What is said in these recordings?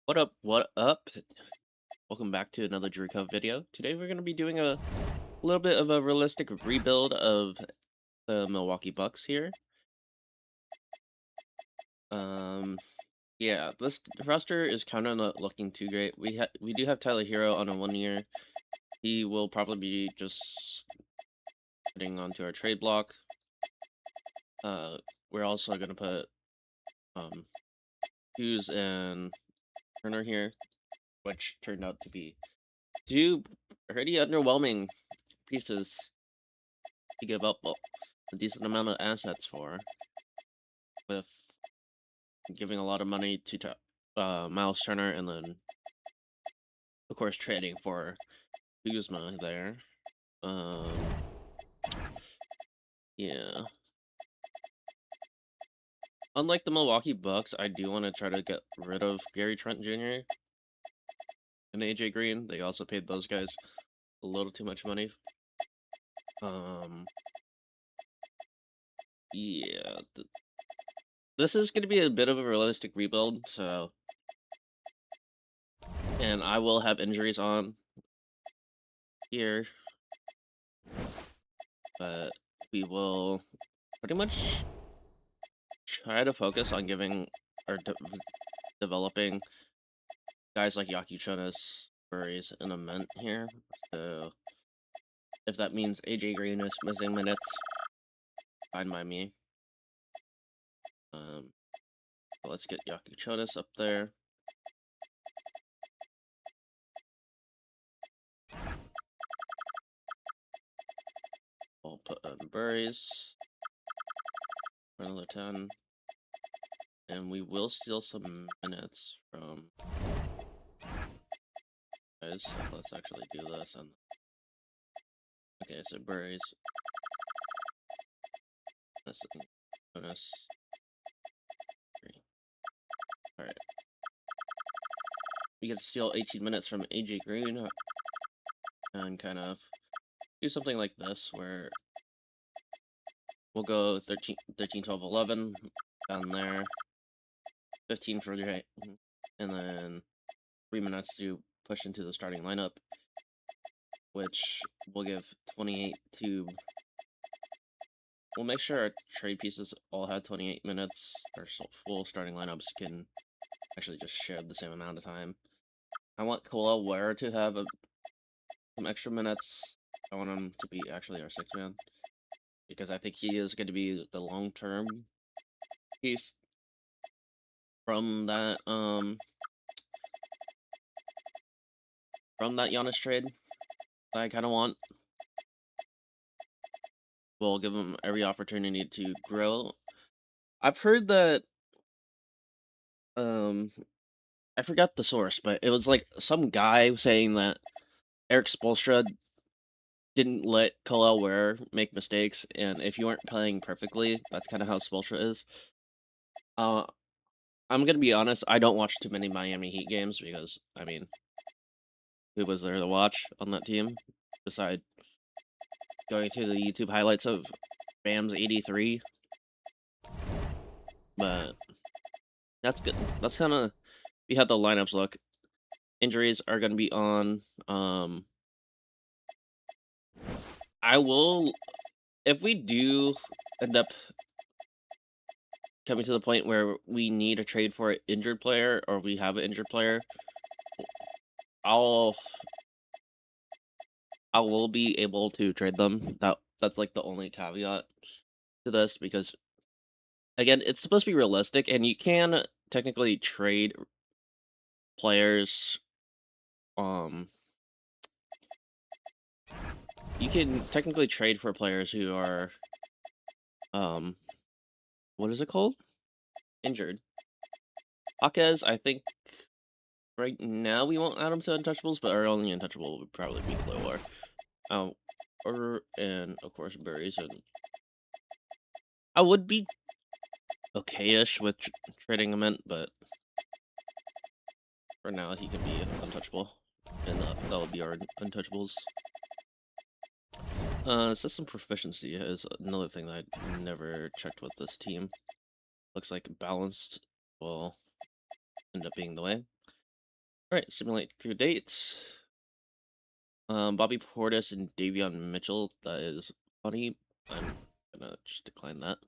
What up? What up? Welcome back to another Drew Cove video. Today we're going to be doing a little bit of a realistic rebuild of the Milwaukee Bucks here. Um, yeah, this roster is kind of not looking too great. We do have Tyler Hero on a 1 year. He will probably be just putting onto our trade block. We're also going to put Hughes and Turner here, which turned out to be two pretty underwhelming pieces to give up a decent amount of assets for, with giving a lot of money to Miles Turner, and then of course trading for Kuzma there. Yeah. Unlike the Milwaukee Bucks, I do want to try to get rid of Gary Trent Jr. and AJ Green. They also paid those guys a little too much money. Yeah. This is going to be a bit of a realistic rebuild, so... And I will have injuries on here, but we will pretty much try to focus on giving or developing guys like Yaki Chonas, Burries, and Ament here. So if that means AJ Green is missing minutes, fine by me. So let's get Yaki Chonas up there. I'll put on Burries for another 10. And we will steal some minutes from guys. So let's actually do this. And okay, so Burries. That's bonus. Alright. We get to steal 18 minutes from AJ Green and kind of do something like this where we'll go 13, 12, 11 down there, 15 for the right, and then 3 minutes to push into the starting lineup, which will give 28 to... We'll make sure our trade pieces all have 28 minutes. Our full starting lineups can actually just share the same amount of time. I want Colel Ware to have some extra minutes. I want him to be actually our 6-man, because I think he is going to be the long-term piece from that Giannis trade that I kind of want. We'll give him every opportunity to grow. I've heard that I forgot the source, but it was like some guy saying that Eric Spoelstra didn't let Colel Ware make mistakes, and if you weren't playing perfectly, that's kind of how Spoelstra is. I'm gonna be honest, I don't watch too many Miami Heat games because, I mean, who was there to watch on that team besides going through the YouTube highlights of Bam's 83? But that's good. That's kind of how the lineups look. Injuries are gonna be on. I will, if we do end up coming to the point where we need a trade for an injured player, or we have an injured player, I will be able to trade them. That's like the only caveat to this, because again, it's supposed to be realistic, and you can technically trade players. You can technically trade for players who are what is it called? Injured. Akez, I think right now we won't add him to untouchables, but our only untouchable would probably be Clowar. And of course Berries, and I would be okay-ish with trading him in, but for now he can be untouchable, and that would be our untouchables. System proficiency is another thing that I never checked with this team. Looks like balanced will end up being the way. Alright, simulate two dates. Bobby Portis and Davion Mitchell. That is funny. I'm gonna just decline that.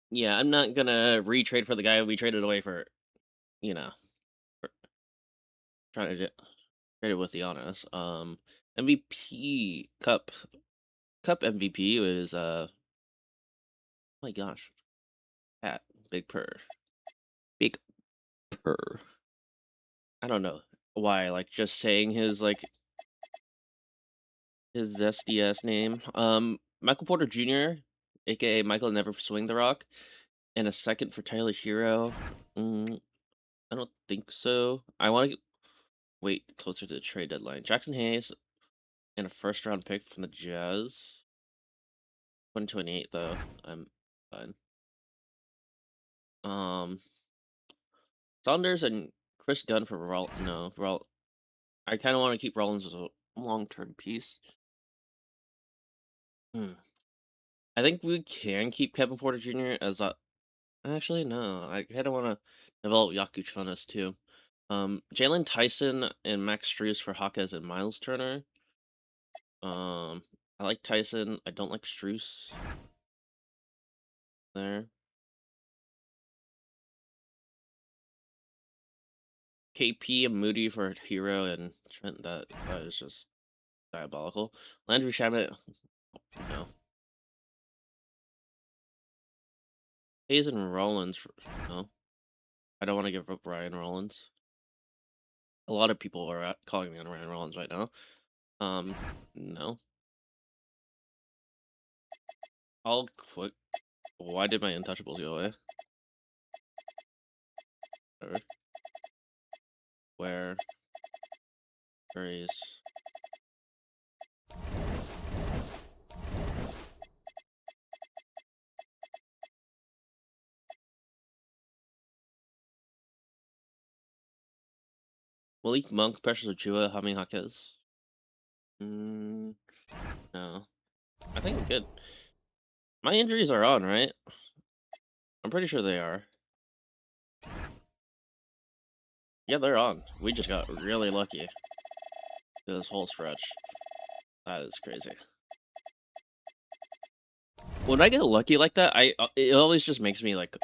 Yeah, I'm not gonna retrade for the guy we traded away for, you know, for trying to trade it with the honest. MVP Cup MVP is oh my gosh. Pat. Big Purr. Big Purr. I don't know why, like just saying his SDS name. Michael Porter Jr., aka Michael Never Swing the Rock, and a second for Tyler Hero. I don't think so. I want to wait closer to the trade deadline. Jackson Hayes and a first round pick from the Jazz. 2028 though. I'm fine. Saunders and Chris Dunn for Rollins. No, I kind of want to keep Rollins as a long-term piece. I think we can keep Kevin Porter Jr. as a. Actually, no. I kind of want to develop Yakuch on us too. Jalen Tyson and Max Strus for Hawkes and Miles Turner. I like Tyson. I don't like Strus. There. KP and Moody for Hero and Trent. That is just diabolical. Landry Shamet. No. Hayes and Rollins. No. I don't want to give up Ryan Rollins. A lot of people are calling me on Ryan Rollins right now. No. I'll quit. Why did my untouchables go away? Whatever. Where? Furries. Malik Monk, Precious Achua, Hami Hakez. No. I think I'm good. My injuries are on, right? I'm pretty sure they are. Yeah, they're on. We just got really lucky this whole stretch. That is crazy. When I get lucky like that, it always just makes me like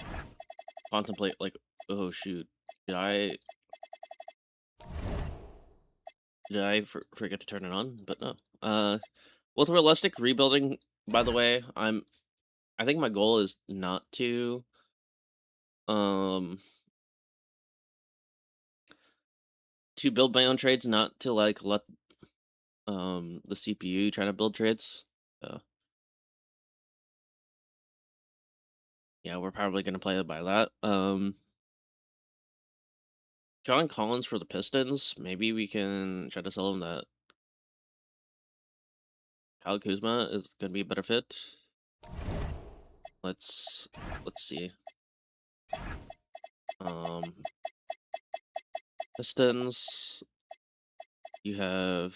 contemplate like, oh shoot, did I forget to turn it on? But no. With realistic rebuilding, by the way, I think my goal is not to build my own trades, not to like let the CPU try to build trades. Yeah, we're probably gonna play it by that. John Collins for the Pistons. Maybe we can try to sell him that Kyle Kuzma is gonna be a better fit. Let's see. Pistons. You have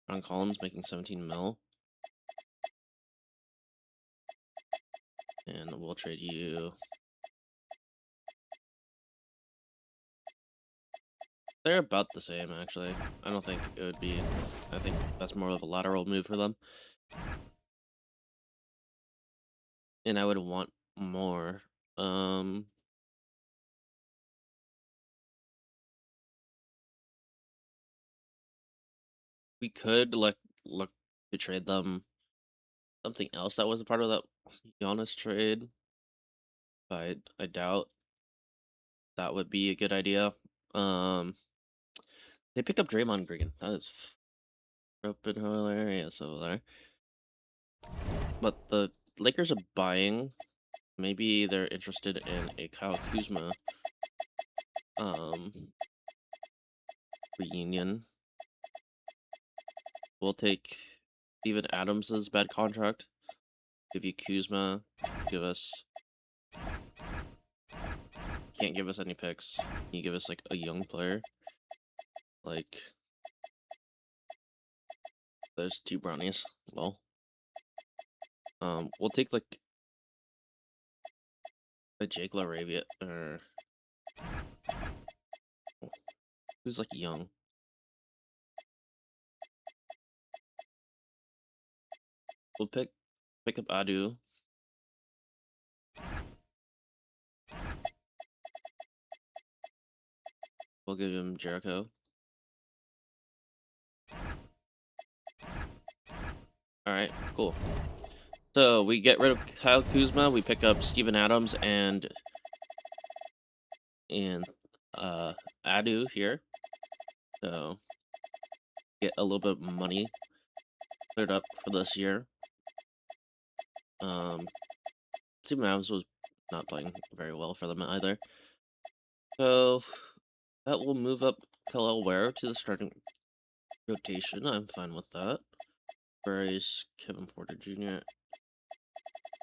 John Collins making 17 mil. And we'll trade you. They're about the same, actually. I don't think it would be. I think that's more of a lateral move for them. And I would want more. We could look to trade them something else that was a part of that Giannis trade. But I doubt that would be a good idea. They picked up Draymond Green. That is open hilarious over there. But the Lakers are buying. Maybe they're interested in a Kyle Kuzma reunion. We'll take Steven Adams's bad contract. Give you Kuzma. Give us. Can't give us any picks. You give us like a young player. Like there's two brownies. Well. We'll take like a Jake Laravia or who's like young. We'll pick up Adu. We'll give him Jericho. Alright, cool. So we get rid of Kyle Kuzma, we pick up Steven Adams and Adu here. So get a little bit of money cleared up for this year. Steven Adams was not playing very well for them either. So that will move up Khalil Ware to the starting rotation. I'm fine with that. Whereas Kevin Porter Jr.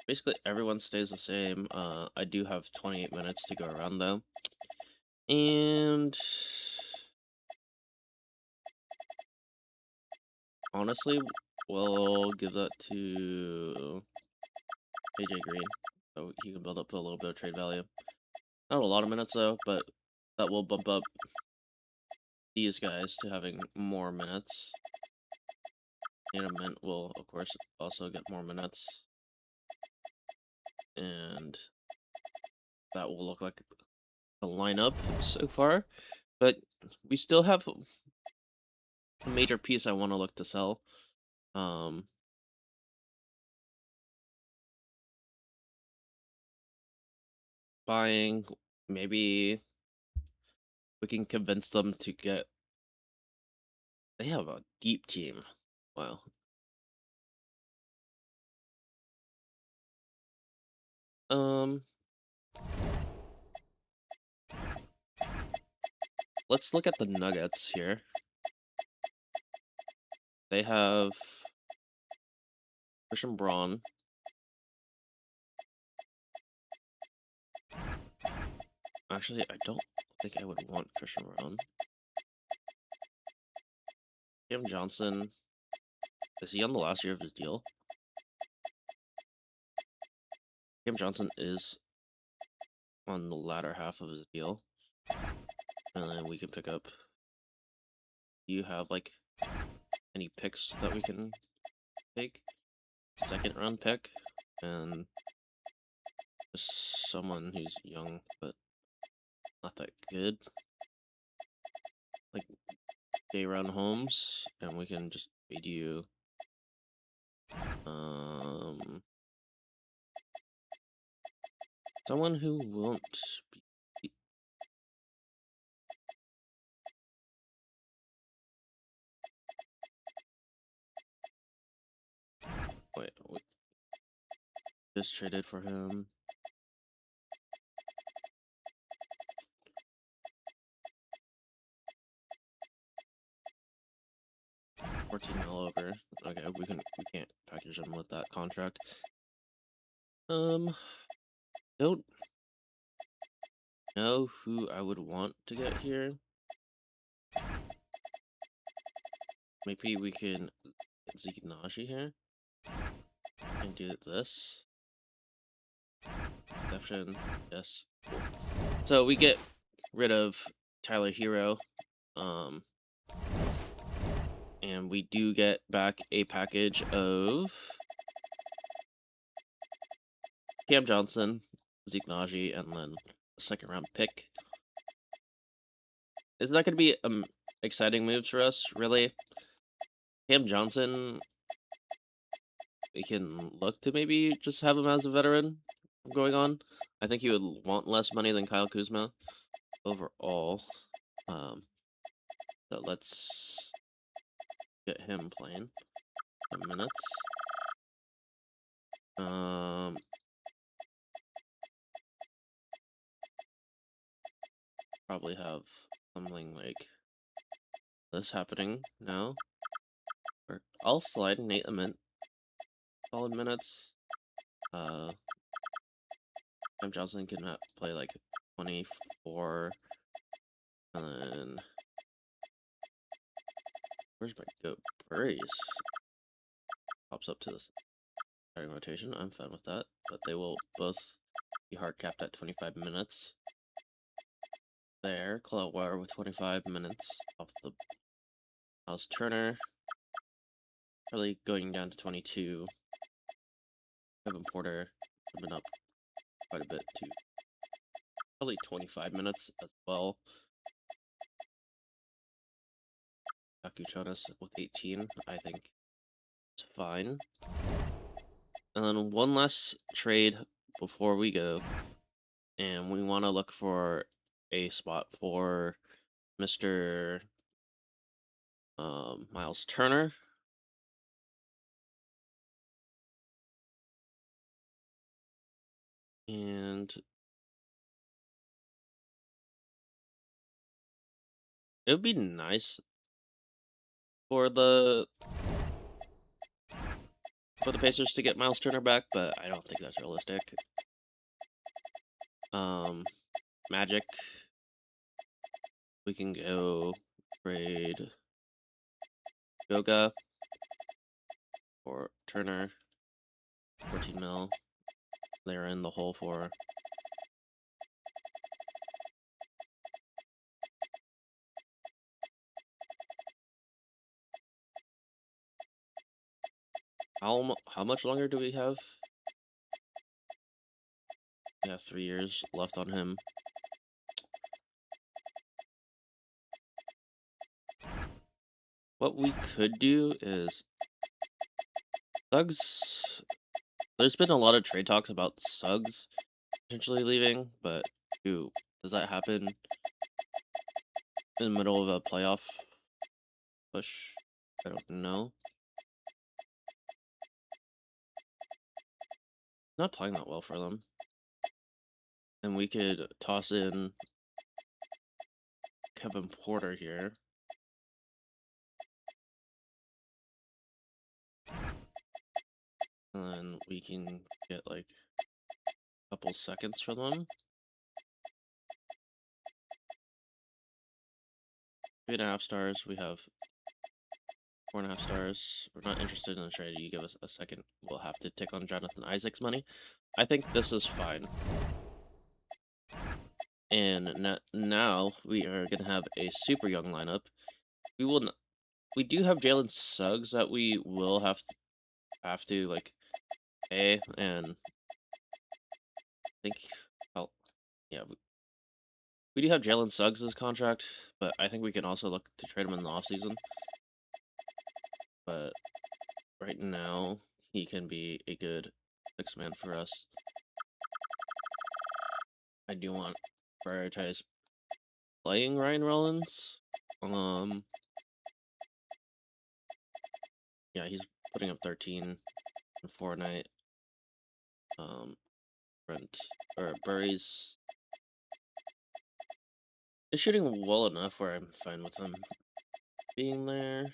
Basically everyone stays the same. I do have 28 minutes to go around though. And honestly, we'll give that to AJ Green, so he can build up a little bit of trade value. Not a lot of minutes though, but that will bump up these guys to having more minutes. And Mint will, of course, also get more minutes. And that will look like the lineup so far. But we still have a major piece I want to look to sell. Buying, maybe we can convince them to get. They have a deep team. Wow. Let's look at the Nuggets here. They have Christian Braun. Actually, I don't think I would want Christian Braun. Cam Johnson. Is he on the last year of his deal? Cam Johnson is on the latter half of his deal. And then we can pick up. Do you have, like, any picks that we can take? Second round pick. And just someone who's young, but not that good. Like, J-Ron Holmes. And we can just trade you. Someone who won't be. Wait, just traded for him. $14 over. Okay, we can't package him with that contract. Don't know who I would want to get here. Maybe we can get Zeke Naji here and do this. Exception, yes. Cool. So we get rid of Tyler Hero, and we do get back a package of Cam Johnson, Zeke Naji, and then a second round pick. Is that going to be exciting moves for us, really? Cam Johnson, we can look to maybe just have him as a veteran going on. I think he would want less money than Kyle Kuzma overall. So let's get him playing some minutes. Probably have something like this happening now. Or I'll slide Nate Ament solid minutes. Cam Johnson can play like 24, and then where's my goat? Praise pops up to this starting rotation. I'm fine with that, but they will both be hard capped at 25 minutes. There, Cloudwire with 25 minutes off the Miles Turner. Probably going down to 22. Kevin Porter coming up quite a bit to probably 25 minutes as well. Jonas with 18, I think it's fine. And then one last trade before we go, and we want to look for a spot for Mr. Miles Turner. And it would be nice for the Pacers to get Miles Turner back, but I don't think that's realistic. Magic. We can go trade Goga for Turner. 14 mil. They're in the hole for. How much longer do we have? Yeah, 3 years left on him. What we could do is Suggs. There's been a lot of trade talks about Suggs potentially leaving, but does that happen in the middle of a playoff push? I don't know. Not playing that well for them. And we could toss in Kevin Porter here. And then we can get like a couple seconds from them. 3.5 stars. We have 4.5 stars. We're not interested in the trade. You give us a second. We'll have to take on Jonathan Isaac's money. I think this is fine. And now we are going to have a super young lineup. We do have Jalen Suggs that we will have to like pay, and I think yeah, we do have Jalen Suggs' contract, but I think we can also look to trade him in the offseason. But right now, he can be a good 6-man for us. I do want to prioritize playing Ryan Rollins. Yeah, he's putting up 13 and 4 a night. Burry's is shooting well enough where I'm fine with him being there.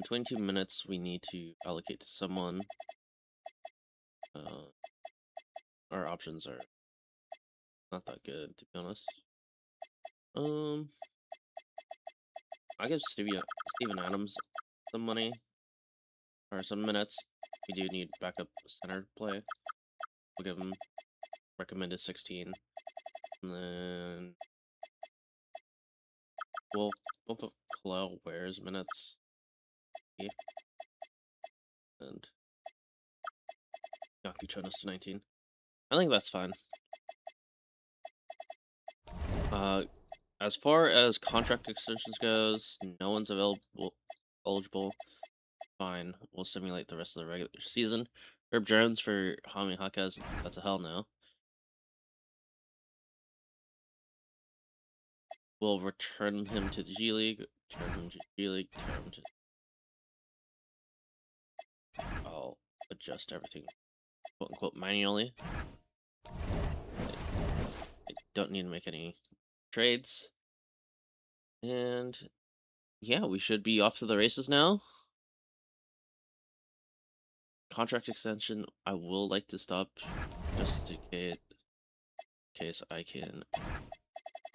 22 minutes we need to allocate to someone. Our options are not that good, to be honest. I give Steven Adams some money or some minutes. We do need backup center play. We'll give him recommended 16, and then we'll put Khalil Ware's minutes and Jonas to 19. I think that's fine. As far as contract extensions goes, no one's eligible. Fine, we'll simulate the rest of the regular season. Herb Jones for Jaime Jaquez, that's a hell no. We'll return him to the G League, turn him to G League, turn him to... I'll adjust everything, quote-unquote, manually. I don't need to make any trades. And yeah, we should be off to the races now. Contract extension, I will like to stop just in case I can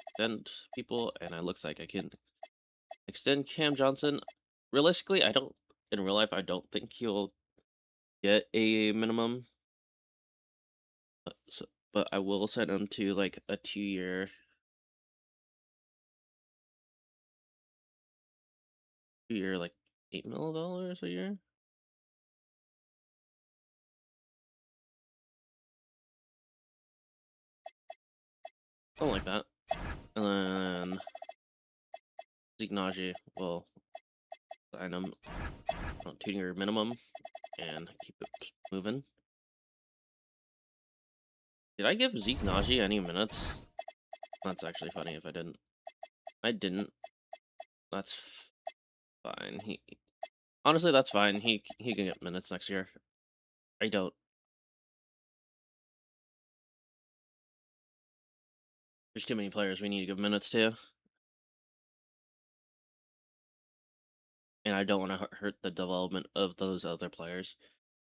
extend people, and it looks like I can extend Cam Johnson. Realistically, in real life, I don't think he'll get a minimum But I will send him to like a 2-year, like $8 million a year. Something like that. And then Zeke will sign him on 2-year minimum and keep it moving. Did I give Zeke any minutes? That's actually funny if I didn't. I didn't. That's fine. Honestly, that's fine. He can get minutes next year. I don't. There's too many players we need to give minutes to. And I don't want to hurt the development of those other players.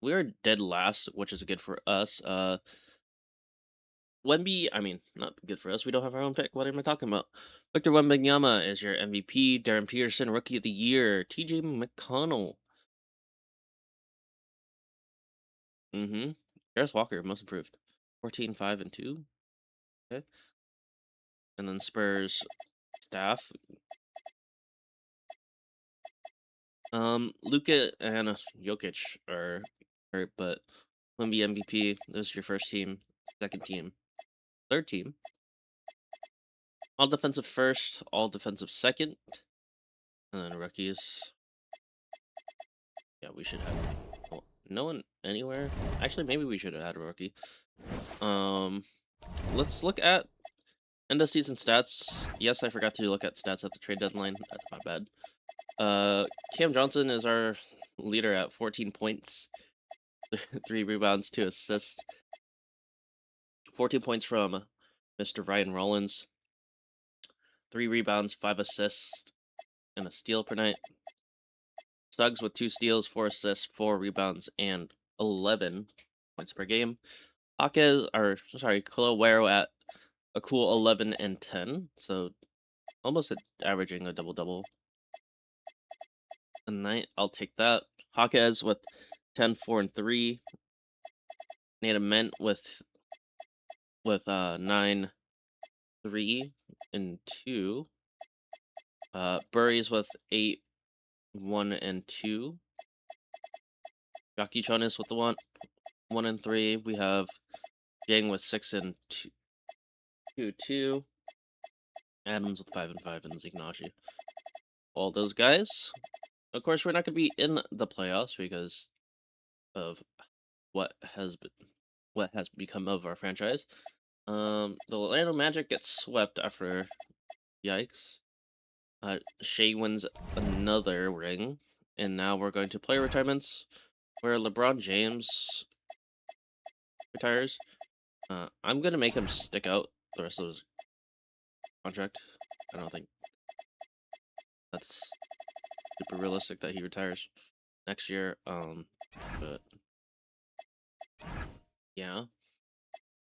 We're dead last, which is good for us. Wemby, I mean, not good for us. We don't have our own pick. What am I talking about? Victor Wembanyama is your MVP. Darren Peterson, Rookie of the Year. TJ McConnell. Mm-hmm. Harris Walker, most improved. 14, 5, and 2. Okay. And then Spurs staff. Luka and Jokic are hurt, but Wemby MVP. This is your first team, second team, third team. All defensive first, all defensive second. And then rookies. Yeah, we should have no one anywhere. Actually, maybe we should have had a rookie. Let's look at end of season stats. Yes, I forgot to look at stats at the trade deadline. That's my bad. Cam Johnson is our leader at 14 points, 3 rebounds, 2 assists. 14 points from Mr. Ryan Rollins. 3 rebounds, 5 assists, and a steal per night. Suggs with 2 steals, 4 assists, 4 rebounds, and 11 points per game. Colawero at a cool 11 and 10, so almost averaging a double-double a night. I'll take that. Jaquez with 10, 4, and 3. Nate Ament with 9, 3, and 2. Burries with 8, 1, and 2. Jockey Jonas with the 1, 1, and 3. We have Jang with 6 and 2, 2. Adams with 5 and 5, and Zignashi. All those guys. Of course, we're not going to be in the playoffs because of what has become of our franchise. The Orlando Magic gets swept after, yikes. Shea wins another ring, and now we're going to player retirements, where LeBron James retires. I'm gonna make him stick out the rest of his contract. I don't think that's super realistic that he retires next year. But yeah,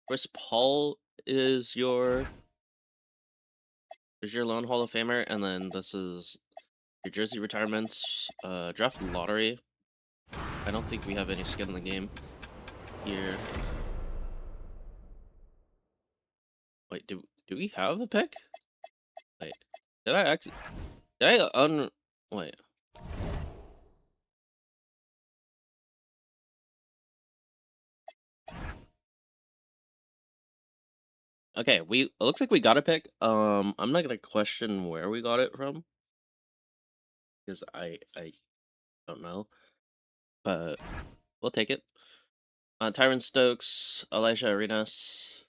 Chris Paul is your lone Hall of Famer, and then this is your jersey retirements. Draft lottery. I don't think we have any skin in the game here. Wait, do we have a pick? Wait, did I actually? Did I wait. Okay, it looks like we got a pick. I'm not gonna question where we got it from because I don't know, but we'll take it. Tyron Stokes, Elijah Arenas,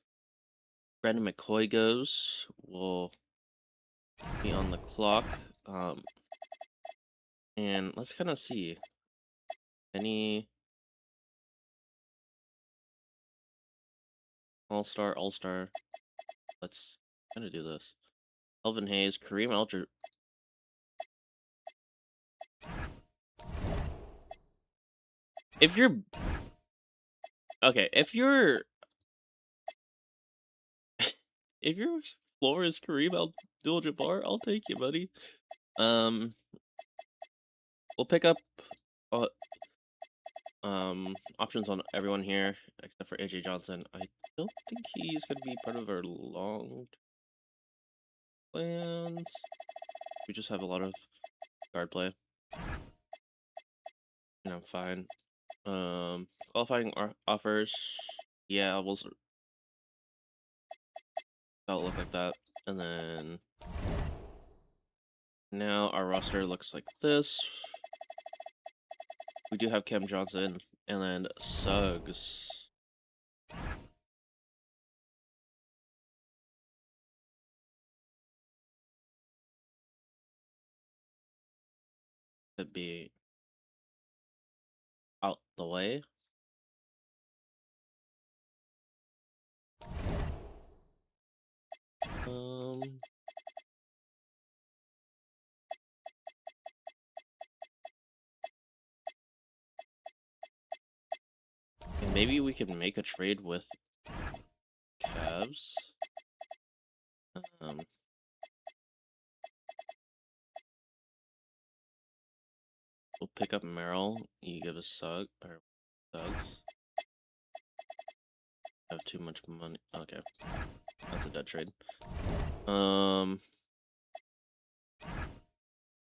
Brandon McCoy goes. Will be on the clock. And let's kind of see any all-star. Let's kind of do this. Elvin Hayes, Kareem Elcher. If you're okay, if your floor is Kareem Abdul-Jabbar, I'll take you, buddy. We'll pick up options on everyone here except for AJ Johnson. I don't think he's gonna be part of our long plans. We just have a lot of guard play, and I'm fine. Qualifying offers. Yeah, that'll look like that, and then now our roster looks like this. We do have Cam Johnson, and then Suggs. Could be out the way. Um, and maybe we could make a trade with Cavs. Um, we'll pick up Merrill. You give us Suggs. I have too much money. Okay, that's a dead trade.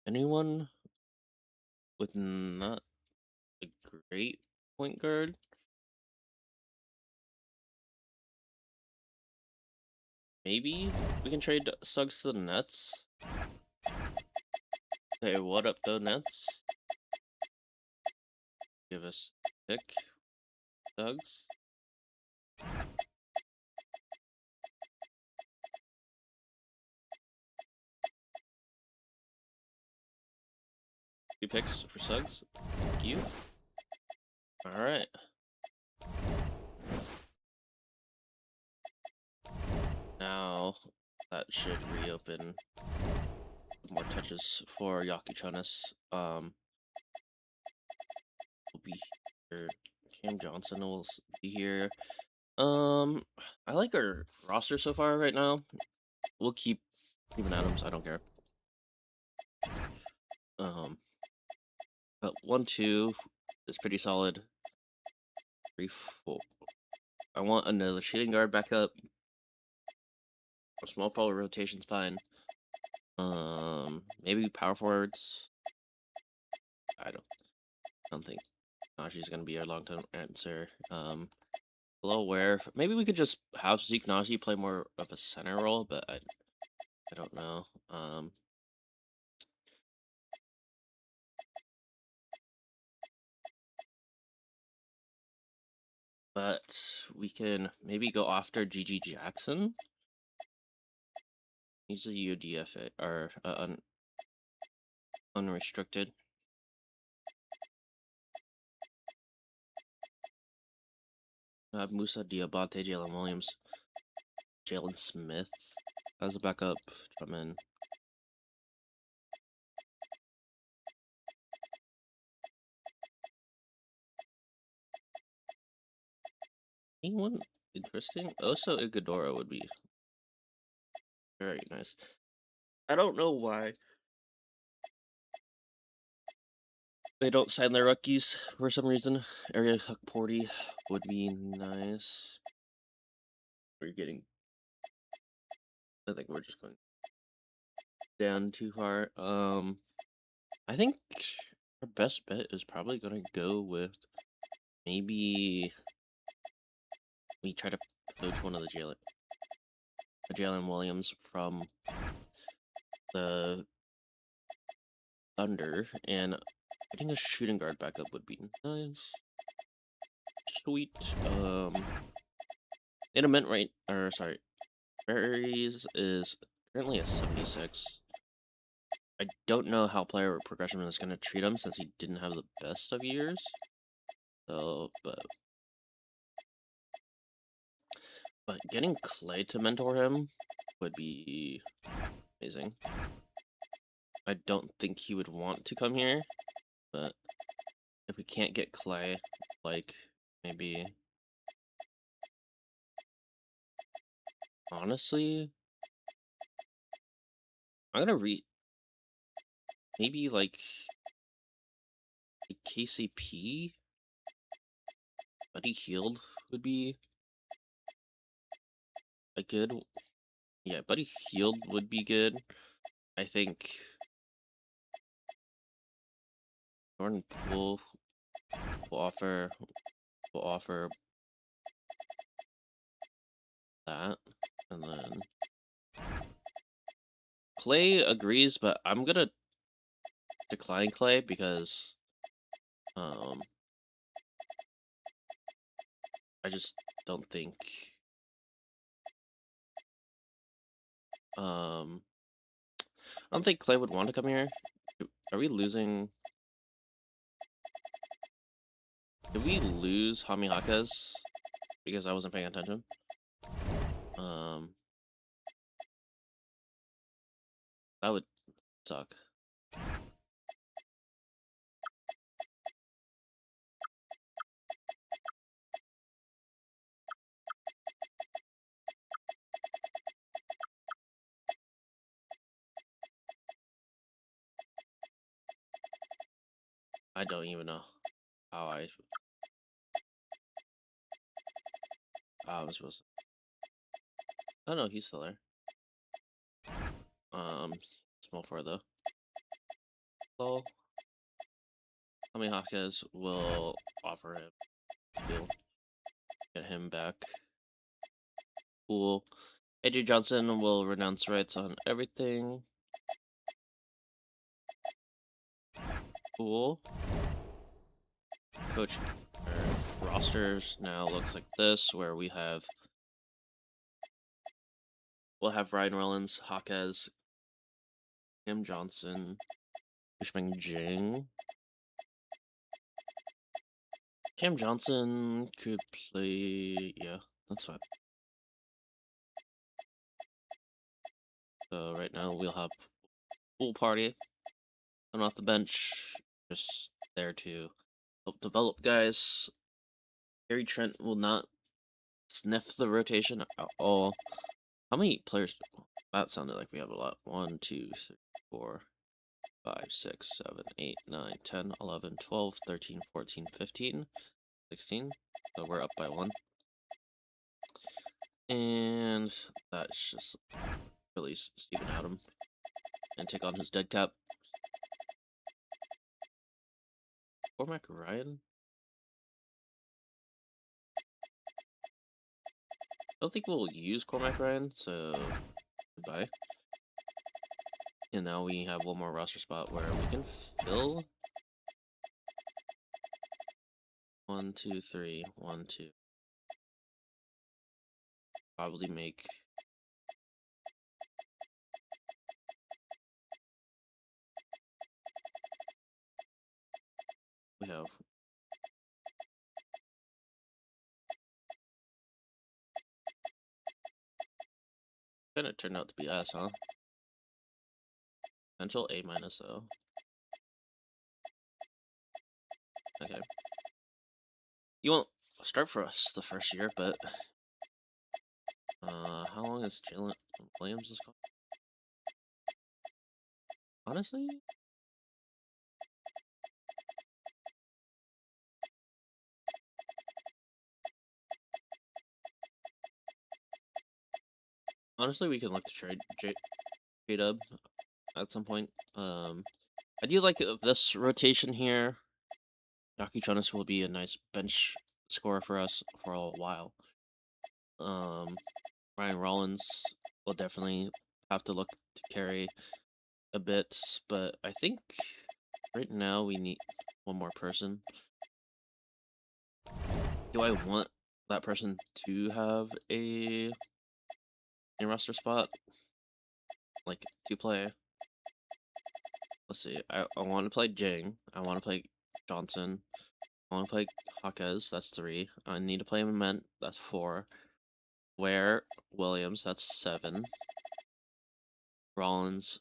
Anyone with not a great point guard? Maybe we can trade Suggs to the Nets. Hey, what up, though, Nets? Give us pick Suggs. 2 picks for Suggs. Thank you. All right. Now that should reopen more touches for Yakuchanis. Will be here. Cam Johnson will be here. I like our roster so far right now. We'll keep Steven Adams. I don't care. But 1-2 is pretty solid. 3-4. I want another shooting guard backup. A small forward rotation's fine. Maybe power forwards. I don't think Najee's gonna be our long-term answer. Below where maybe we could just have Zeke Najee play more of a center role, but I don't know. But we can maybe go after GG Jackson. He's a UDFA or unrestricted. Musa Diabate, Jalen Williams, Jalen Smith as a backup. Drummond. Anyone interesting? Oso Iguodala would be very nice. I don't know why they don't sign their rookies for some reason. Area Huck Porty would be nice. We're getting. I think we're just going down too far. I think our best bet is probably gonna go with maybe we try to poach one of the Jalen Williams from the Thunder, and getting a shooting guard backup would be nice. Sweet. In a mint rate, or sorry, Berries is currently a 76. I don't know how player progression is going to treat him since he didn't have the best of years. So, but getting Clay to mentor him would be amazing. I don't think he would want to come here, but if we can't get Clay, like maybe honestly, I'm gonna maybe like a KCP Buddy Healed would be a good. Yeah, Buddy Healed would be good. I think Jordan Poole will offer that, and then Clay agrees, but I'm gonna decline Clay because I just don't think I don't think Clay would want to come here. Are we losing? Did we lose Hami Hakas because I wasn't paying attention? That would suck. I don't even know how I was supposed to. Oh no, he's still there. Small for though. So, Hami Hakas will offer him. We'll get him back. Cool. AJ Johnson will renounce rights on everything. Cool. Coach rosters now looks like this, where we'll have Ryan Rollins, Hawkes, Cam Johnson, Bushming Jing. Cam Johnson could play. Yeah, that's fine. So right now we'll have Pool Party and off the bench, just there to help develop guys. Gary Trent will not sniff the rotation at all. How many players? That sounded like we have a lot. 1, 2, 3, 4, 5, 6, 7, 8, 9, 10, 11, 12, 13, 14, 15, 16. So we're up by 1. And that's just release Steven Adam and take on his dead cap. Cormac Ryan? I don't think we'll use Cormac Ryan, so goodbye. And now we have one more roster spot where we can fill 1, 2, 3, 1, 2. Probably make we have kind of turned out to be S, huh? Potential A minus though. Okay. You won't start for us the first year, but how long is Jalen Williams is called? Honestly, we can look to trade J-Dub at some point. I do like this rotation here. Yaki Jonas will be a nice bench scorer for us for a while. Ryan Rollins will definitely have to look to carry a bit, but I think right now we need one more person. Do I want that person to have a roster spot? Like, to play? Let's see. I want to play Jing. I want to play Johnson. I want to play Hawkes. That's 3. I need to play Moment. That's 4. Ware Williams. That's 7. Rollins.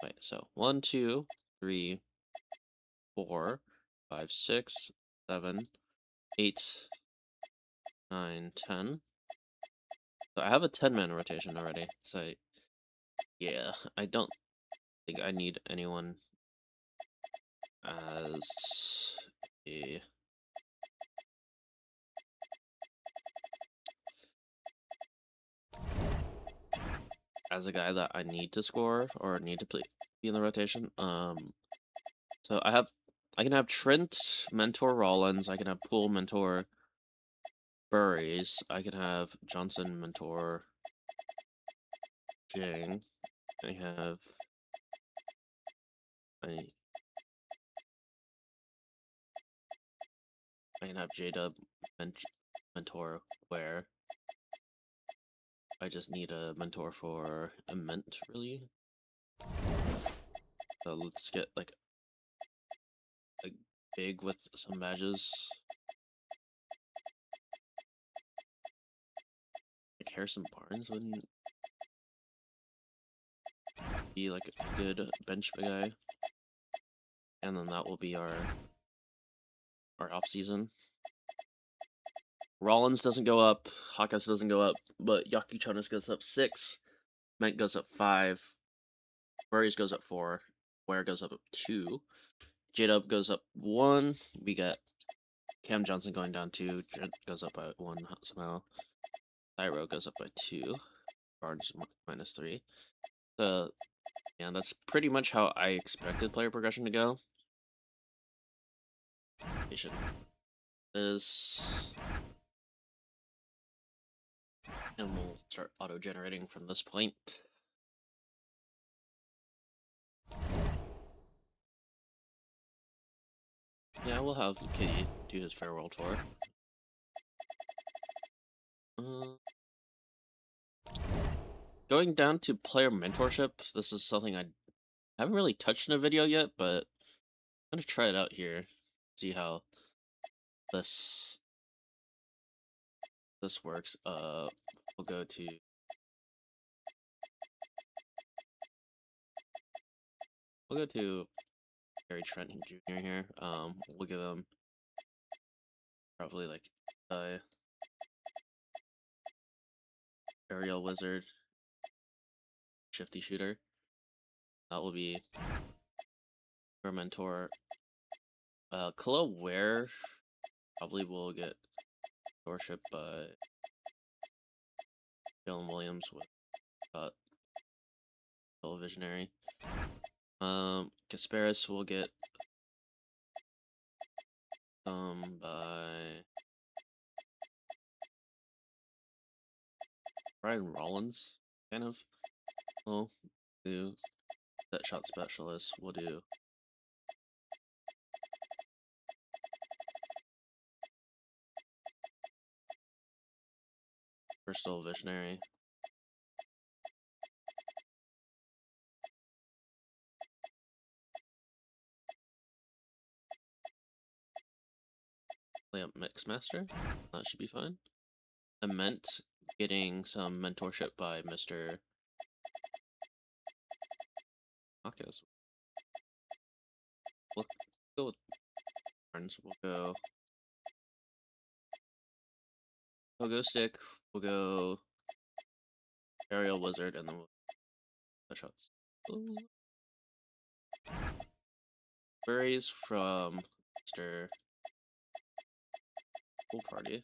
Wait, so 1, 2, 3, 4, 5, 6, 7, 8, 9, 10. So I have a 10-man rotation already. So yeah, I don't think I need anyone as a as a guy that I need to score or need to be in the rotation. So I can have Trent mentor Rollins. I can have Poole mentor Burries. I can have Johnson mentor Jing. I have I I can have J-Dub mentor Ware. I just need a mentor for a ment, really. So let's get like big with some badges. Like Harrison Barnes wouldn't be like a good bench guy. And then that will be our off season. Rollins doesn't go up, Hakas doesn't go up, but Yakichonis goes up 6, Ment goes up 5, Burries goes up 4, Ware goes up 2, J-Dub goes up 1, we got Cam Johnson going down 2, Trent goes up by 1 somehow, Thyro goes up by 2, Barnes minus 3. So, yeah, that's pretty much how I expected player progression to go. This, and we'll start auto-generating from this point. Yeah, we'll have Kitty do his farewell tour. Going down to player mentorship, this is something I haven't really touched in a video yet, but I'm gonna try it out here. See how this works. We'll go to Gary Trent Jr. here. We'll give him probably like aerial wizard, shifty shooter. That will be our mentor. Khalil Ware probably will get worship by Dylan Williams with Televisionary. Kasparis will get by Brian Rollins, kind of. We'll do set shot specialist. We'll do Bristol Visionary. Play up Mixmaster. That should be fine. I meant getting some mentorship by Mr. Akos. We'll go with Barnes. We'll go Pogo Stick. We'll go Aerial Wizard, and then we'll set shots. Ooh. Berries from Mr. Pool Party.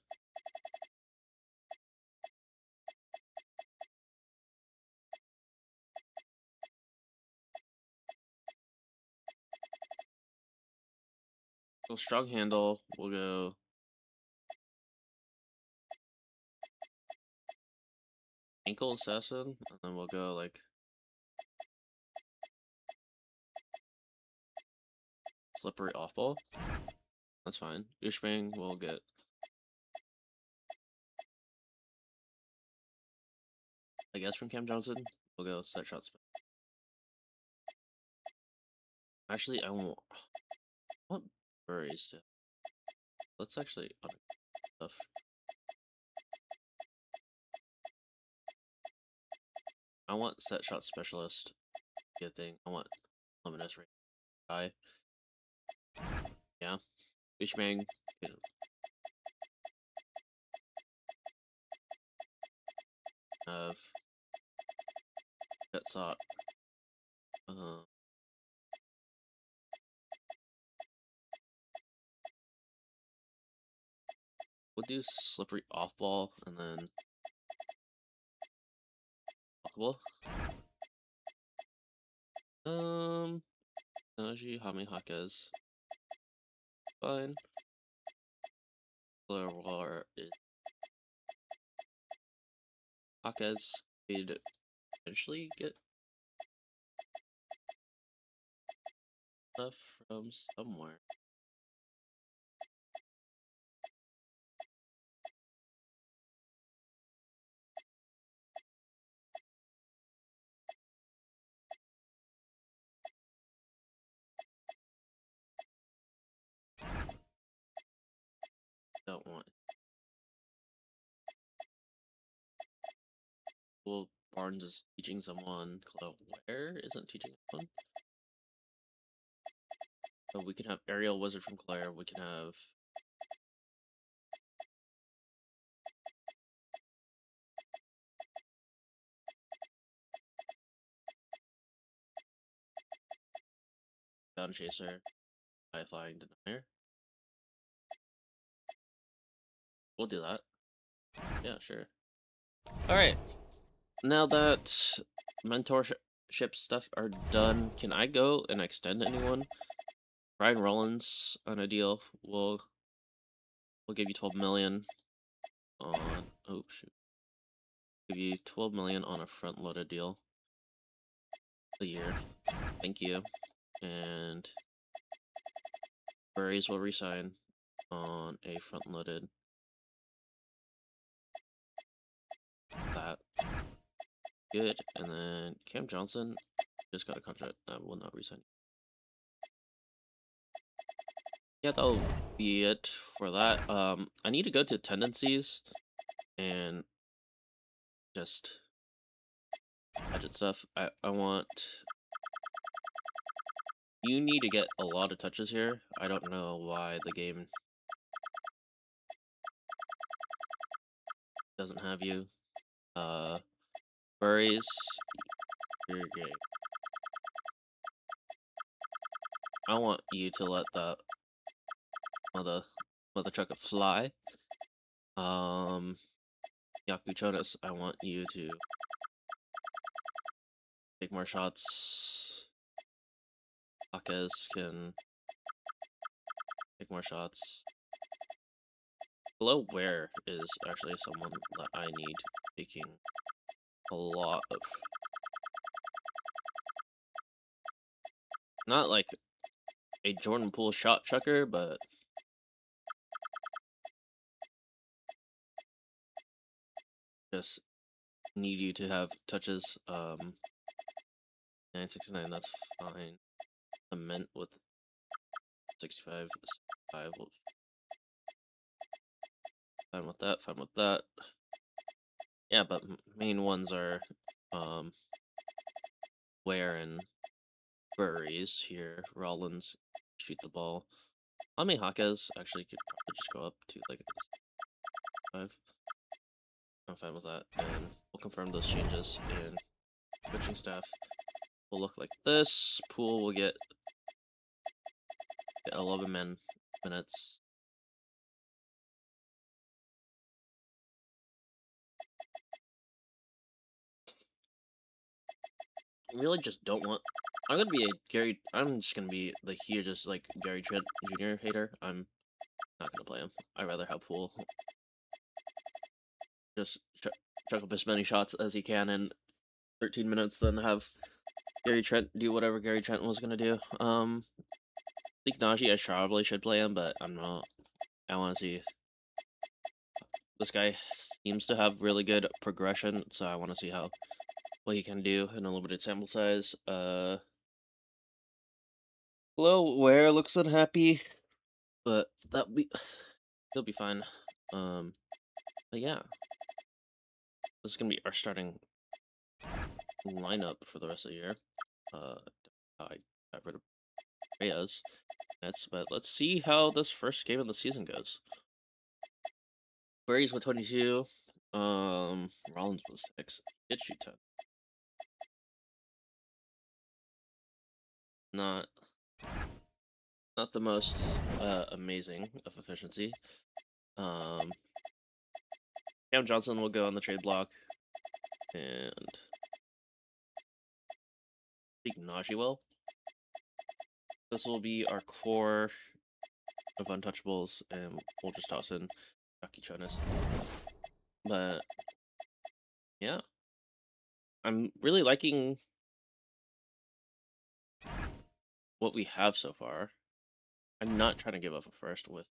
Go Strong Handle. We'll go Ankle Assassin, and then we'll go like Slippery Off Ball. That's fine. Ushbang will get I guess from Cam Johnson. We'll go set shots. Actually, I want Burries to. Let's actually stuff. I want set shot specialist. Good thing. I want luminous ray guy. Yeah. Ushbang. Have Jet Sock. We'll do Slippery Off Ball, and then unblockable. Naji, Hami Hakez. Fine. Flare War is Hakez. We'd eventually get stuff from somewhere. Don't want. Well, Barnes is teaching someone. Claire isn't teaching someone. So we can have Aerial Wizard from Claire. We can have Down Chaser, High Flying Denier. We'll do that. Yeah, sure. Alright. Now that mentorship stuff are done, can I go and extend anyone? Brian Rollins on a deal. We'll give you 12 million on give you 12 million on a front loaded deal a year. Thank you. And Burries will resign on a front loaded. That good. And then Cam Johnson just got a contract. I will not resign. Yeah, that'll be it for that. I need to go to tendencies and just edit stuff. I want you need to get a lot of touches here. I don't know why the game doesn't have you. Burries, you're gay. I want you to let the mother trucker fly. Yaku Chodas, I want you to take more shots. Akez can take more shots. Below Where is actually someone that I need taking a lot of. Not like a Jordan Poole shot chucker, but just need you to have touches. 969, that's fine. I meant with 65, 5. Fine with that, fine with that. Yeah, but main ones are Ware and Burries here. Rollins shoot the ball. Ame Hakez actually could probably just go up to like 5. I'm fine with that. And we'll confirm those changes. And coaching staff will look like this. Pool will get 11 minutes. I really just don't want. I'm gonna be a Gary. I'm just gonna be the hugest like Gary Trent Jr. hater. I'm not gonna play him. I'd rather have Pool just chuck up as many shots as he can in 13 minutes than have Gary Trent do whatever Gary Trent was gonna do. I think Najee, I probably should play him, but I'm not. I want to see. This guy seems to have really good progression, so I want to see what he can do in a limited sample size. Hello, Where looks unhappy, but he'll be fine. But yeah, this is gonna be our starting lineup for the rest of the year. I got rid of Reyes. But let's see how this first game of the season goes. Burries with 22. Rollins with 6. Hit shoot 10. Not the most amazing of efficiency. Cam Johnson will go on the trade block, and Ignaji will. This will be our core of untouchables, and we'll just toss in Chucky Jonas. But yeah, I'm really liking what we have so far. I'm not trying to give up a first with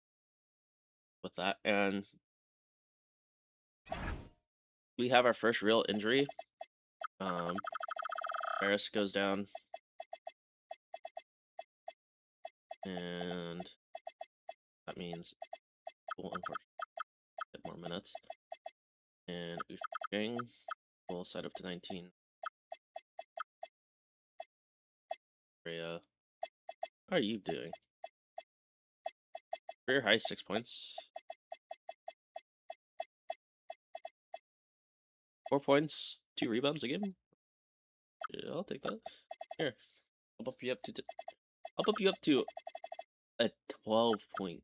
that, and we have our first real injury. Paris goes down, and that means we'll unfortunately get more minutes. And Ushing will set up to 19. Rhea, how are you doing? Career high 6 points. 4 points, 2 rebounds a game. Yeah, I'll take that. Here, I'll bump you up to a 12 point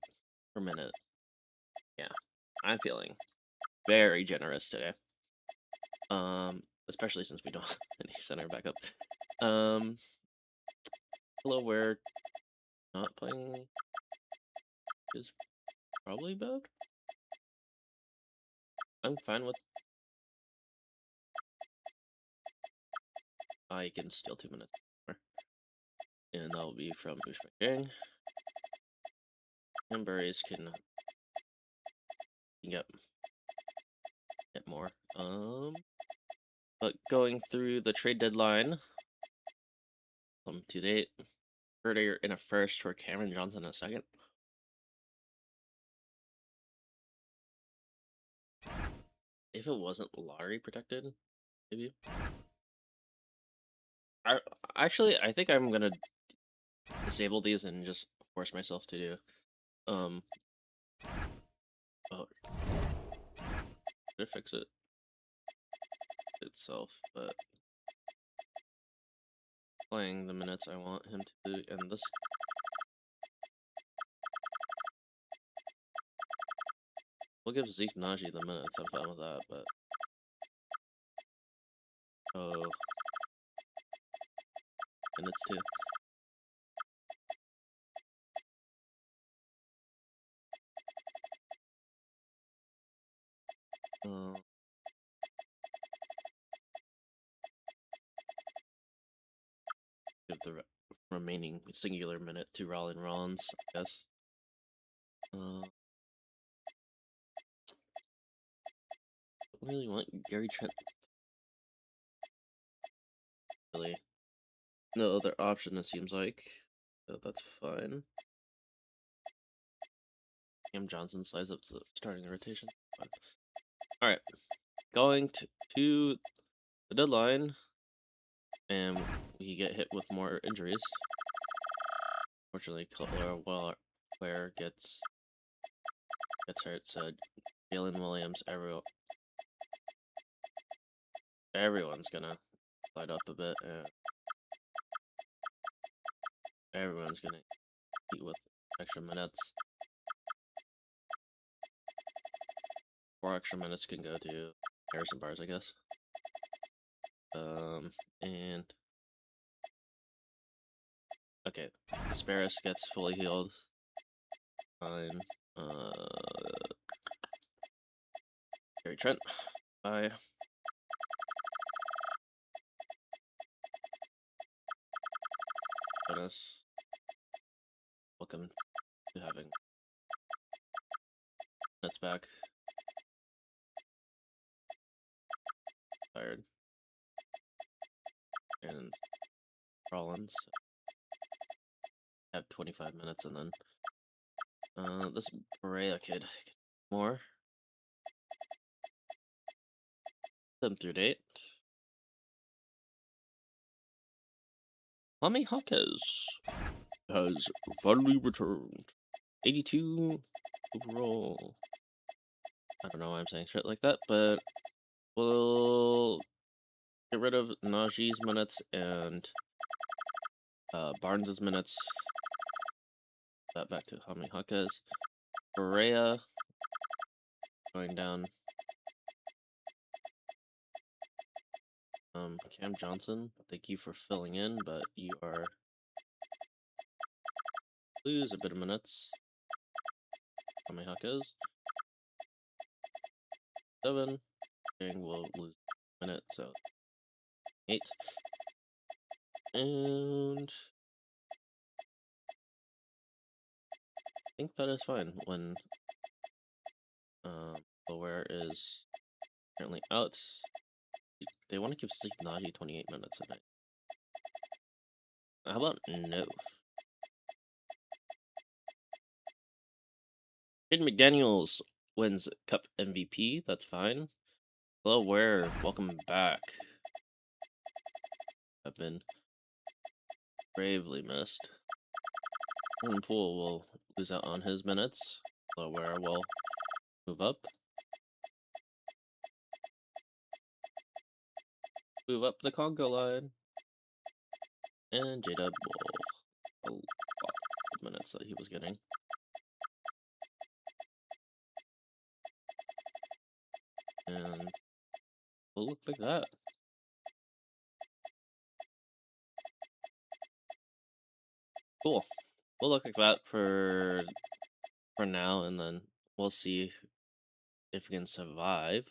per minute. Yeah, I'm feeling very generous today. Especially since we don't have any center backup. Hello, we're not playing is probably bad. I'm fine with. I can steal 2 minutes more. And that'll be from Bushman. And Burries can get more. But going through the trade deadline, to date, Herder in a first for Cameron Johnson in a second. If it wasn't lottery protected, maybe. I think I'm gonna disable these and just force myself to do. Oh, should fix it itself, but playing the minutes I want him to do, and this. We'll give Zeke Najee the minutes. I'm fine with that, but minutes too. Give the remaining singular minute to Rollin Rollins, I guess. Really want Gary Trent. Really, no other option. It seems like, so that's fine. Cam Johnson slides up to the starting the rotation. Fine. All right, going to the deadline, and we get hit with more injuries. Fortunately, Claire gets hurt, so Jalen Williams, everyone's gonna slide up a bit, and everyone's gonna eat with extra minutes. 4 extra minutes can go to Harrison Barnes, I guess. And okay, Sparris gets fully healed. Fine. Gary Trent. Bye. Bonus. Welcome to having minutes back. Tired. And Rollins have 25 minutes, and then this Brea kid more. 7 through date. Tommy Hawkes has finally returned. 82 overall. I don't know why I'm saying shit like that, but we'll get rid of Najee's minutes and Barnes's minutes. That back to Tommy Hawkes. Brea going down. Cam Johnson, thank you for filling in, but you are lose a bit of minutes. How many Huckos? 7. And we'll lose a minute, so 8. And I think that is fine when Beware is currently out. They want to give Signaji 28 minutes a night. How about no? Jaden McDaniels wins Cup MVP. That's fine. Hello, Ware. Welcome back. I've been bravely missed. Pool will lose out on his minutes. Hello, Ware will move up. Move up the Congo line. And J-Dub will a lot of minutes that he was getting. And we'll look like that. Cool. We'll look like that for now, and then we'll see if we can survive.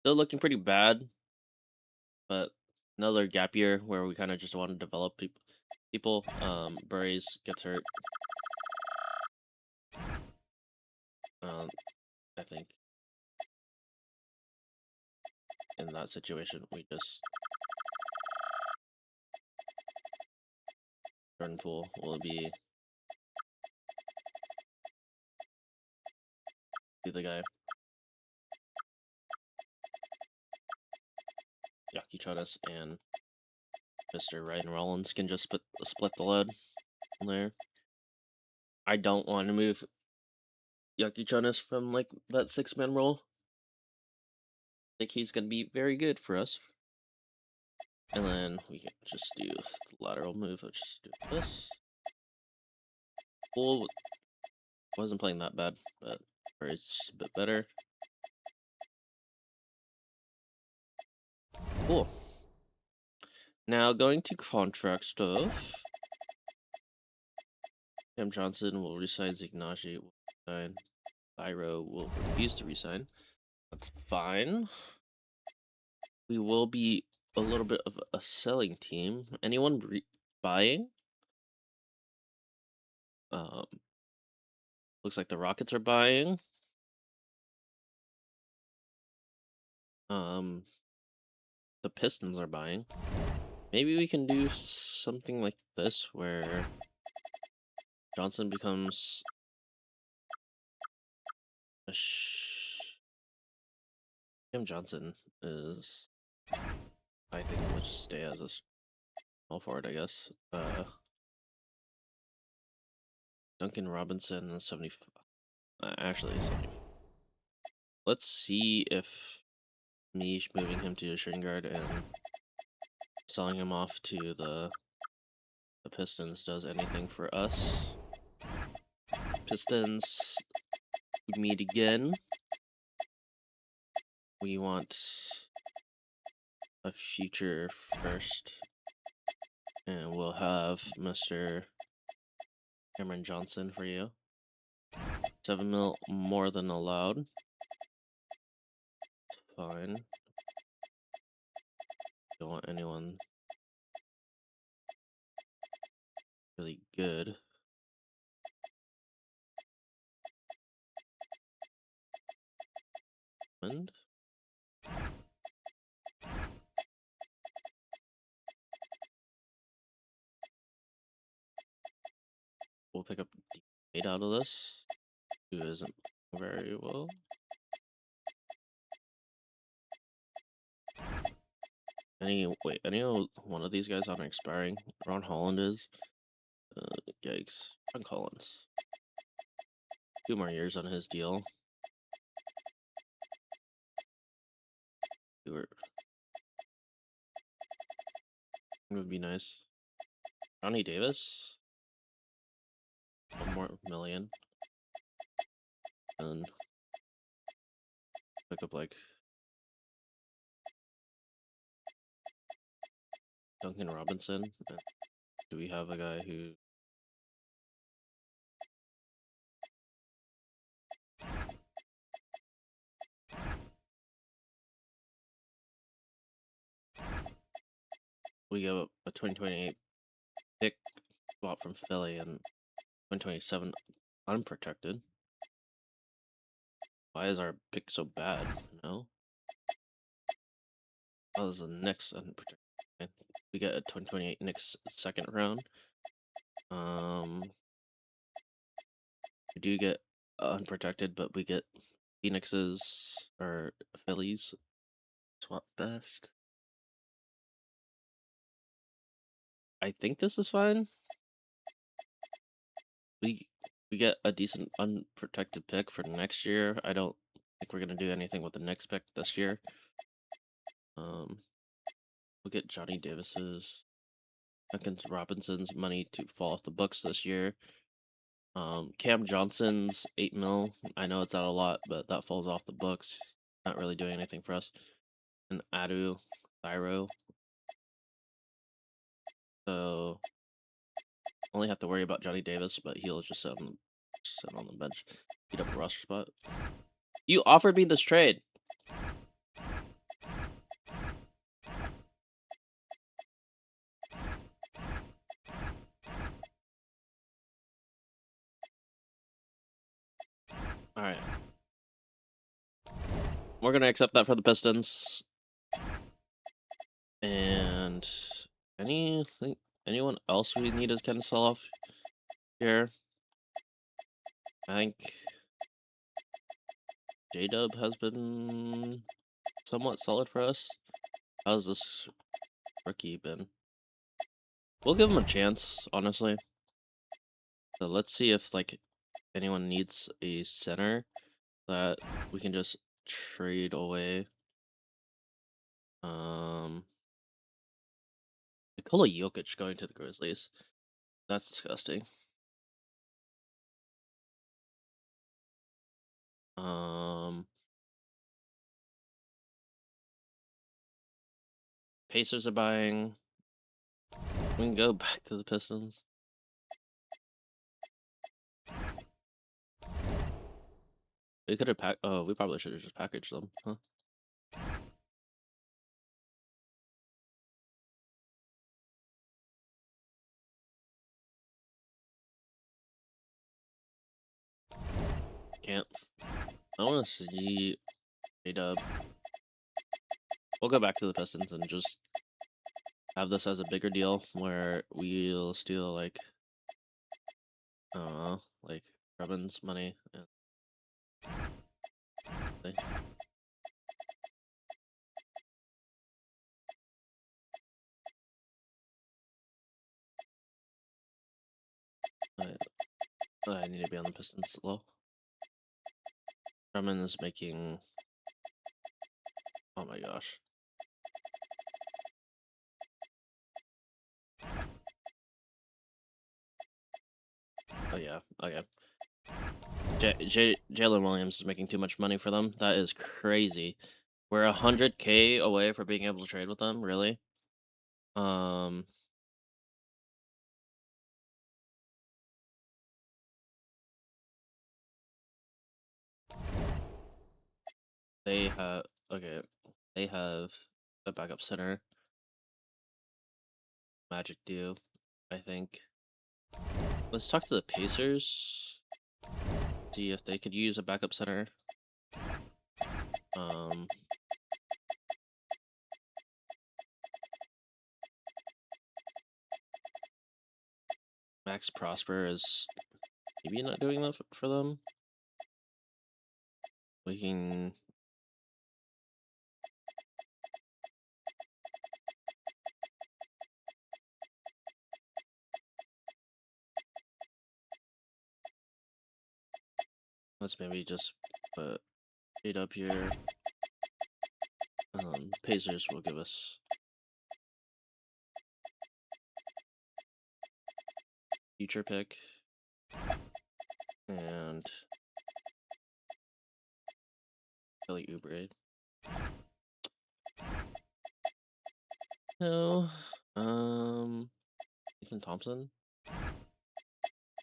Still looking pretty bad, but another gap year where we kind of just want to develop people. Burries gets hurt. I think in that situation we just Jordan Poole will be the guy. Yaki Chodas and Mr. Ryan Rollins can just split the load there. I don't want to move Yaki Chodas from like that 6-man role. I think he's gonna be very good for us. And then we can just do the lateral move. I'll just do this. Poole wasn't playing that bad, but it's a bit better. Cool. Now going to contract stuff. Cam Johnson will resign. Ignashi will resign. Byro will refuse to resign. That's fine. We will be a little bit of a selling team. Anyone buying? Looks like the Rockets are buying. The Pistons are buying. Maybe we can do something like this where Johnson becomes a Cam Johnson is, I think we'll just stay as a small forward, I guess. Duncan Robinson is 75. Actually, 70. Let's see if me moving him to a shooting guard and selling him off to the Pistons does anything for us. Pistons, we meet again. We want a future first. And we'll have Mr. Cameron Johnson for you. 7 mil more than allowed. Fine. Don't want anyone really good. And we'll pick up the 8 out of this, who isn't very well. Any one of these guys on expiring? Ron Holland is. Yikes. Ron Collins. 2 more years on his deal. Stewart. It would be nice. Johnny Davis. 1 more million. And pick up like Duncan Robinson. Do we have a guy who? We have a 2028 pick swap from Philly and 2027 unprotected. Why is our pick so bad? No. Oh, this is the Knicks unprotected. Okay. We get a 2028 Knicks second round. We do get unprotected, but we get Phoenix's or Phillies swap best. I think this is fine. We get a decent unprotected pick for next year. I don't think we're gonna do anything with the next pick this year. We'll get Johnny Davis's, Duncan Robinson's money to fall off the books this year. Cam Johnson's 8 mil. I know it's not a lot, but that falls off the books. Not really doing anything for us. And Adu, Thyro. So only have to worry about Johnny Davis, but he'll just sit on the bench, eat up a roster spot. You offered me this trade. All right. We're gonna accept that for the Pistons. And anyone else we need to kind of sell off here? I think J-Dub has been somewhat solid for us. How's this rookie been? We'll give him a chance, honestly. So let's see if like anyone needs a center that we can just trade away. Nikola Jokic going to the Grizzlies. That's disgusting. Pacers are buying. We can go back to the Pistons. We could have oh, we probably should have just packaged them, huh? Can't. I want to see J-Dub. We'll go back to the Pistons and just have this as a bigger deal where we'll steal like I don't know, like Robin's money and I need to be on the Pistons low. Drummond is making. Oh my gosh. Oh yeah. Okay. Jalen Williams is making too much money for them. That is crazy. We're 100K away from being able to trade with them. Really? They have okay. They have a backup center. Magic do, I think. Let's talk to the Pacers. See if they could use a backup center. Max Prosper is maybe not doing that for them. We can. Let's maybe just put 8 up here. Pacers will give us future pick and Kelly Oubre. No. Ethan Thompson,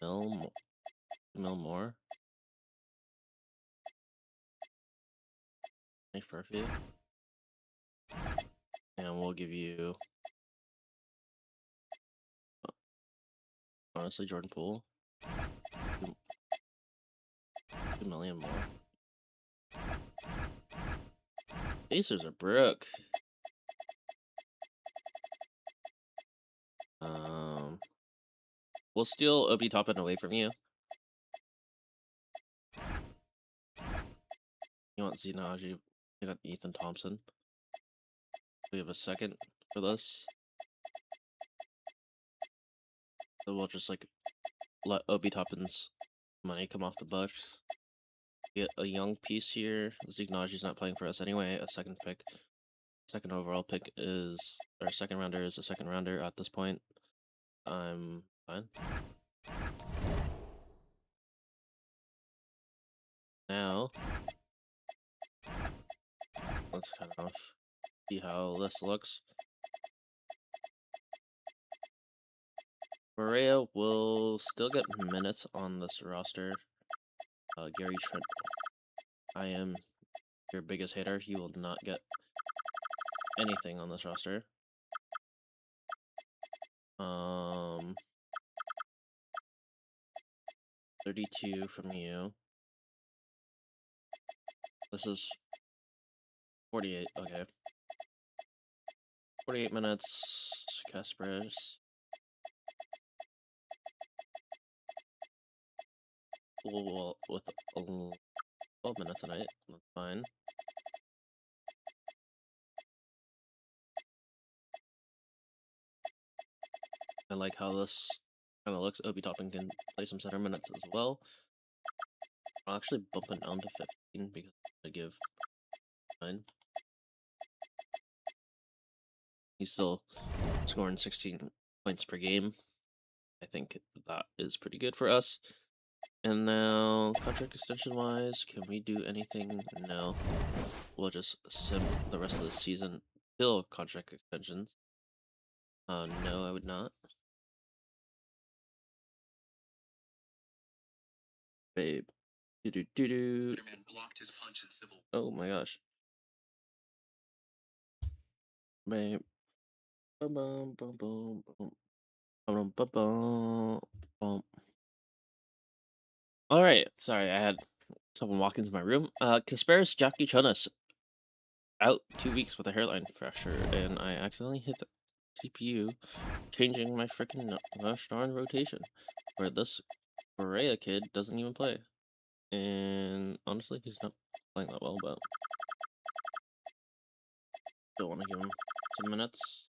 Mill Moore, nice Murphy, and we'll give you honestly Jordan Poole, 2 million more. Pacers are broke. We'll steal Obi Toppin away from you. You want Zinaji? You got Ethan Thompson. We have a second for this. So we'll just like let Obi Toppin's money come off the Bucks. Get a young piece here. Zignaji's not playing for us anyway. A second pick. Second overall pick is, our second rounder is a second rounder at this point. I'm fine. Now, let's kind of see how this looks. Correa will still get minutes on this roster. Gary Trent, I am your biggest hater. He will not get anything on this roster. 32 from you. This is 48, okay. 48 minutes, Kasparis. Well, with 12 minutes tonight, that's fine. I like how this kind of looks. Obi Toppin can play some center minutes as well. I'll actually bump it down to 15 because I give 9. He's still scoring 16 points per game. I think that is pretty good for us. And now, contract extension wise, can we do anything? No. We'll just sim the rest of the season till contract extensions. No, I would not. Babe. Do-do-do-do. Oh my gosh. Babe. Bum bum bum bum bum. Bum bum bum bum. Alright, sorry, I had someone walk into my room. Kasparis Jackie Chunas out 2 weeks with a hairline fracture, and I accidentally hit the CPU, changing my freaking gosh darn rotation, where this Correa kid doesn't even play. And honestly, he's not playing that well, but still want to give him some minutes.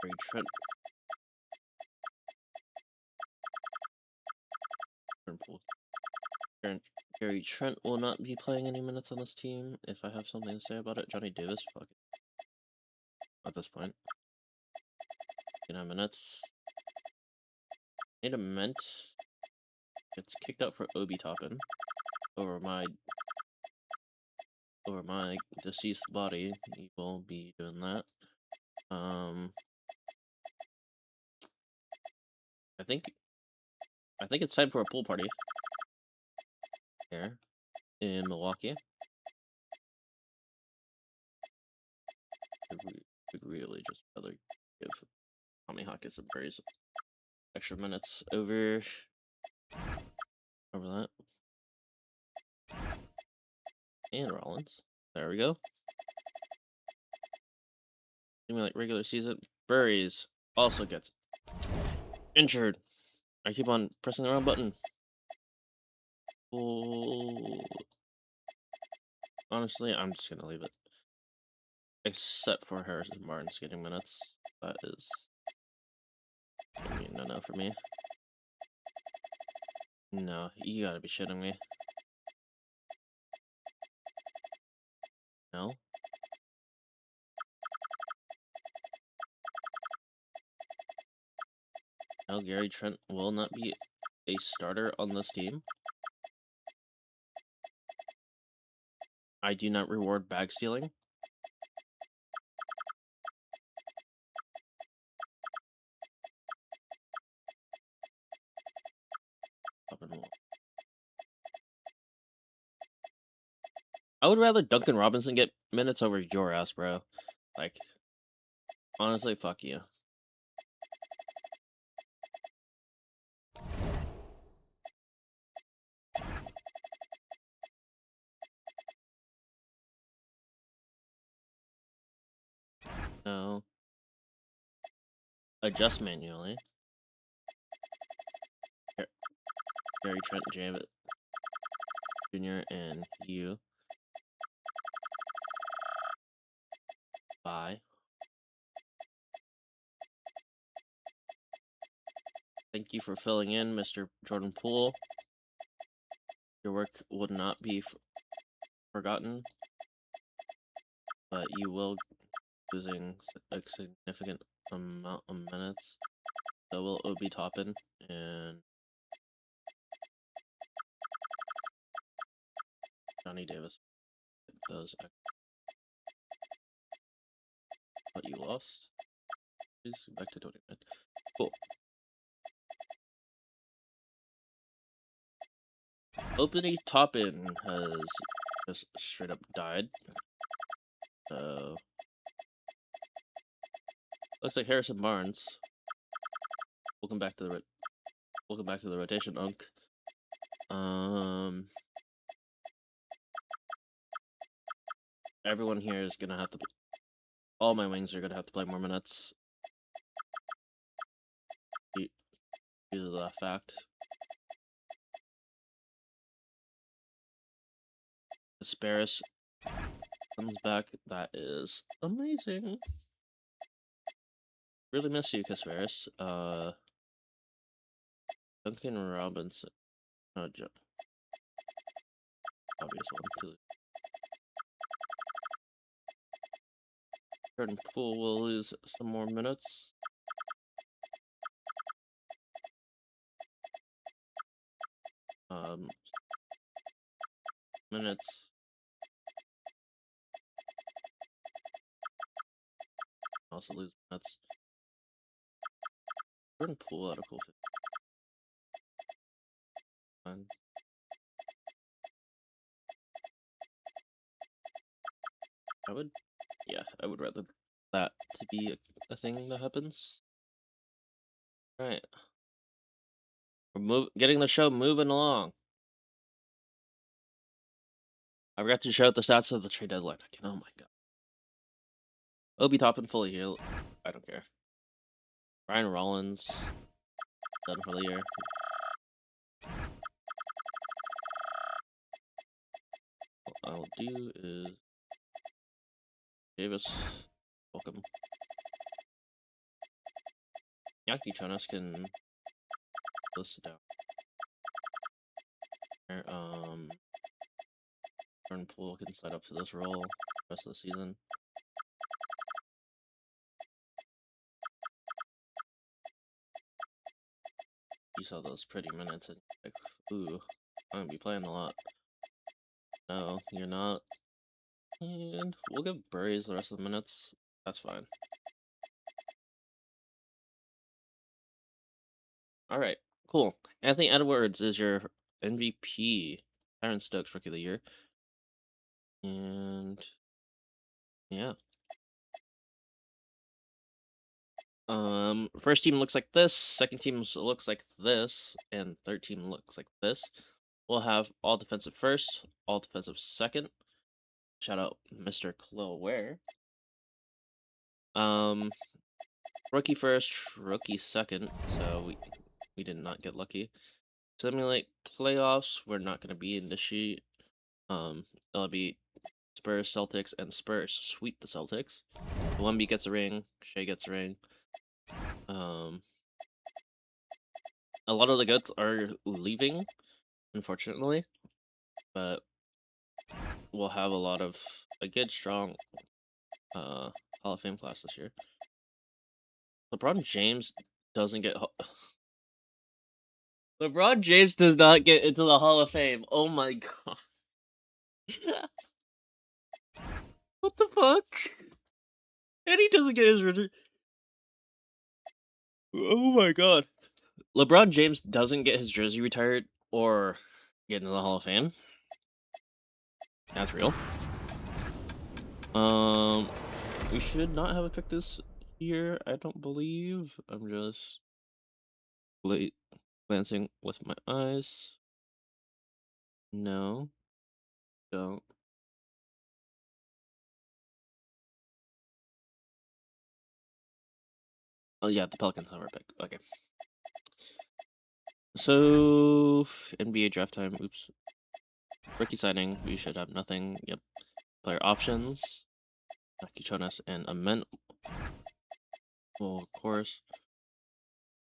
Gary Trent. Gary Trent will not be playing any minutes on this team. If I have something to say about it, Johnny Davis, fuck it. At this point. 9 minutes. Need a mint. Gets kicked out for Obi Toppin over my deceased body. He will be doing that. I think it's time for a pool party here in Milwaukee. Could really just rather give Tommy Hawkins and Braves extra minutes over that. And Rollins. There we go. Simulate regular season. Burries also gets injured. I keep on pressing the wrong button. Oh. Honestly, I'm just gonna leave it. Except for Harrison Barnes getting minutes. That is no for me. No, you gotta be shitting me. No? No, Gary Trent will not be a starter on this team. I do not reward bag stealing. I would rather Duncan Robinson get minutes over your ass, bro. Like, honestly, fuck you. No. Adjust manually. Gary Trent Javit Jr. and you. Bye. Thank you for filling in, Mr. Jordan Poole. Your work would not be forgotten, but you will losing a significant amount of minutes. So will Obi Toppin and Johnny Davis. Those what you lost. Please back to 29. Cool. Obi Toppin has just straight up died. So looks like Harrison Barnes. Welcome back to the rotation, Unk. Everyone here is gonna have to. All my wings are gonna have to play more minutes. Due to the fact. Asparis comes back. That is amazing. Really miss you, Casparis. Duncan Robinson. Oh, obvious one. Jordan Poole will lose some more minutes. Minutes. Also lose minutes. Jordan Poole out of cool 59. I would rather that to be a thing that happens. Alright. We're getting the show moving along. I forgot to show out the stats of the trade deadline. Oh my god. Obi Toppin fully healed. I don't care. Ryan Rollins done for the year. What I'll do is Davis, welcome. Yaki Chonas can list down. Jordan Poole can slide up to this role the rest of the season. You saw those pretty minutes and like, ooh, I'm gonna be playing a lot. No, you're not. And we'll give Burries the rest of the minutes. That's fine. Alright, cool. Anthony Edwards is your MVP. Aaron Stokes Rookie of the Year. And yeah. First team looks like this, second team looks like this, and third team looks like this. We'll have all defensive first, all defensive second. Shout out Mr. Khalil Ware. Rookie first, rookie second, so we did not get lucky. Simulate playoffs, we're not gonna be in the sheet. It'll be Spurs, Celtics, and Spurs sweep the Celtics. Wemby gets a ring, Shea gets a ring. A lot of the goats are leaving, unfortunately, but we'll have a good, strong Hall of Fame class this year. LeBron James doesn't get. LeBron James does not get into the Hall of Fame. Oh my god. What the fuck? And he doesn't get his. Oh my god. LeBron James doesn't get his jersey retired or get into the Hall of Fame. That's real. We should not have picked this here, I don't believe. I'm just glancing with my eyes. No, don't. Oh yeah, the Pelicans have our pick. Okay. So NBA draft time. Oops. Rookie signing. We should have nothing. Yep. Player options. Jonas and Ament. Well, of course.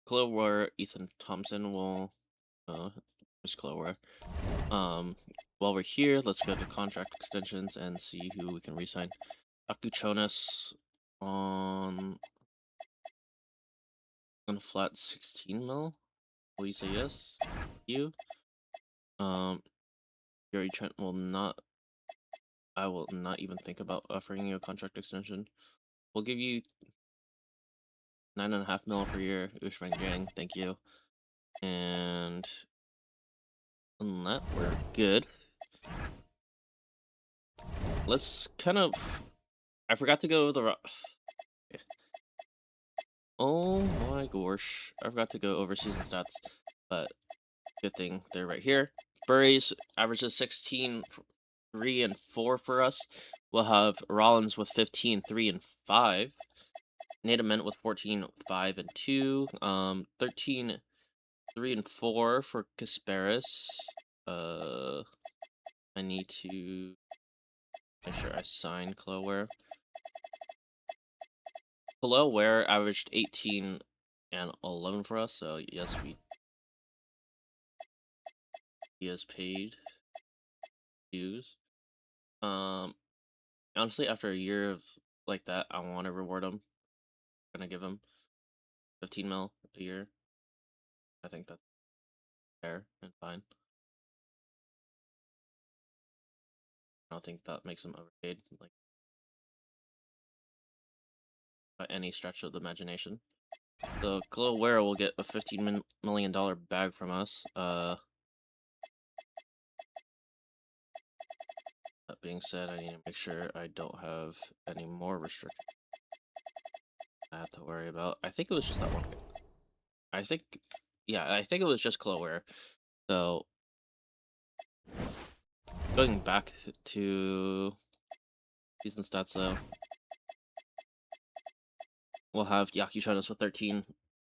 Clover, Ethan Thompson will. Just Clover. While we're here, let's go to contract extensions and see who we can resign. Jonas on a flat 16 mil. Will you say yes? You. Gary Trent will not. I will not even think about offering you a contract extension. We'll give you 9.5 mil per year. Usman Jang, thank you. And on that, we're good. Let's kind of. I forgot to go over the. Oh my gosh, I forgot to go over season stats, but good thing they're right here. Burries averages 16, 3, and 4 for us. We'll have Rollins with 15, 3, and 5. Nate Ament with 14, 5, and 2. 13, 3, and 4 for Kasparis. I need to make sure I sign Cloware. Cloware averaged 18 and 11 for us, so yes, he has paid dues. Honestly, after a year of like that, I want to reward him. I'm gonna give him 15 mil a year. I think that's fair and fine. I don't think that makes him overpaid, like by any stretch of the imagination. So Glowera will get a $15 million bag from us. That being said, I need to make sure I don't have any more restrictions I have to worry about. I think it was just that one. I think it was just Glowera. So going back to season stats though, we'll have Yakuchonas with 13,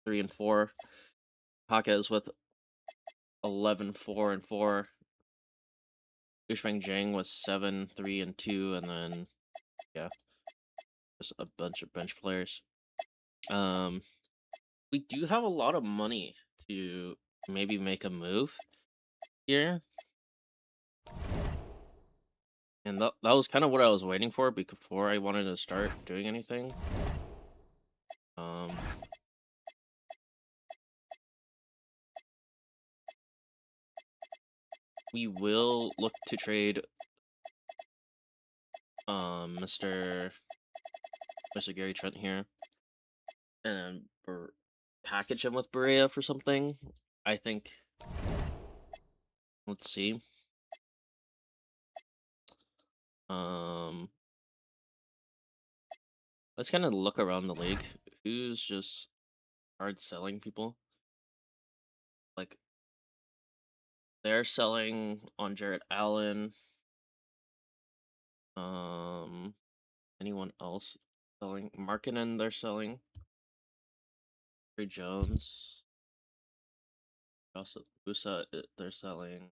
3, and 4. Hakes with 11, 4, and 4. Yushmeng Jang was 7, 3, and 2, and then yeah, just a bunch of bench players. We do have a lot of money to maybe make a move here. And that was kind of what I was waiting for before I wanted to start doing anything. We will look to trade Mr. Gary Trent here and package him with Berea for something. I think. Let's see. Let's kind of look around the league. Who's just hard selling people? Like, they're selling on Jarrett Allen. Anyone else selling? Markkinen, they're selling. Trey Jones. Also, Busa, they're selling.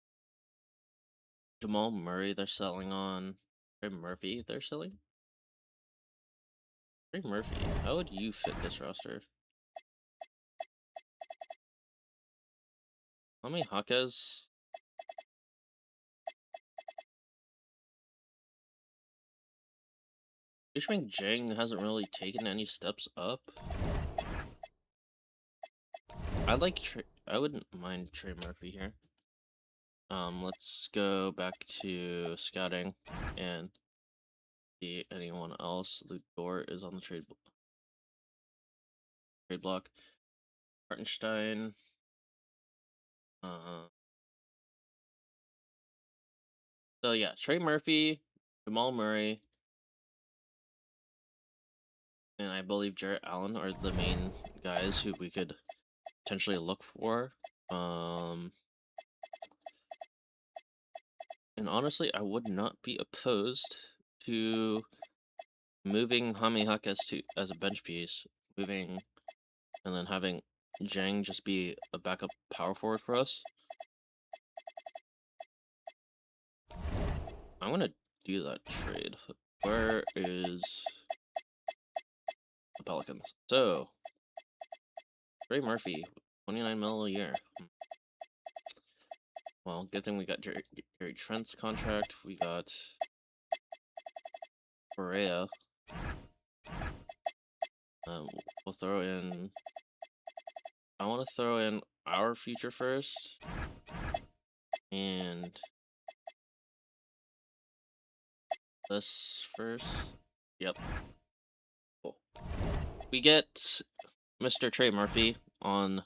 Jamal Murray, they're selling on. Trey Murphy, they're selling. Trey Murphy, how would you fit this roster? How many Hakas? Ishmeng Jang hasn't really taken any steps up. I wouldn't mind Trey Murphy here. Let's go back to scouting and see anyone else. Luke Dort is on the trade block. Hartenstein. So yeah, Trey Murphy, Jamal Murray, and I believe Jarrett Allen are the main guys who we could potentially look for. And honestly, I would not be opposed to moving Jaime Jaquez to as a bench piece, moving and then having Jang just be a backup power forward for us. I'm gonna do that trade. Where is the Pelicans? So, Trey Murphy, 29 mil a year. Well, good thing we got Gary Trent's contract. We got Correa. We'll throw in. I want to throw in our future first, and this first. Yep. Cool. We get Mr. Trey Murphy on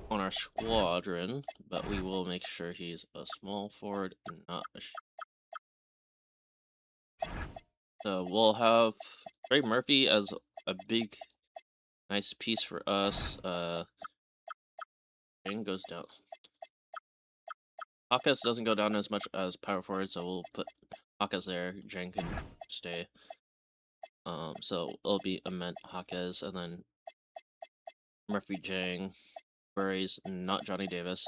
our squadron, but we will make sure he's a small forward and not a. So we'll have Trey Murphy as a big, nice piece for us. Jang goes down. Hawkes doesn't go down as much as power forward, so we'll put Hawkes there. Jang can stay. So it'll be Ament Hawkes, and then Murphy Jang, Murray's not Johnny Davis,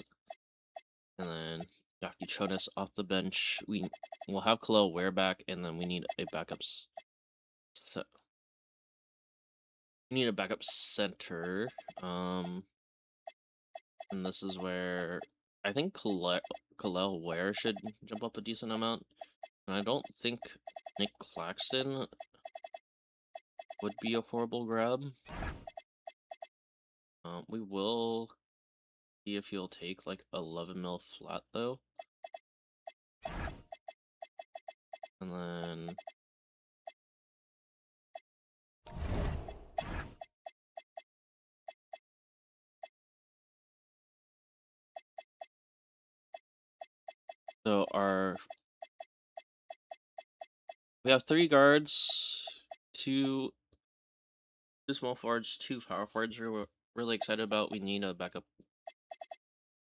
and then Jackie Chonis off the bench. We'll have Khalil Ware back, and then we need a backup. So, we need a backup center. And this is where I think Khalil Ware should jump up a decent amount. And I don't think Nick Claxton would be a horrible grab. We will see if he'll take like 11 mil flat though. And then so we have 3 guards, 2 small forwards, 2 power forwards we're really excited about. We need a backup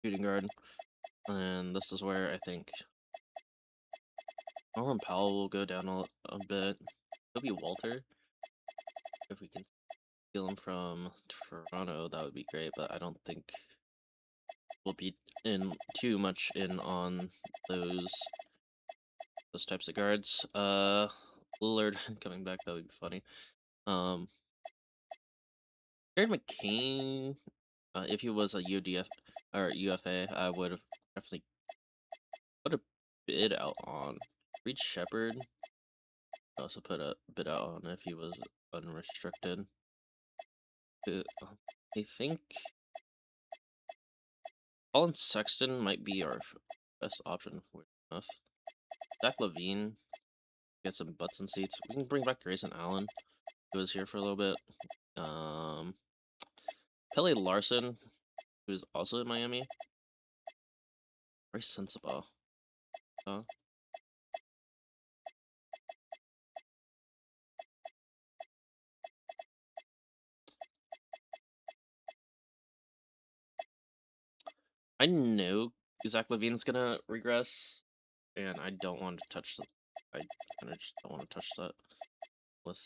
shooting guard. And this is where I think Norman Powell will go down a bit. It'll be Walter. If we can steal him from Toronto, that would be great, but I don't think we'll be in too much in on those types of guards. Lillard coming back, that would be funny. Jared McCain, if he was a UDF or UFA, I would have definitely put a bid out on. Reed Shepard, I also put a bid out on if he was unrestricted. I think Colin Sexton might be our best option, weird enough. Zach LaVine, get some butts and seats. We can bring back Grayson Allen, who was here for a little bit. Pele Larson, who's also in Miami. Very sensible. I know Zach LaVine's gonna regress, and I don't want to touch I kind of just don't want to touch that with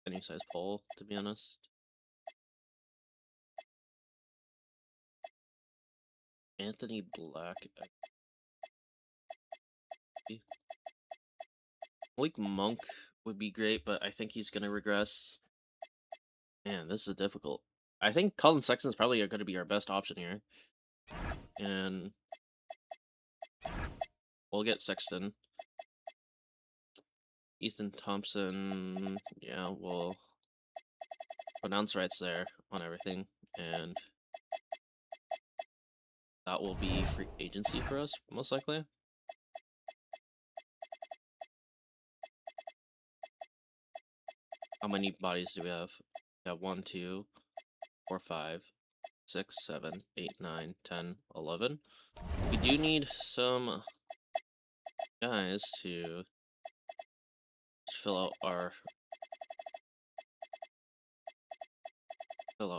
any size pole, to be honest. Anthony Black. Malik Monk would be great, but I think he's gonna regress. Man, this is difficult. I think Colin Sexton's probably going to be our best option here. And we'll get Sexton. Ethan Thompson, yeah, we'll pronounce rights there on everything. And that will be free agency for us, most likely. How many bodies do we have? We have 1, 2, 4, 5, 6, 7, 8, 9, 10, 11. We do need some guys to fill out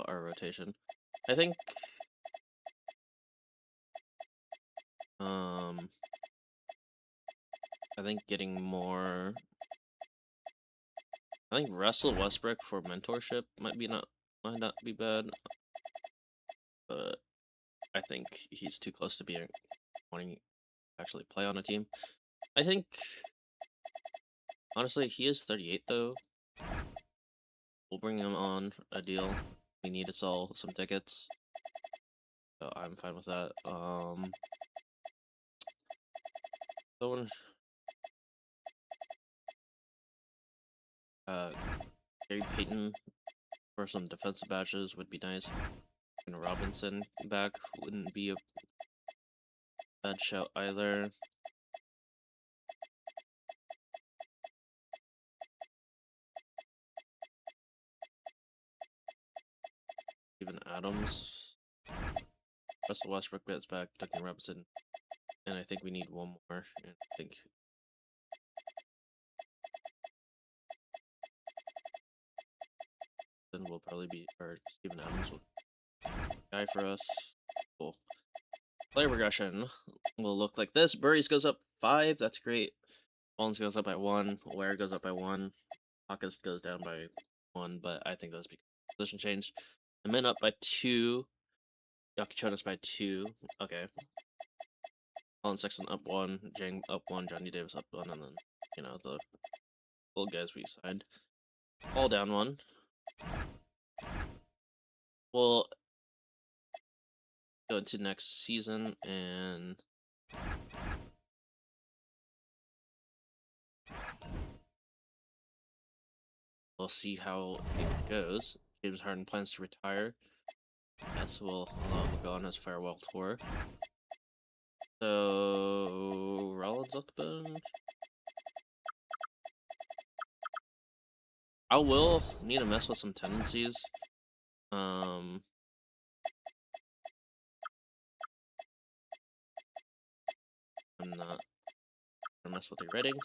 our rotation. I think getting more. I think Russell Westbrook for mentorship might not be bad, but I think he's too close to being wanting to actually play on a team. I think honestly he is 38 though. We'll bring him on a deal. We need to sell some tickets, so I'm fine with that. Someone, Gary Payton for some defensive badges would be nice. And Robinson back wouldn't be a bad shout either. Even Adams. Russell Westbrook gets back, Duncan Robinson. And I think we need one more. And I think then will probably be, or Steven Adams will guy for us. Cool. Player progression will look like this. Burries goes up 5. That's great. Mullins goes up by 1. Ware goes up by 1. Hawkins goes down by 1, but I think that's because of position change. Min up by 2. Yakichonis by 2. Okay. Colin Sexton up 1. Jang up 1. Johnny Davis up 1. And then, you know, the old guys we signed. All down 1. We'll go into next season and we'll see how it goes. James Harden plans to retire. Yes, we'll go on his farewell tour. So Rollins off the bench. I will need to mess with some tendencies. I'm not gonna mess with the ratings.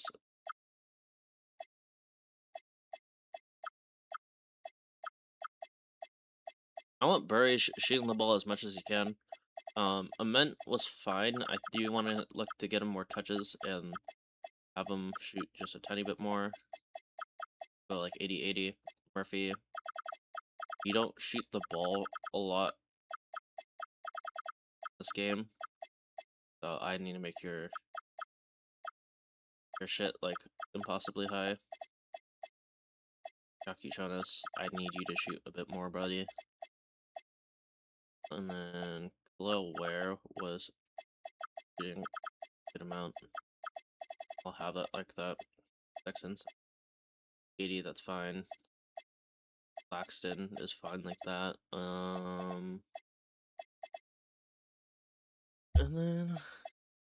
I want Burry shooting the ball as much as he can. Ament was fine. I do want to look to get him more touches and have him shoot just a tiny bit more. Go like 80-80. Murphy, you don't shoot the ball a lot this game, so I need to make your shit like impossibly high. Jackie Jonas, I need you to shoot a bit more, buddy. And then Khalil Ware was shooting a good amount. I'll have it like that. Texans 80, that's fine. Claxton is fine like that. And then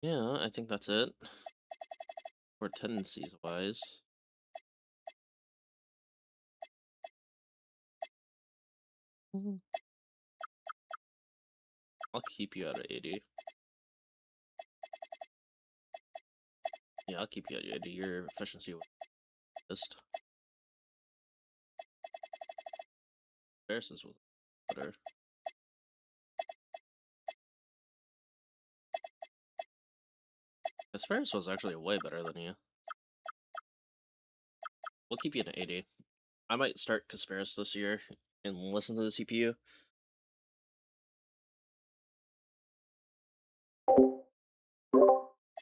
yeah, I think that's it for tendencies wise. I'll keep you at 80. Yeah, I'll keep you at 80. Your efficiency will be best. Ferris's was better. Because Ferris was actually way better than you. We'll keep you at 80. I might start Casparis this year and listen to the CPU.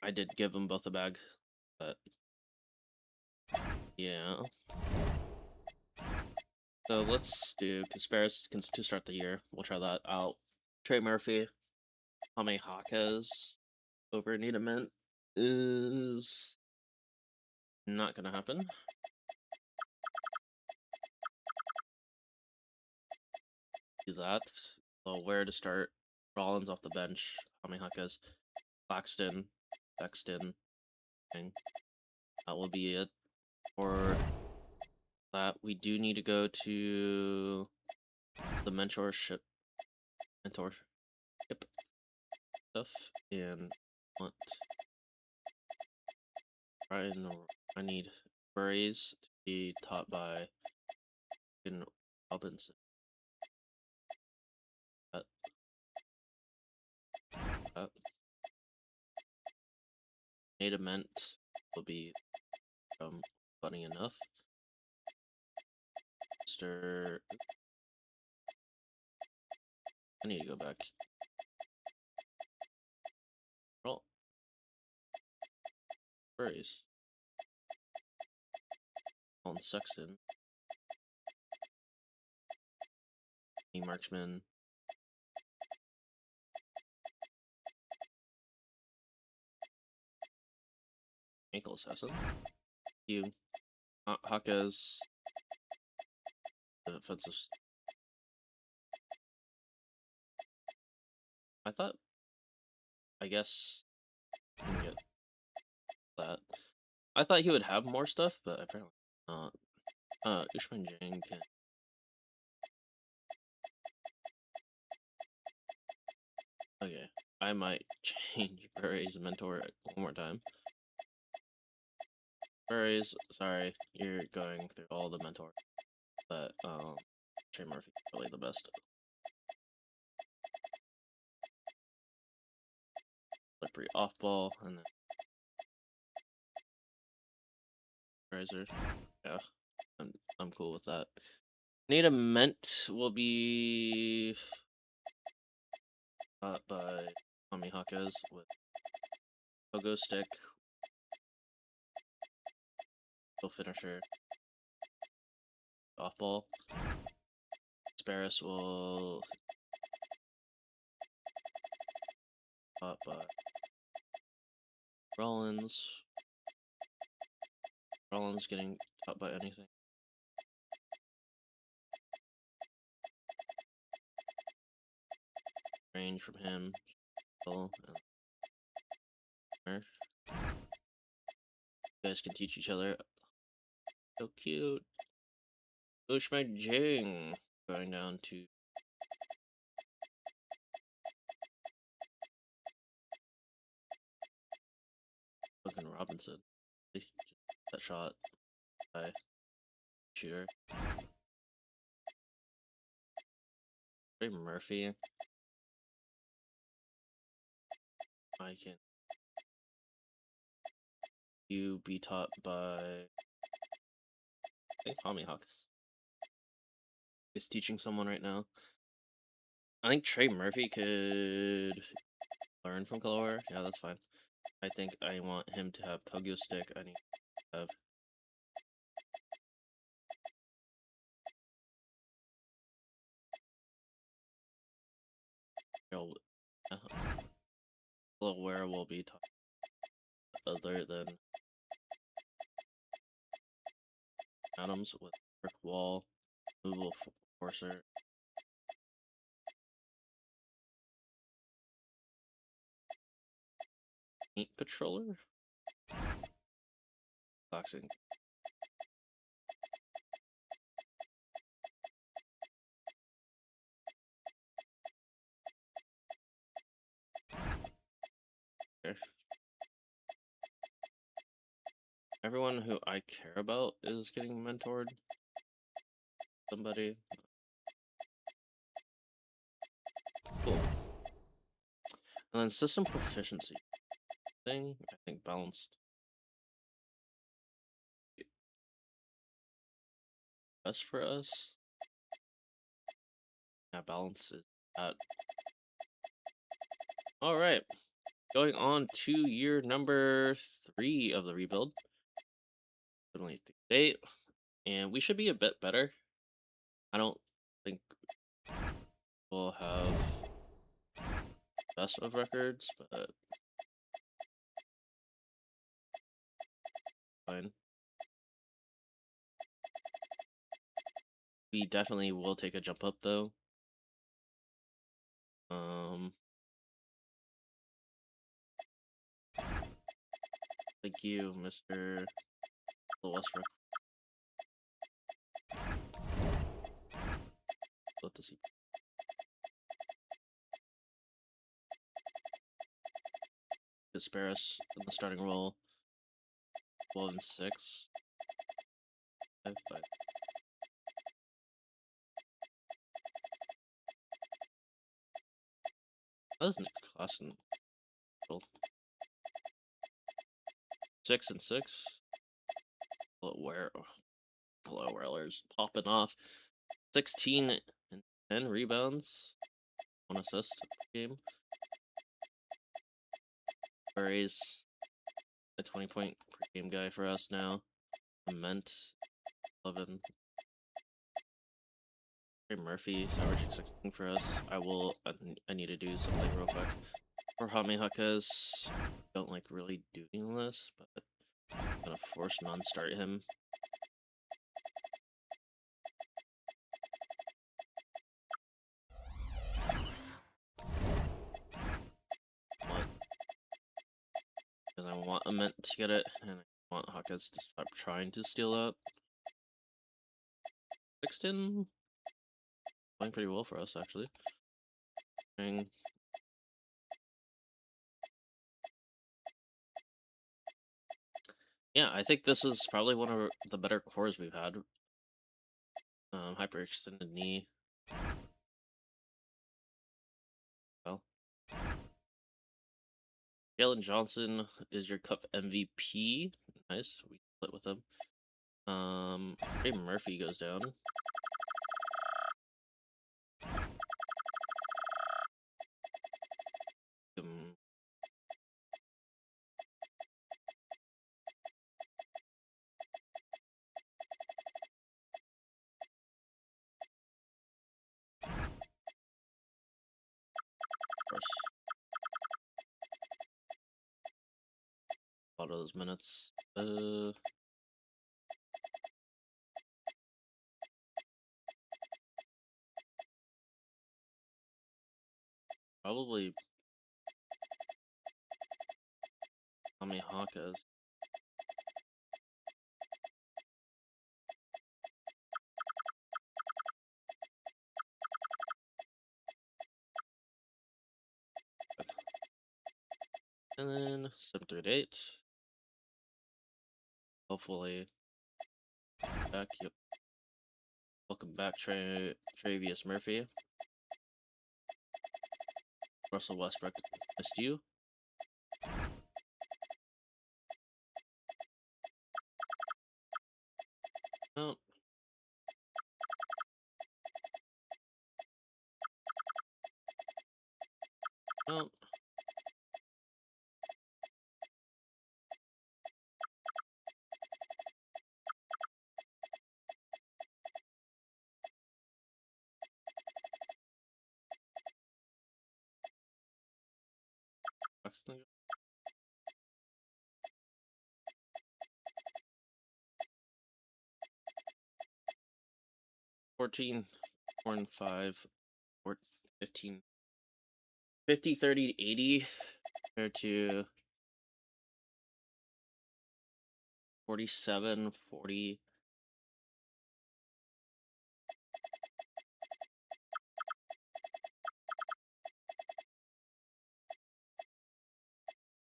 I did give them both a bag, but yeah. So let's do Casparis to start the year. We'll try that out. Trey Murphy, Tommy Hawkes over Needham is not gonna happen. Do that. So where to start? Rollins off the bench. Tommy Hawkes, Claxton, Sexton. That will be it for that. We do need to go to the mentorship stuff and want I need Burries to be taught by Robinson. That, that. Native Ment will be funny enough. Mr. I need to go back. Roll. Burries. On Sexton. Marksman. Ankle Assassin. You. Haka's defensive. I guess I can get that. I thought he would have more stuff, but apparently not. Usman Jang can. Okay, I might change Burry's mentor one more time. Burry's, sorry, you're going through all the mentor, but Trey Murphy's really the best. Slippery off ball, and then Riser. Yeah, I'm cool with that. Native Ment will be by Tommy Hawkes with Pogo Stick, Go Finisher, off ball. Sparris will by Rollins. Rollins getting taught by anything. Range from him. You guys can teach each other. So cute. Ushma Jing going down to Logan Robinson. That shot by shooter. Trey Murphy. I can. You be taught by. I think Tommy Hawks is teaching someone right now. I think Trey Murphy could learn from Kalor. Yeah, that's fine. I think I want him to have Pogo Stick. I need to have. Where will be taught other than Adams with brick wall, movable forcer. Paint Patroller? Boxing. Okay. Everyone who I care about is getting mentored. Somebody. Cool. And then system proficiency thing, I think balanced. Best for us. Yeah, balance is that. Alright. Going on to year number 3 of the rebuild. 2028. And we should be a bit better. I don't think we'll have best of records, but fine. We definitely will take a jump up though. Thank you, Mr. Westbrook. Let us see. in the starting role. 12 and 6. 5, 5. That was Nick Clausen. 6 and 6. Hello, Whalers popping off. 16 and 10 rebounds. 1 assist per game. Murray's a 20-point per game guy for us now. Ament 11. Murphy is averaging 16 for us. I need to do something real quick. For Hami Huckas, don't like really doing this, but I'm gonna force non-start him. Because I want Ament to get it, and I want Huckas to stop trying to steal that. Sexton playing pretty well for us, actually. Yeah, I think this is probably one of the better cores we've had. Hyperextended knee. Well, Jalen Johnson is your Cup MVP. Nice, we split with him. Trey Murphy goes down. A lot of those minutes. Probably Tommy Hawkes. And then 738. Hopefully back. Yep. Welcome back, Travius Murphy. Russell Westbrook, missed you. Oh. Oh. Buxton. 14, 4 and 5, or 15. 50, 30 to 80 compared to 47, 40.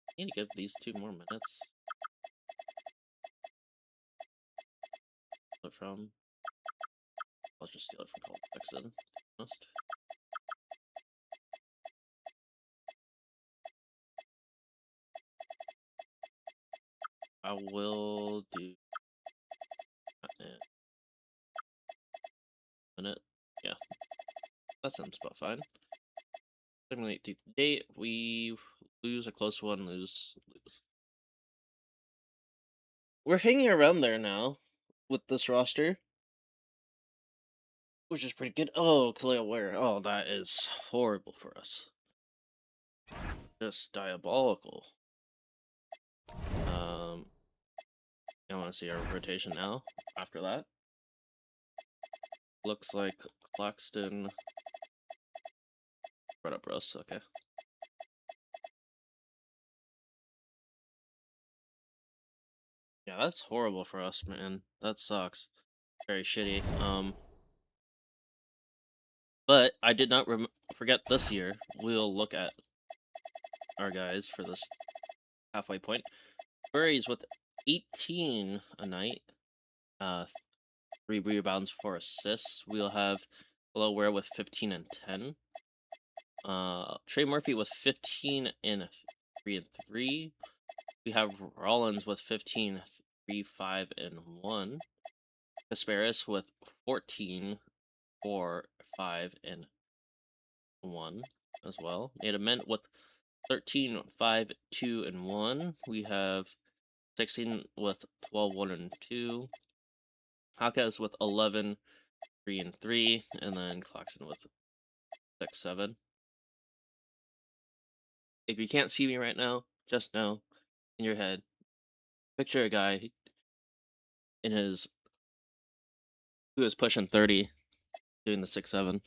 I need to give these 2 more minutes. From I'll just steal it from Colin Sexton. Honest. I will do minute. Yeah, that sounds about fine. Simulate the date. We lose a close one. Lose. We're hanging around there now with this roster, which is pretty good. Oh, Khalil Ware. Oh, that is horrible for us. Just diabolical. I want to see our rotation now. After that, looks like Claxton. Right up, Russ. Okay. Yeah, that's horrible for us, man. That sucks. Very shitty. But I did not forget this year. We'll look at our guys for this halfway point. Murray's with 18 a night. 3 rebounds, 4 assists. We'll have Below Ware with 15 and 10. Trey Murphy with 15 and 3 and 3. We have Rollins with 15, 3, 5, and 1. Kasparis with 14, 4, 5, and 1 as well. Native Mint with 13, 5, 2, and 1. We have 16 with 12, 1, and 2. Hakas with 11, 3, and 3. And then Clarkson with 6, 7. If you can't see me right now, just know in your head, picture a guy in his who is pushing 30 doing the 6, 7.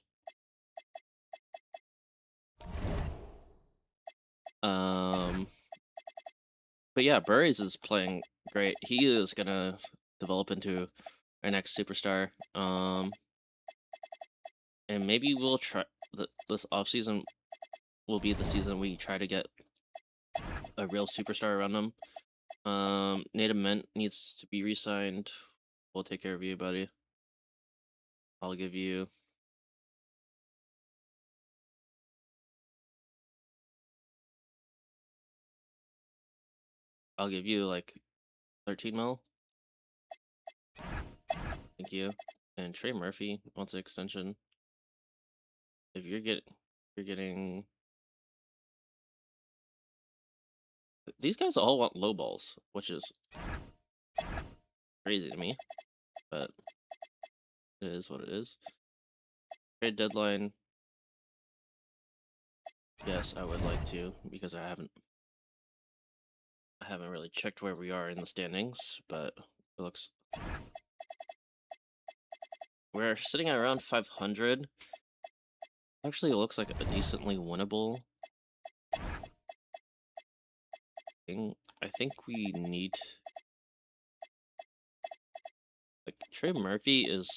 But yeah, Burries is playing great. He is gonna develop into our next superstar. And maybe we'll try this offseason will be the season we try to get a real superstar around him. Native Mint needs to be re-signed. We'll take care of you, buddy. I'll give you like 13 mil. Thank you. And Trey Murphy wants an extension. If you're getting these guys all want low balls, which is crazy to me, but it is what it is. Trade deadline. Yes, I would like to, because I haven't really checked where we are in the standings, but it looks we're sitting at around 500. Actually, it looks like a decently winnable thing. I think we need like Trey Murphy is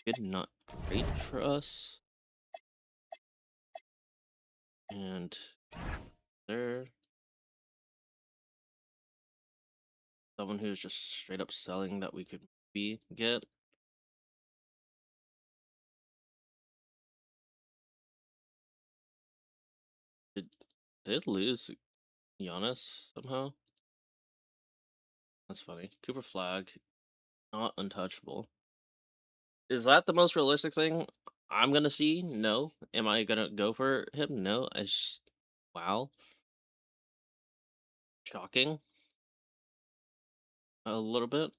good, not great for us, and there someone who's just straight up selling that we could get. Did it lose Giannis somehow? That's funny. Cooper Flag, not untouchable. Is that the most realistic thing I'm gonna see? No. Am I gonna go for him? No. Wow. Shocking. A little bit,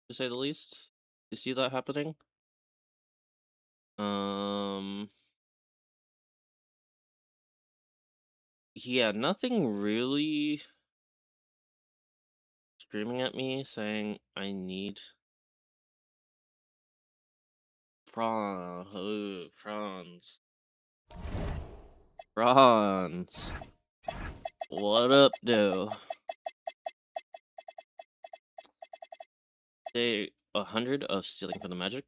to say the least. You see that happening? Yeah, nothing really screaming at me saying I need prawns. Prawns. What up, though? Day 100 of stealing from the Magic.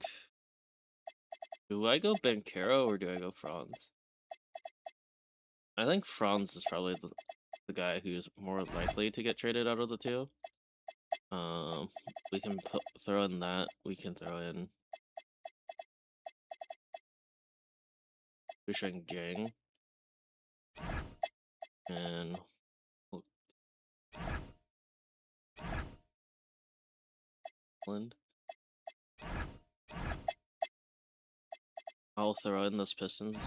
Do I go Bankero or do I go Franz? I think Franz is probably the guy who's more likely to get traded out of the two. We can throw in that. We can throw in Busheng Jang. And I'll throw in this Pistons.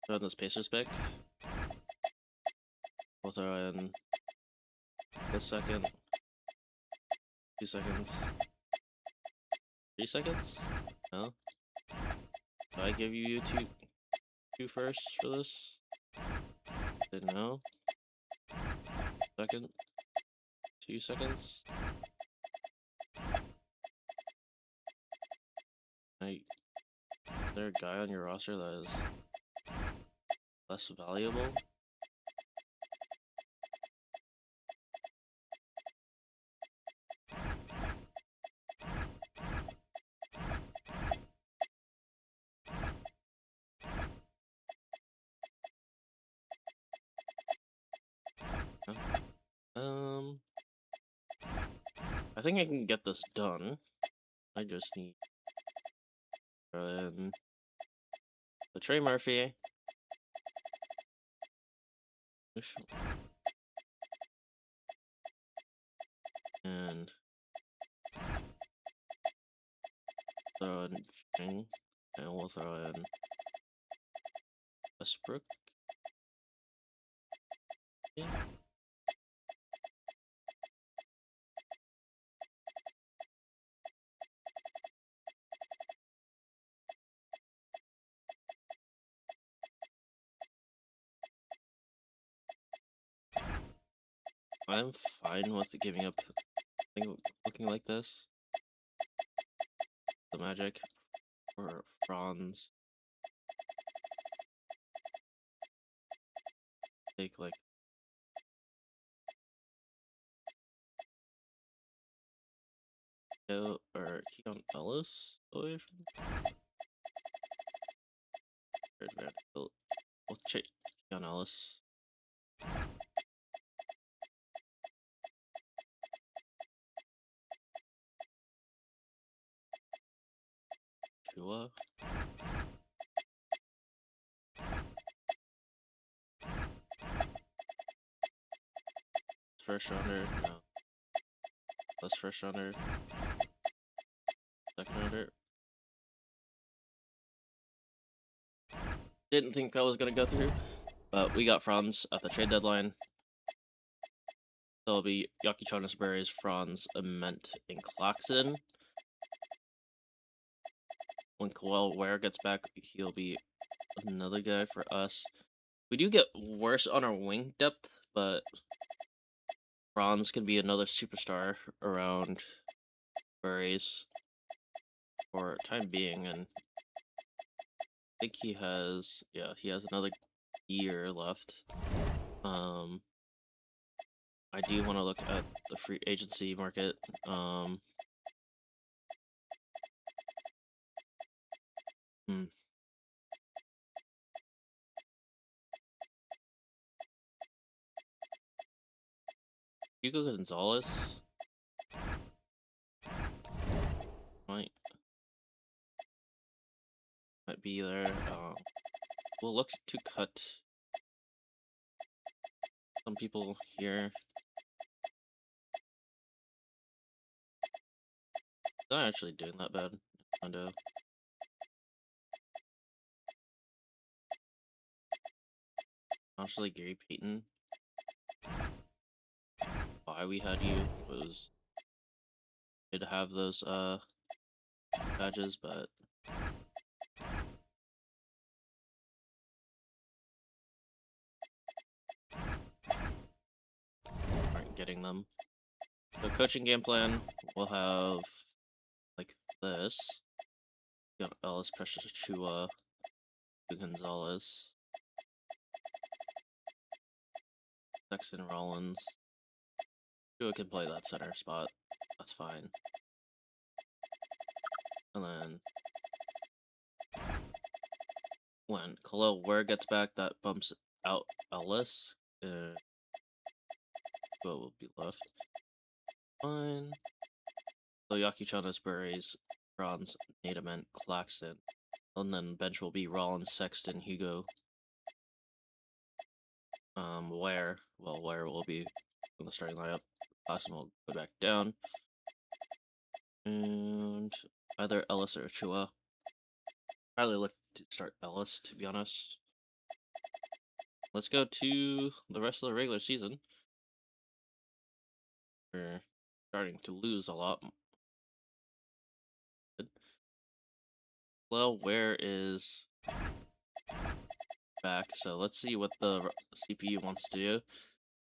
Throw in this Pacers pick. We'll throw in this second. 2 seconds. 3 seconds? No? Do I give you two firsts for this? Didn't know. Second. 2 seconds. Is there a guy on your roster that is less valuable? Um, I think I can get this done. I just need to throw in the Trey Murphy. And throw in Ching. And we'll throw in Westbrook. Yeah. I'm fine with giving up looking like this. The Magic for Franz. Take like or Keon Ellis away from third Vanderbilt. We'll check Keon Ellis. Chua. First rounder, no. That's first rounder. Second rounder. Didn't think that was gonna go through, but we got Franz at the trade deadline. There'll be Yaki Berries, Franz, Ament, and Claxon. When Coel Ware gets back, he'll be another guy for us. We do get worse on our wing depth, but Franz can be another superstar around Berries for time being, and I think he has another year left. I do want to look at the free agency market. Hugo Gonzalez might be there. We'll look to cut some people here. Not actually doing that bad. And honestly, Gary Payton. Why we had you was good to have those badges, but aren't getting them. So coaching game plan, we'll have like this. Got Ellis, Precious Chua, Gonzalez, Sexton, Rollins. Chua can play that center spot. That's fine. And then when Khalil Ware gets back, that bumps out Ellis. What will be left? Fine. So Yaki Berries, Bronze, Nadament, Claxton. And then bench will be Rollins, Sexton, Hugo. Ware. Well, Ware will be in the starting lineup. Claxton will go back down. And either Ellis or Chua. Probably look to start Ellis, to be honest. Let's go to the rest of the regular season. We're starting to lose a lot. Well, where is back? So let's see what the CPU wants to do.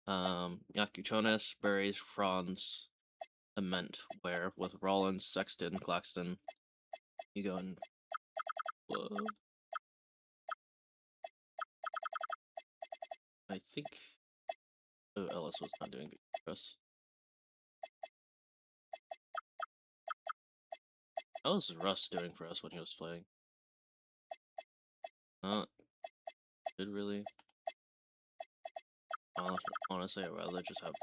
Yakuchonis, Berries, Franz, Ament, Ware with Rollins, Sexton, Claxton. You go and I think Ellis was not doing good for us. How was Russ doing for us when he was playing? Not good, really. Honestly, I'd rather just have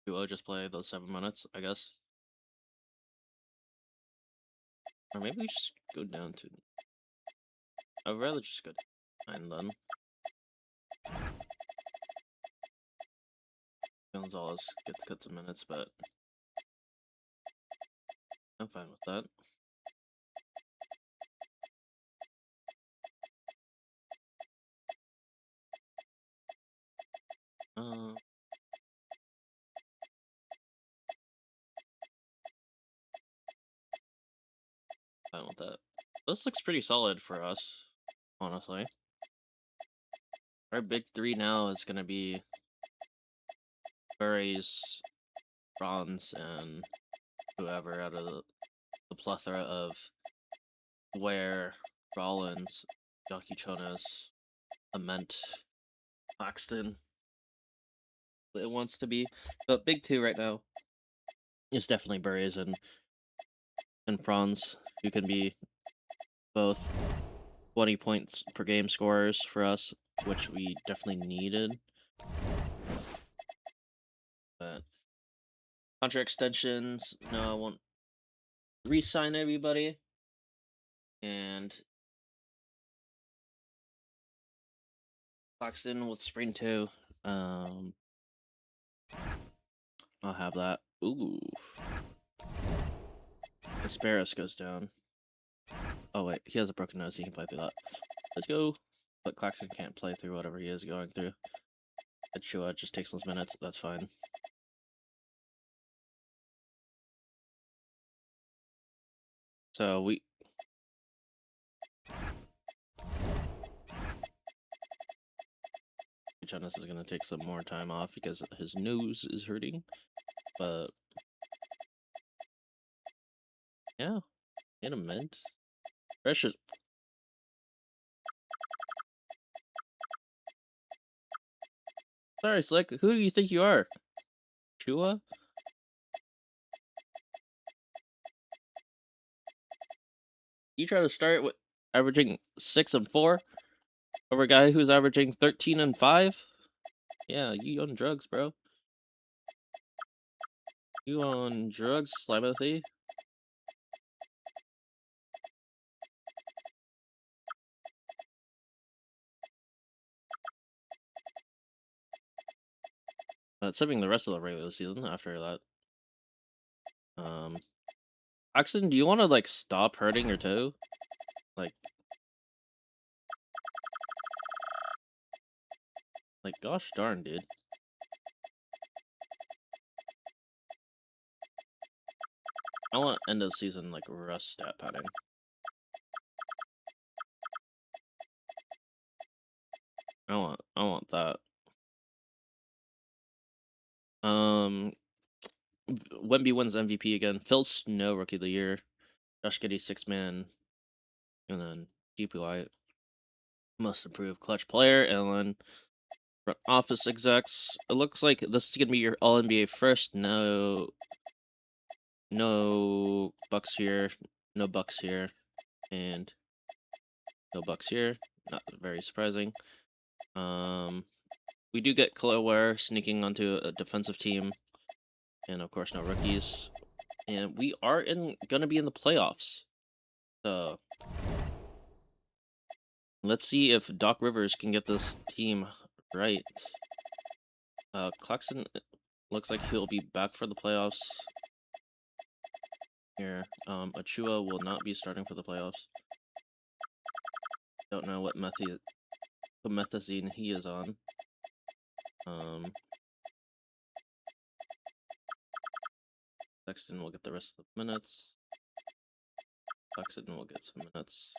Duo just play those 7 minutes, I guess. Or maybe we just go down to... I'd rather just go to 9 then. Gonzalez gets cut some minutes, but I'm fine with that. Fine with that. This looks pretty solid for us, honestly. Our big three now is gonna be Burries, Bronze, and whoever out of the plethora of Ware, Rollins, Jockey Jonas, Ament, Claxton. It wants to be. But big two right now is definitely Burries and Franz, who can be both 20 points per game scorers for us, which we definitely needed. But contract extensions, no, I won't re-sign everybody. And Claxton with Spring 2. I'll have that. Ooh. Asparis goes down. Oh wait, he has a broken nose, he can play through that. Let's go. But Claxton can't play through whatever he is going through. Achua just takes those minutes, that's fine. So we... Jonas is going to take some more time off because his nose is hurting. But... yeah. In a mint. Precious. Sorry, Slick. Who do you think you are? Chua? You try to start with averaging 6 and 4 over a guy who's averaging 13 and 5? Yeah, you on drugs, bro. You on drugs, Slimothy? Assuming the rest of the regular season after that. Axton, do you want to, like, stop hurting your toe? Like, gosh darn, dude. I want end of season, like, rust stat padding. I want that. Wemby wins MVP again. Phil Snow, Rookie of the Year. Josh Giddey, 6-man. And then DPI, Most Improved Clutch Player. And then front office execs. It looks like this is going to be your All-NBA first. No Bucks here. No Bucks here. And no Bucks here. Not very surprising. We do get Khalil Ware sneaking onto a defensive team. And of course, no rookies. And we are gonna be in the playoffs. So let's see if Doc Rivers can get this team right. Claxton looks like he'll be back for the playoffs. Here, Achua will not be starting for the playoffs. Don't know what methazine he is on. Sexton will get the rest of the minutes. Claxton will get some minutes.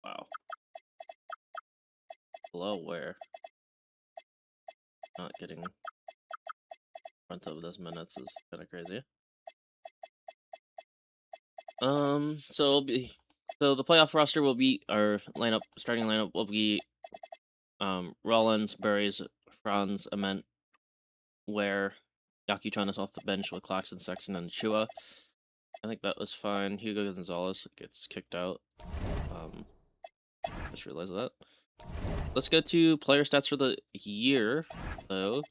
Wow. Hello, where? Not getting front of those minutes is kind of crazy. So the playoff roster will be, our starting lineup will be, Rollins, Burries, Franz, Ament, Ware, Yaki Jonas off the bench with Claxton, Sexton, and Chua. I think that was fine. Hugo Gonzalez gets kicked out. Just realized that. let's go to player stats for the year, though.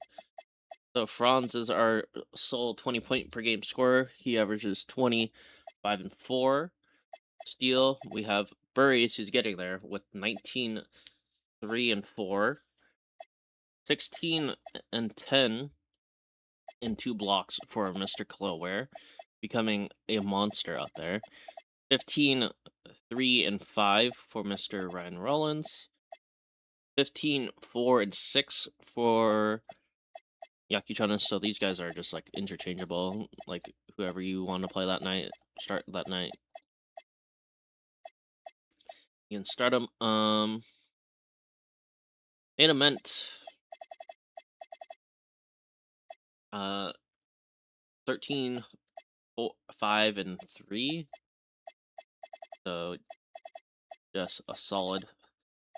So Franz is our sole 20-point per game scorer. He averages 25 and 4. Steal, we have Burries, who's getting there with 19, 3 and 4. 16 and 10 in 2 blocks for Mr. Cloware, becoming a monster out there. 15, 3 and 5 for Mr. Ryan Rollins. 15, 4 and 6 for Yakuchonis, so these guys are just like interchangeable. Like whoever you want to play that night, start that night. You can start them. Main event. 13, 4, 5 and 3. So just a solid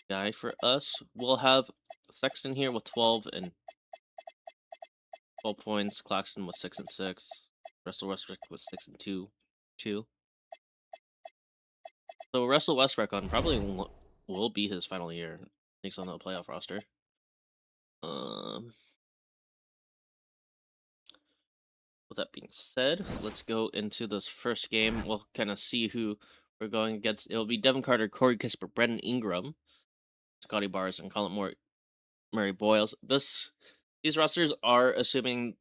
guy for us. We'll have Sexton here with 12 and 12 points. Claxton with 6 and 6. Russell Westbrook with 6 and 2. So Russell Westbrook on probably will be his final year. He's on the playoff roster. With that being said, let's go into this first game. We'll kind of see who we're going against. It'll be Devin Carter, Corey Kispert, Brendan Ingram, Scotty Barnes, and Colin Murray Boyles. These rosters are assuming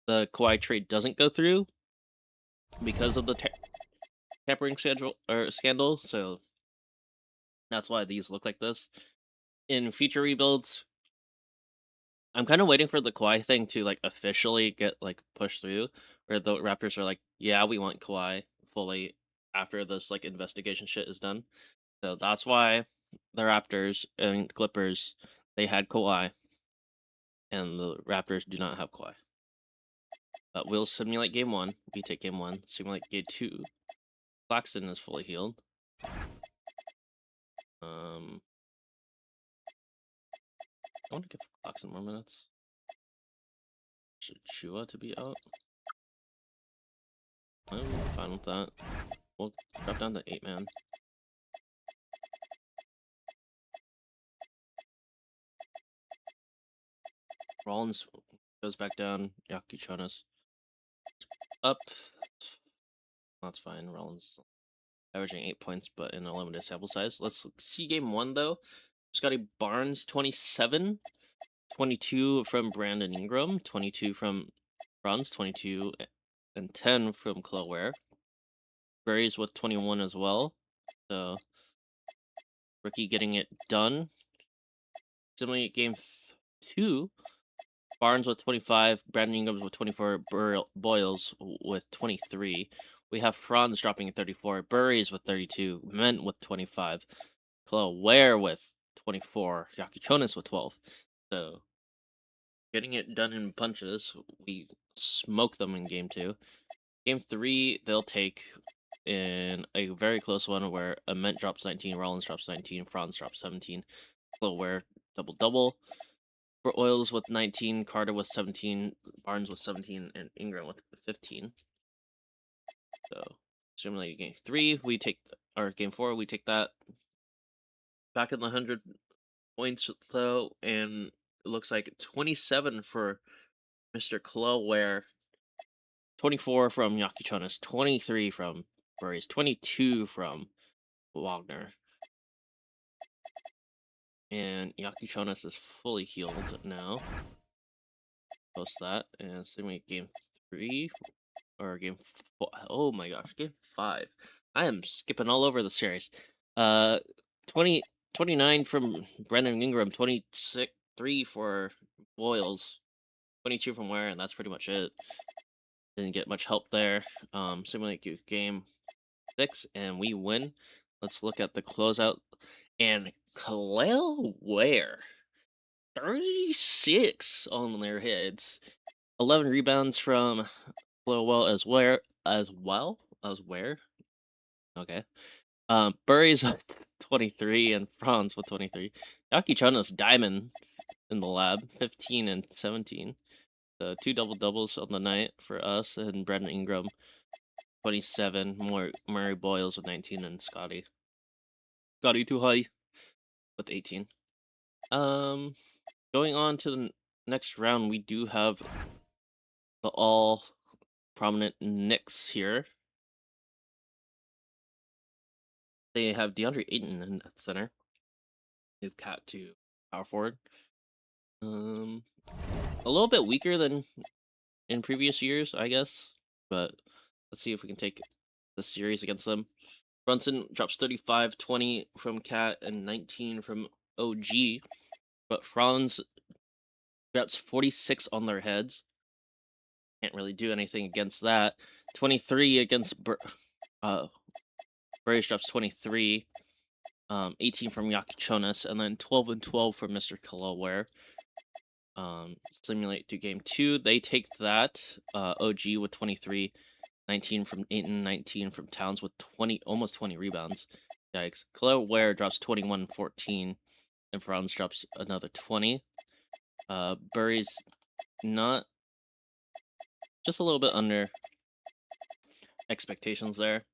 the Kawhi trade doesn't go through because of the tampering scandal. So that's why these look like this. In future rebuilds, I'm kind of waiting for the Kawhi thing to like officially get like pushed through, where the Raptors are like, yeah, we want Kawhi fully after this like investigation shit is done. So that's why the Raptors and Clippers, they had Kawhi, and the Raptors do not have Kawhi. But we'll simulate game 1. We take game 1. Simulate game 2. Claxton is fully healed. I want to give Claxton more minutes. Should Chua to be out? I'm fine with that. We'll drop down to 8-man. Rollins goes back down. Yakuchonis up. That's fine. Rollins averaging 8 points, but in a limited sample size. Let's see game 1, though. Scotty Barnes, 27. 22 from Brandon Ingram. 22 from Franz. 22 and 10 from Cloware. Berries with 21 as well. So, rookie getting it done. Similarly, game 2, Barnes with 25, Brandon Ingram with 24, Boyles with 23. We have Franz dropping 34, Burries with 32, Ment with 25, Ware with 24, Yakuchonis with 12. So, getting it done in punches. We smoke them in game 2. Game 3, they'll take in a very close one where Ament drops 19, Rollins drops 19, Franz drops 17, Ware double-double. For Oils with 19, Carter with 17, Barnes with 17, and Ingram with 15. So, simulating game 3, we take, or game 4, we take that back in the 100 points, though, and it looks like 27 for Mr. Cloware, 24 from Yakuchonis, 23 from Burries, 22 from Wagner. And Yakuchonis is fully healed now. Post that, and simulate game 3, or game 4. Oh my gosh, game 5. I am skipping all over the series. 29 from Brendan Ingram, 3 for Boyles, 22 from Ware, and that's pretty much it. Didn't get much help there. Simulate game 6, and we win. Let's look at the closeout. And Khalil Ware, 36 on their heads. 11 rebounds from Flowell as well. Okay. Burries with 23 and Franz with 23. Yakuchonis diamond in the lab, 15 and 17. So 2 double-doubles on the night for us, and Brendan Ingram, 27. Murray Boyles with 19, and Scotty too high with 18. Going on to the next round, we do have the all prominent Knicks here. They have DeAndre Ayton in at center. They've Cat to power forward. A little bit weaker than in previous years, I guess. But let's see if we can take the series against them. Brunson drops 35, 20 from Cat, and 19 from OG. But Franz drops 46 on their heads. Can't really do anything against that. 23 against Burris drops 23. 18 from Yakichonis, and then 12 and 12 from Mr. Kalaware. Simulate to game 2. They take that. OG with 23, 19 from Ayton, 19 from Towns with 20, almost 20 rebounds. Yikes. Kalaware drops 21, 14, and Franz drops another 20. Burry's not, just a little bit under expectations there.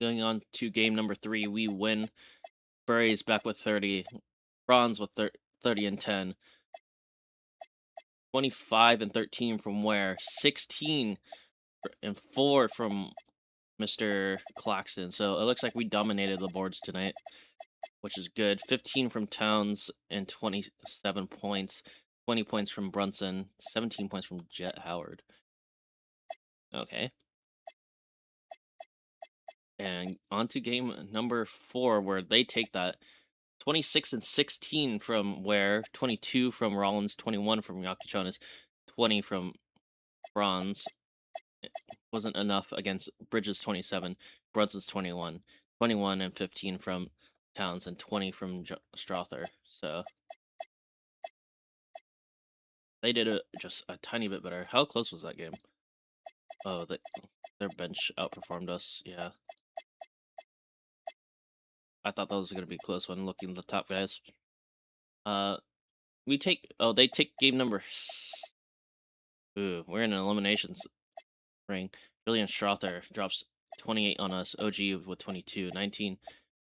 Going on to game number 3, we win. Burry's back with 30. Franz with 30 and 10. 25 and 13 from Ware. 16 and 4 from Mr. Claxton. So it looks like we dominated the boards tonight, which is good. 15 from Towns and 27 points. 20 points from Brunson. 17 points from Jet Howard. Okay. And on to game number 4, where they take that. 26 and 16 from Ware, 22 from Rollins, 21 from Yakichonis, 20 from Franz. Wasn't enough against Bridges 27, Brunson's 21, 21 and 15 from Towns, and 20 from Strother. So they did it just a tiny bit better. How close was that game? Oh, their bench outperformed us. Yeah. I thought that was going to be a close one looking at the top guys. They take game number. Ooh, we're in an eliminations ring. Julian Strother drops 28 on us. OG with 22, 19,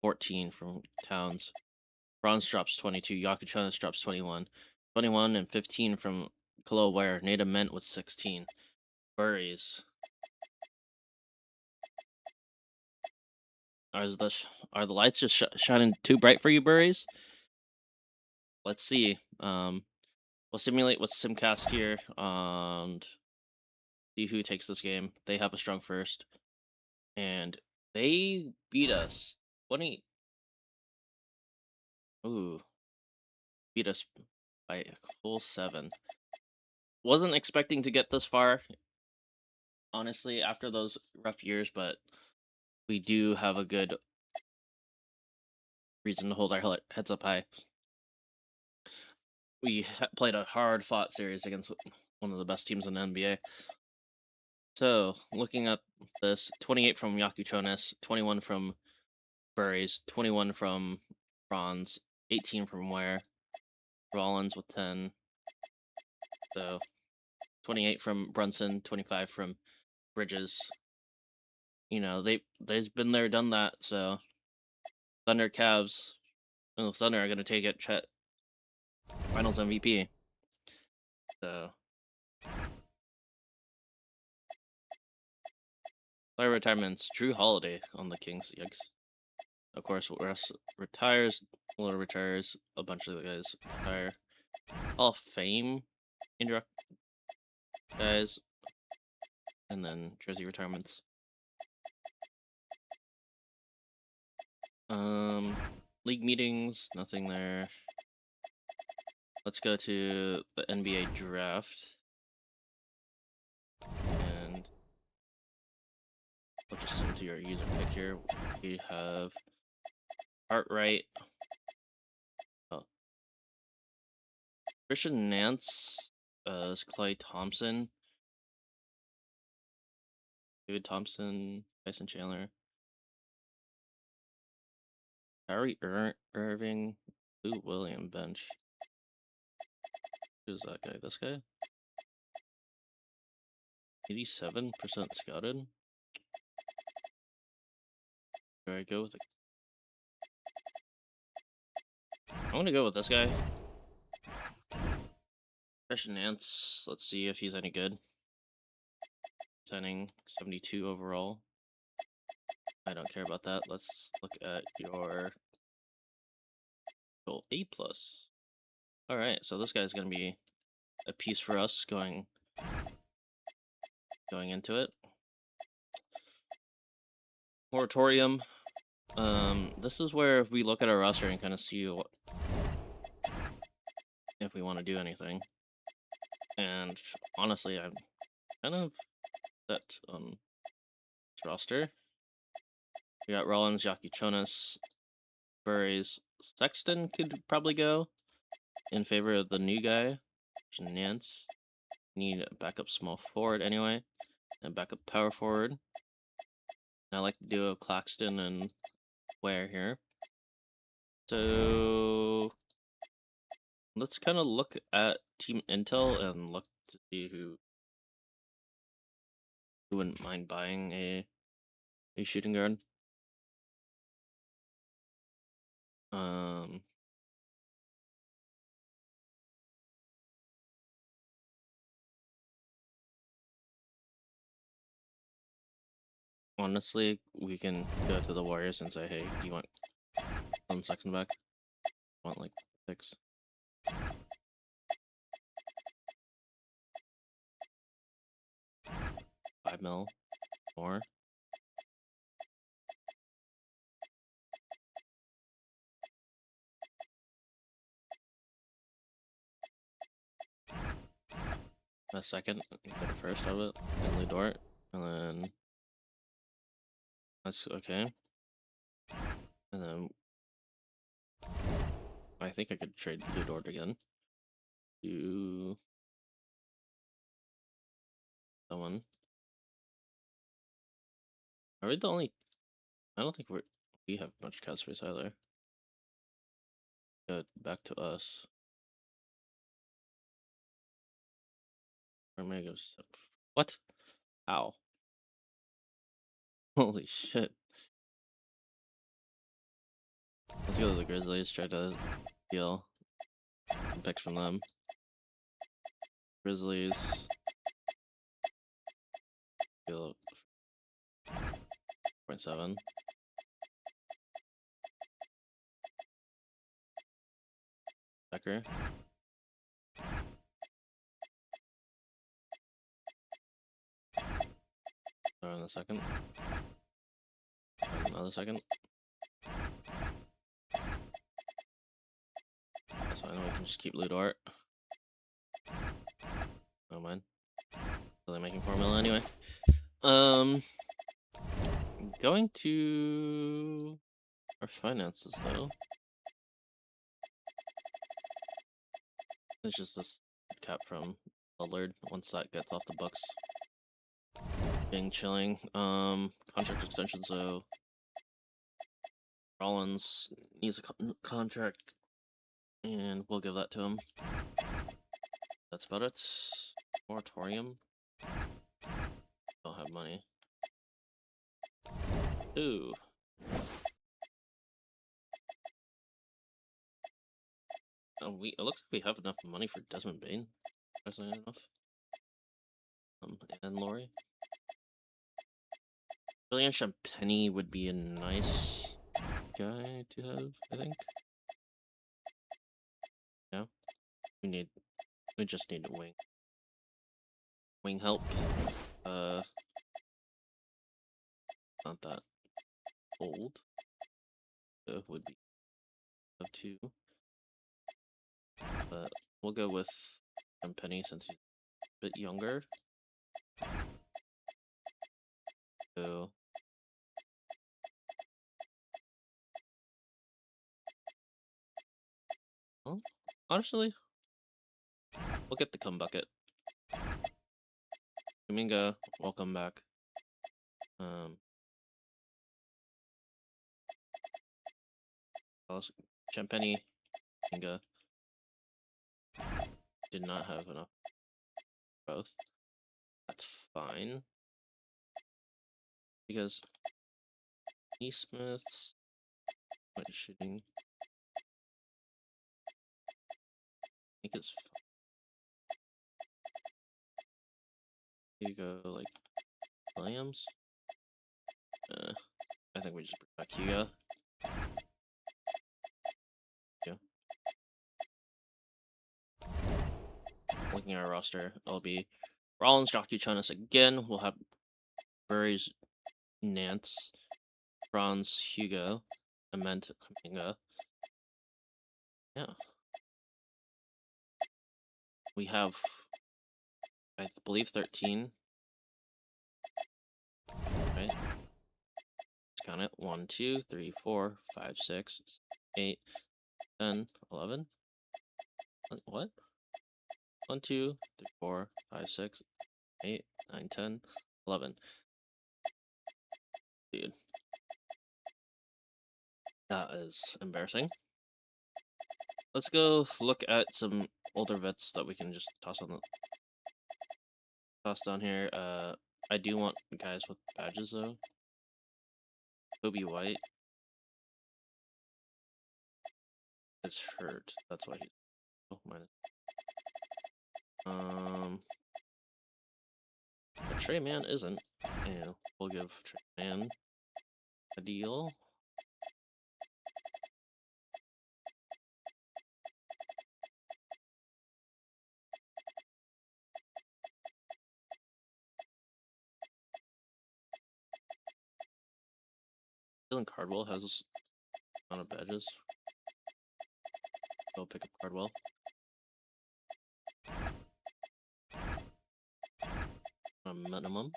14 from Towns. Franz drops 22. Yakuchonis drops 21. 21 and 15 from Kalaware. Nada Ment with 16. Burries. Are the lights just shining too bright for you, Burries? Let's see. We'll simulate with Simcast here and see who takes this game. They have a strong first, and they beat us 20. Ooh, beat us by a full 7. Wasn't expecting to get this far, honestly, after those rough years, but we do have a good reason to hold our heads up high. We played a hard-fought series against one of the best teams in the NBA. So, looking at this, 28 from Yakuchonis, 21 from Burries, 21 from Franz, 18 from Ware, Rollins with 10. So, 28 from Brunson, 25 from Bridges. You know, they've been there, done that, so Thunder Cavs, and the Thunder are going to take it. Chet, Finals MVP. So, player retirements. Drew Holiday on the Kings. Yikes. Of course, Russ retires. Lillard retires. A bunch of the guys retire. Hall of Fame indirect guys, and then jersey retirements. League meetings. Nothing there. Let's go to the NBA draft. And we'll just send to your user pick here. We have Cartwright. Oh. Christian Nance is Clay Thompson. David Thompson, Tyson Chandler. Kyrie Irving, Lou William bench. Who's that guy? This guy? 87% scouted. Do I go with I'm gonna go with this guy. Christian Nance. Let's see if he's any good. Signing 72 overall. I don't care about that. Let's look at your goal A+. Alright, so this guy's gonna be a piece for us going into it. Moratorium. This is where we look at our roster and kind of see what, if we want to do anything. And honestly, I'm kind of set on this roster. We got Rollins, Yaki Chonas, Burries, Sexton could probably go in favor of the new guy, Nance. Need a backup small forward anyway, and backup power forward. And I like the duo Claxton and Ware here. So let's kind of look at Team Intel and look to see who wouldn't mind buying a shooting guard. Honestly, we can go to the Warriors and say, hey, do you want Colin Sexton back? Want like 6? 5 mil more? A second, get a first of it, and Lou Dort, and then that's okay. And then I think I could trade Lou Dort again to someone. Are we the only? I don't think we have much cap space either. Good, back to us. Or maybe what? How? Holy shit! Let's go to the Grizzlies. Try to steal some picks from them. Grizzlies. Steal 0.7. Becker. Throw in a second. Another second. That's fine. We can just keep Lou Dort. Don't mind. They're making 4 mil anyway. Going to our finances though. It's just this cap from Lillard once that gets off the Bucks. Being chilling. Contract extension, so Rollins needs a contract, and we'll give that to him. That's about it. Moratorium. Don't have money. Ooh. Oh, it looks like we have enough money for Desmond Bain. Surprisingly enough. And Laurie. Julian Champagny would be a nice guy to have, I think. Yeah. We just need a wing. Wing help. Not that old. So would be of 2. But we'll go with Penny since he's a bit younger. So well, honestly, we'll get the cum bucket. Kuminga, welcome back. Champagny, Kuminga did not have enough both. That's fine. Because Neesmith's shooting think it's you go like Williams. I think we just bring back Hugo. Yeah. Looking at our roster, it'll be Rollins, Jockey, Jonas again. We'll have Burries, Nance, Franz, Hugo, Ament, Kaminga. Yeah. We have, I believe, 13. Right? Let's count it. 1, 2, 3, 4, 5, 6, 8, 10, 11. What? 1, 2, 3, 4, 5, 6, 8, 9, 10, 11. Dude. That is embarrassing. Let's go look at some older vets that we can just toss down here. I do want guys with badges though. Kobe White is hurt. That's why he's minus. But Trey Man isn't. Yeah, we'll give Trey Man a deal. Dylan Cardwell has a ton of badges. Go pick up Cardwell. A minimum.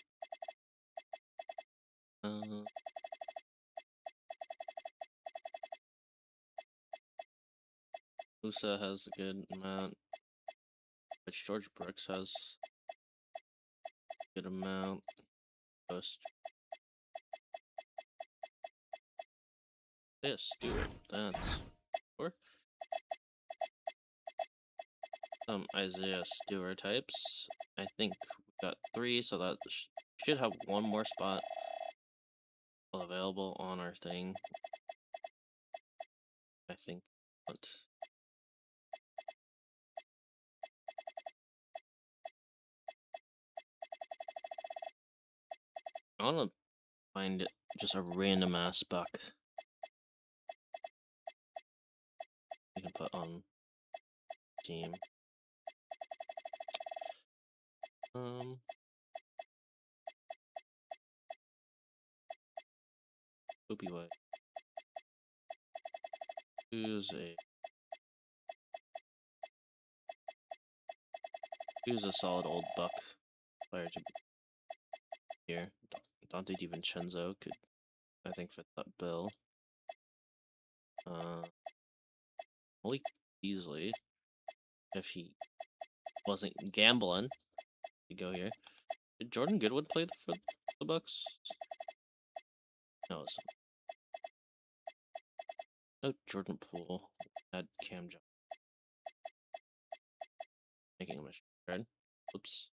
Musa has a good amount. Which George Brooks has a good amount. Ghost. Yes, Stewart. That's four. Some Isaiah Stewart types. I think we got 3, so that should have one more spot available on our thing. I think. But I want to find just a random ass buck we can put on team. Poopy White. Who's a solid old buck player to here? Dante DiVincenzo could, I think, fit that bill. Malik Beasley, if he wasn't gambling, to go here. Did Jordan Goodwin play for the Bucks? No. Oh, Jordan Poole had Cam Johnson. Making him a shard. Oops.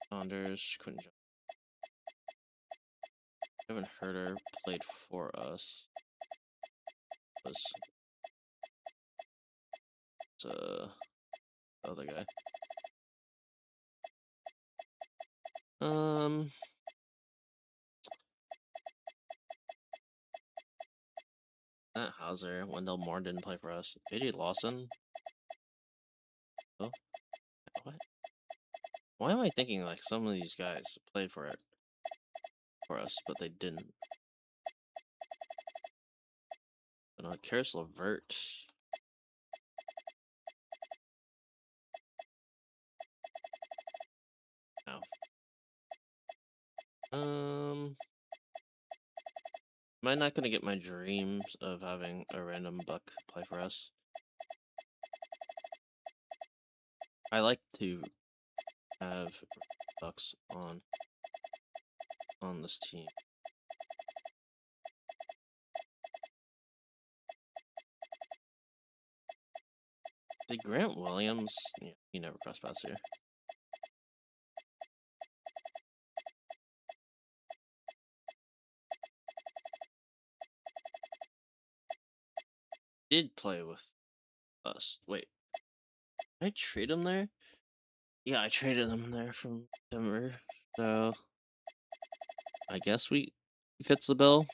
Saunders, Quentin Johnson. Kevin Herter played for us. Was the other guy. Matt Hauser, Wendell Moore didn't play for us. AJ Lawson. Oh, what? Why am I thinking like some of these guys played for us, but they didn't? But Karis LeVert. No. Am I not gonna get my dreams of having a random buck play for us? I like to have bucks on this team. Did Grant Williams? Yeah, he never crossed paths here. Did play with us. Wait. I trade him there? Yeah, I traded him there from Denver. So I guess we fits the bill.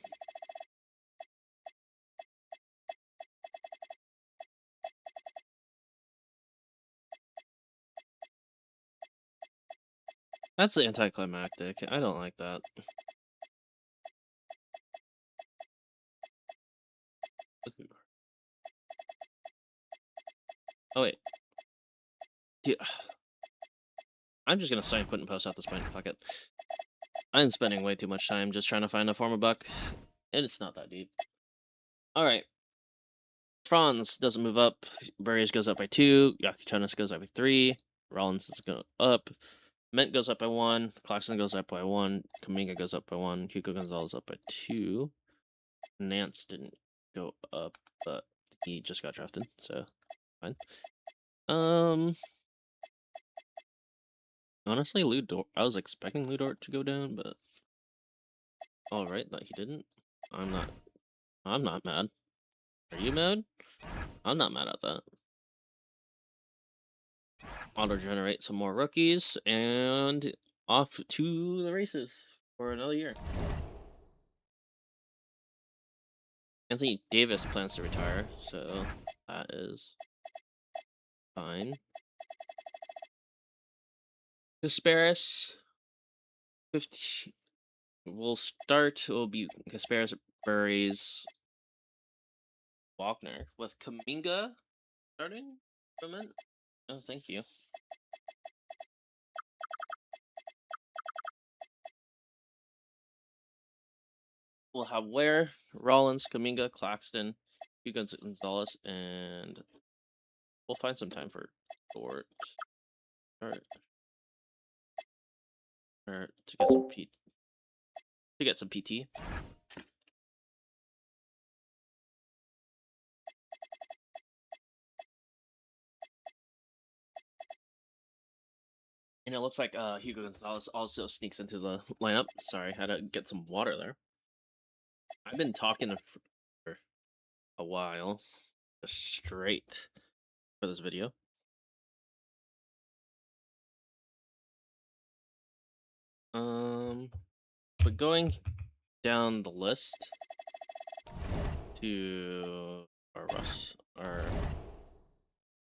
That's anticlimactic. I don't like that. Oh wait. Dude, I'm just gonna sign put and post at this point. Fuck it. I'm spending way too much time just trying to find a former buck. And it's not that deep. Alright. Franz doesn't move up. Burries goes up by 2. Yakitonis goes up by 3. Rollins is going up. Ment goes up by 1. Claxton goes up by 1. Kaminga goes up by 1. Hugo Gonzalez up by 2. Nance didn't go up, but he just got drafted, so fine. Honestly, Ludort. I was expecting Ludort to go down, but alright that he didn't. I'm not mad. Are you mad? I'm not mad at that. Auto-generate some more rookies, and off to the races for another year. Anthony Davis plans to retire, so that is fine. Kasparis, 15. We'll start. It will be Kasparis, Burries, Wagner with Kaminga starting. Oh, thank you. We'll have Ware, Rollins, Kaminga, Claxton, Hugo Gonzalez, and we'll find some time for Dort. Or to get some PT. And it looks like Hugo Gonzalez also sneaks into the lineup. Sorry, had to get some water there. I've been talking for a while, just straight for this video. But going down the list to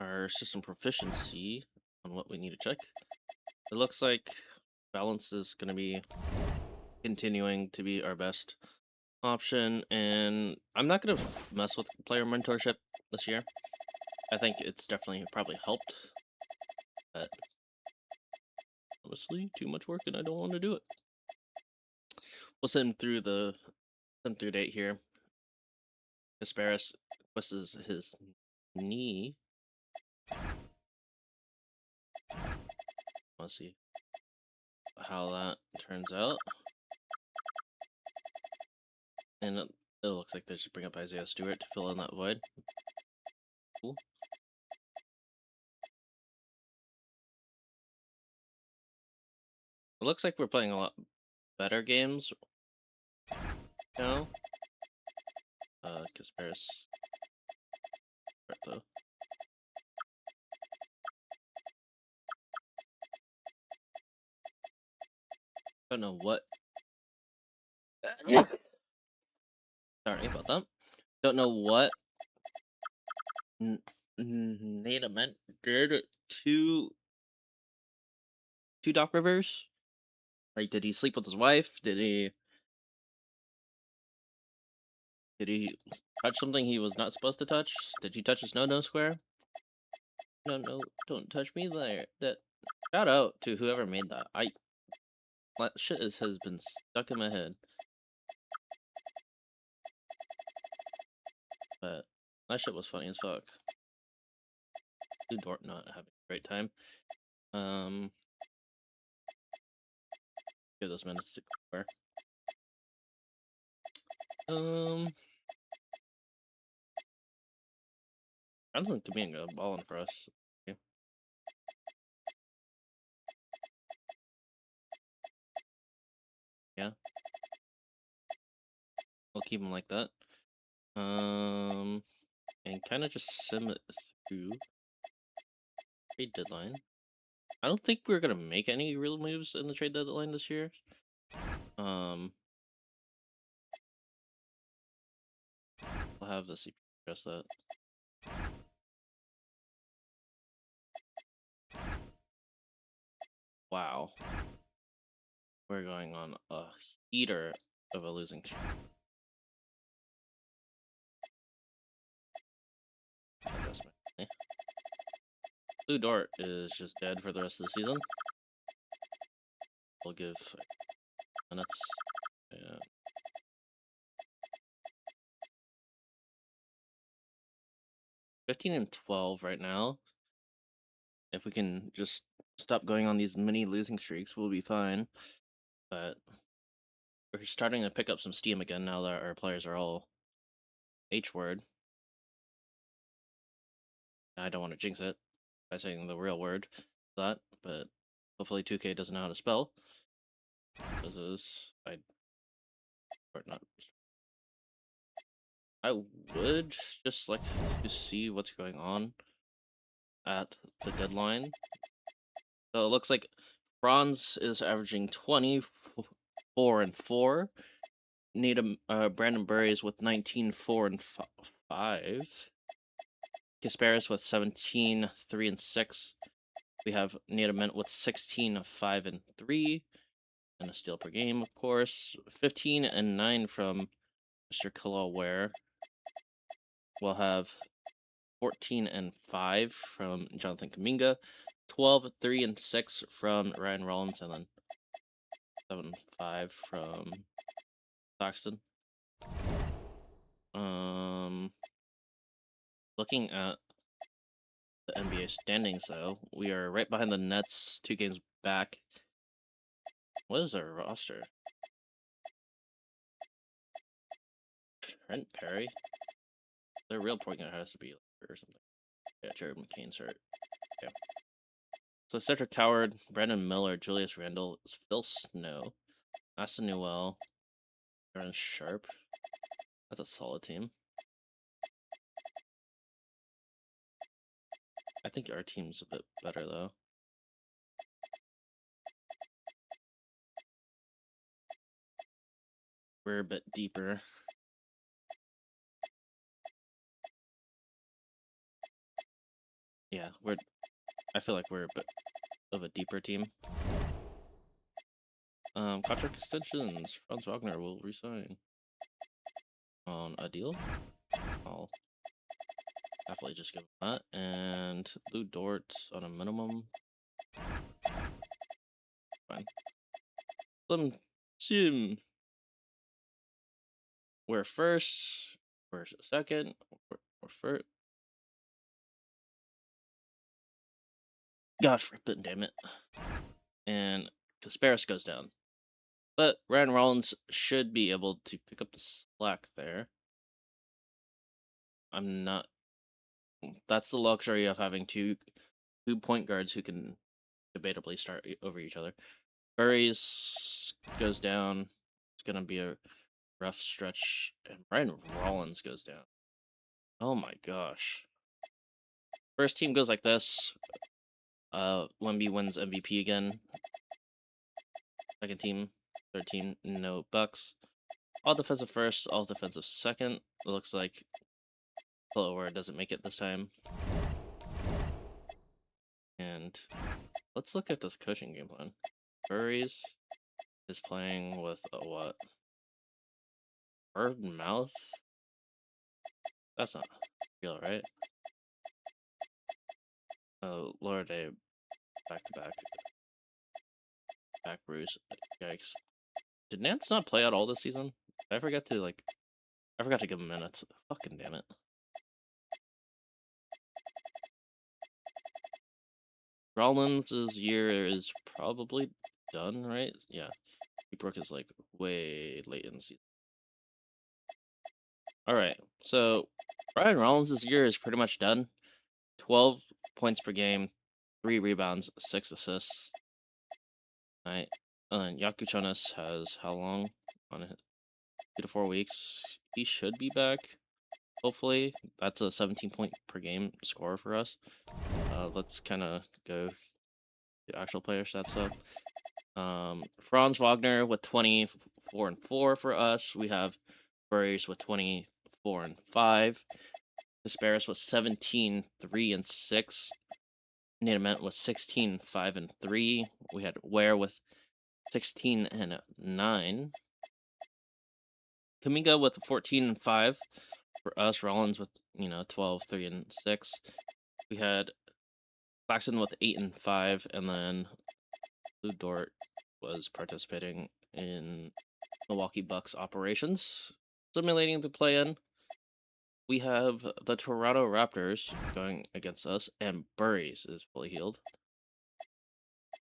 our system proficiency on what we need to check. It looks like balance is going to be continuing to be our best option, and I'm not going to mess with player mentorship this year. I think it's definitely probably helped, but honestly, too much work and I don't want to do it. We'll send through date here. Kasparis twists his knee. Let's see how that turns out. And it looks like they should bring up Isaiah Stewart to fill in that void. Cool. It looks like we're playing a lot better games now. Kasparis. Right, though. Don't know what. Sorry about that. Don't know what Nate meant did to Doc Rivers. Like, did he sleep with his wife? Did he touch something he was not supposed to touch? Did he touch his no square? No, don't touch me there. That shout out to whoever made that. That shit has been stuck in my head. But that shit was funny as fuck. Dort not having a great time. Give those minutes to square. Johnson Kaminga balling for us. Okay. Yeah. We'll keep him like that. And kind of just sim it through. Trade deadline. I don't think we're gonna make any real moves in the trade deadline this year. I'll have the CPU address that. Wow. We're going on a heater of a losing streak. Blue Dart is just dead for the rest of the season. We'll give minutes. Yeah. 15 and 12 right now. If we can just stop going on these mini losing streaks, we'll be fine. But we're starting to pick up some steam again now that our players are all H-word. I don't want to jinx it by saying the real word that, but hopefully 2K doesn't know how to spell. This is or not. I would just like to see what's going on at the deadline. So it looks like Bronze is averaging 24 and 4. Brandon Burries with 19, 4 and 5. Kasparis with 17, 3 and 6. We have Nita Mint with 16, 5 and 3. And a steal per game, of course. 15 and 9 from Mr. Kalaware. We'll have 14 and 5 from Jonathan Kaminga. 12, 3 and 6 from Ryan Rollins. And then 7, 5 from Saxton. Looking at the NBA standings, though, we are right behind the Nets, 2 games back. What is our roster? Trent Perry? Their real point guard has to be or something. Yeah, Jared McCain's hurt. Yeah. So Cedric Coward, Brandon Miller, Julius Randle, Phil Snow, Aston Newell, Aaron Sharp. That's a solid team. I think our team's a bit better, though. We're a bit deeper. Yeah, I feel like we're a bit of a deeper team. Contract extensions. Franz Wagner will resign on a deal. I'll happily just give him that. And Lou Dort on a minimum. Fine. Slim Sim. We're first. We're second. We're first. God forbid, damn it. And Kasparis goes down. But Ryan Rollins should be able to pick up the slack there. I'm not. That's the luxury of having two point guards who can debatably start over each other. Burries goes down. It's gonna be a rough stretch. And Ryan Rollins goes down. Oh my gosh. First team goes like this. Wemby wins MVP again. Second team, third team, no Bucks. All defensive first, all defensive second. It looks like Lower doesn't make it this time. And let's look at this coaching game plan. Burries is playing with a what? Bird mouth? That's not real, right? Oh, Lord, back to back bruise. Yikes. Did Nance not play at all this season? I forgot to give him minutes. Fucking damn it. Rollins' year is probably done, right? Yeah. He broke his leg way late in the season. Alright, so Ryan Rollins' year is pretty much done. 12 points per game, 3 rebounds, 6 assists. Right. And Yaku Chonas has how long on it? 2 to 4 weeks. He should be back. hopefully. That's a 17-point per game score for us. Let's kind of go to actual player stats though. Franz Wagner with 24 and 4 for us. We have Burries with 24 and 5. Disparis was 17, 3 and 6. Nadament was 16, 5 and 3. We had Ware with 16 and 9. Kaminga with 14 and 5 for us. Rollins with 12, 3 and 6. We had Claxton with 8 and 5, and then Lou Dort was participating in Milwaukee Bucks operations, simulating the play-in. We have the Toronto Raptors going against us, and Burries is fully healed.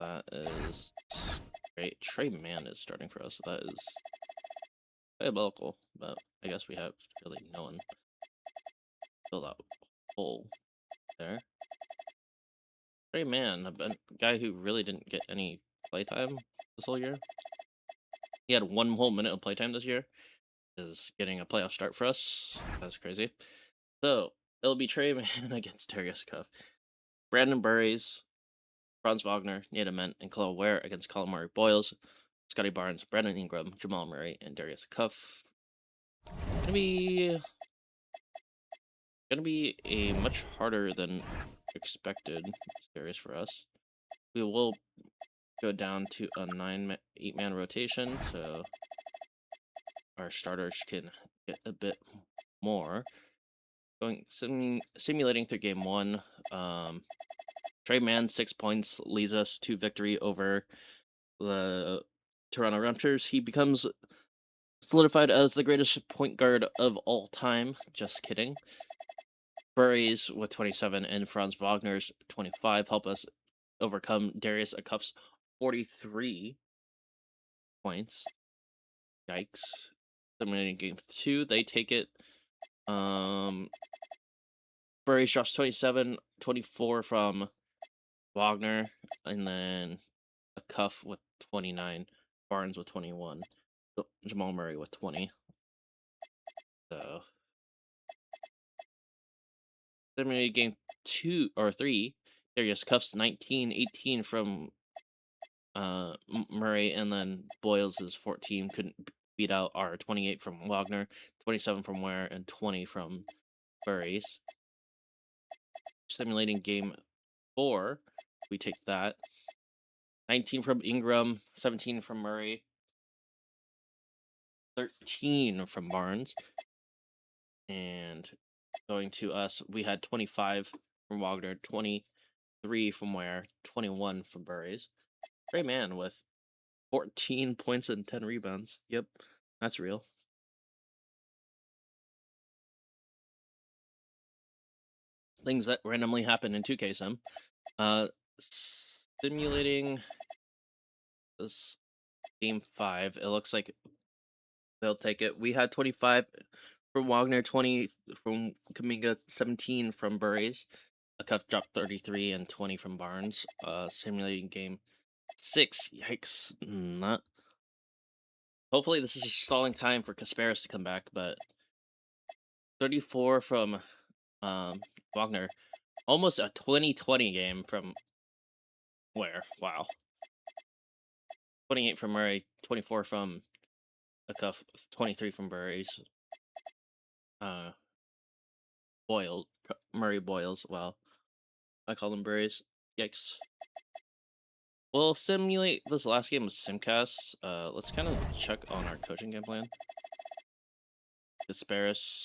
That is great. Trey Mann is starting for us, so that is diabolical, but I guess we have really no one fill that hole there. Trey Mann, a guy who really didn't get any playtime this whole year. He had 1 whole minute of playtime this year. Is getting a playoff start for us. That's crazy. So it'll be Trey Mann against Darius Cuff. Brandon Burries, Franz Wagner, Nadament, and Khalil Ware against Calamari Boyles, Scotty Barnes, Brandon Ingram, Jamal Murray, and Darius Cuff. Gonna be a much harder than expected series for us. We will go down to a 8-man rotation, so our starters can get a bit more. Simulating through game 1. Trey Mann 6 points leads us to victory over the Toronto Raptors. He becomes solidified as the greatest point guard of all time. Just kidding. Burries with 27 and Franz Wagner's 25 help us overcome Darius Akuff's 43 points. Yikes. Simulating game 2, they take it. Burries drops 27, 24 from Wagner, and then Akuff with 29, Barnes with 21, Jamal Murray with 20. So, simulated game 2 or 3, Darius Cuff's 19, 18 from Murray, and then Boyles is 14. Couldn't beat out our 28 from Wagner, 27 from Ware, and 20 from Burries. Simulating game 4, we take that. 19 from Ingram, 17 from Murray, 13 from Barnes. And going to us, we had 25 from Wagner, 23 from Ware, 21 from Burries. Trey Mann with 14 points and 10 rebounds. Yep, that's real. Things that randomly happen in 2K Sim. Simulating this game 5, it looks like they'll take it. We had 25 from Wagner, 20 from Kaminga, 17 from Burries. A cuff dropped 33 and 20 from Barnes. Simulating game 6. Yikes. Not. Hopefully this is just stalling time for Kasparis to come back, but 34 from Wagner. Almost a 20-20 game from Ware. Wow. 28 from Murray, 24 from a cuff, 23 from Burries. Murray Boyles. Wow. I call them Burries. Yikes. We'll simulate this last game with Simcast. Let's kind of check on our coaching game plan. Kasparis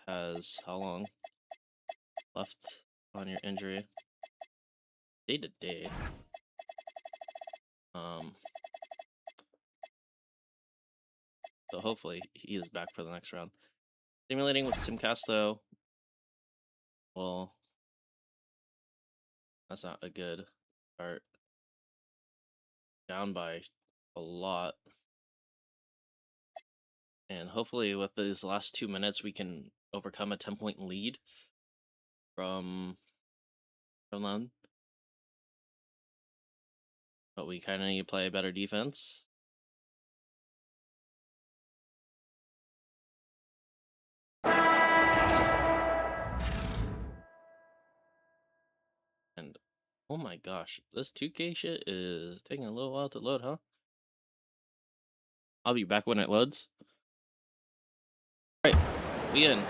has how long left on your injury? Day to day. So hopefully he is back for the next round. Simulating with Simcast though. Well, that's not a good start. Down by a lot. And hopefully with these last 2 minutes we can overcome a 10-point lead from them. But we kind of need to play better defense. And oh my gosh, this 2K shit is taking a little while to load, huh? I'll be back when it loads. All right, we in.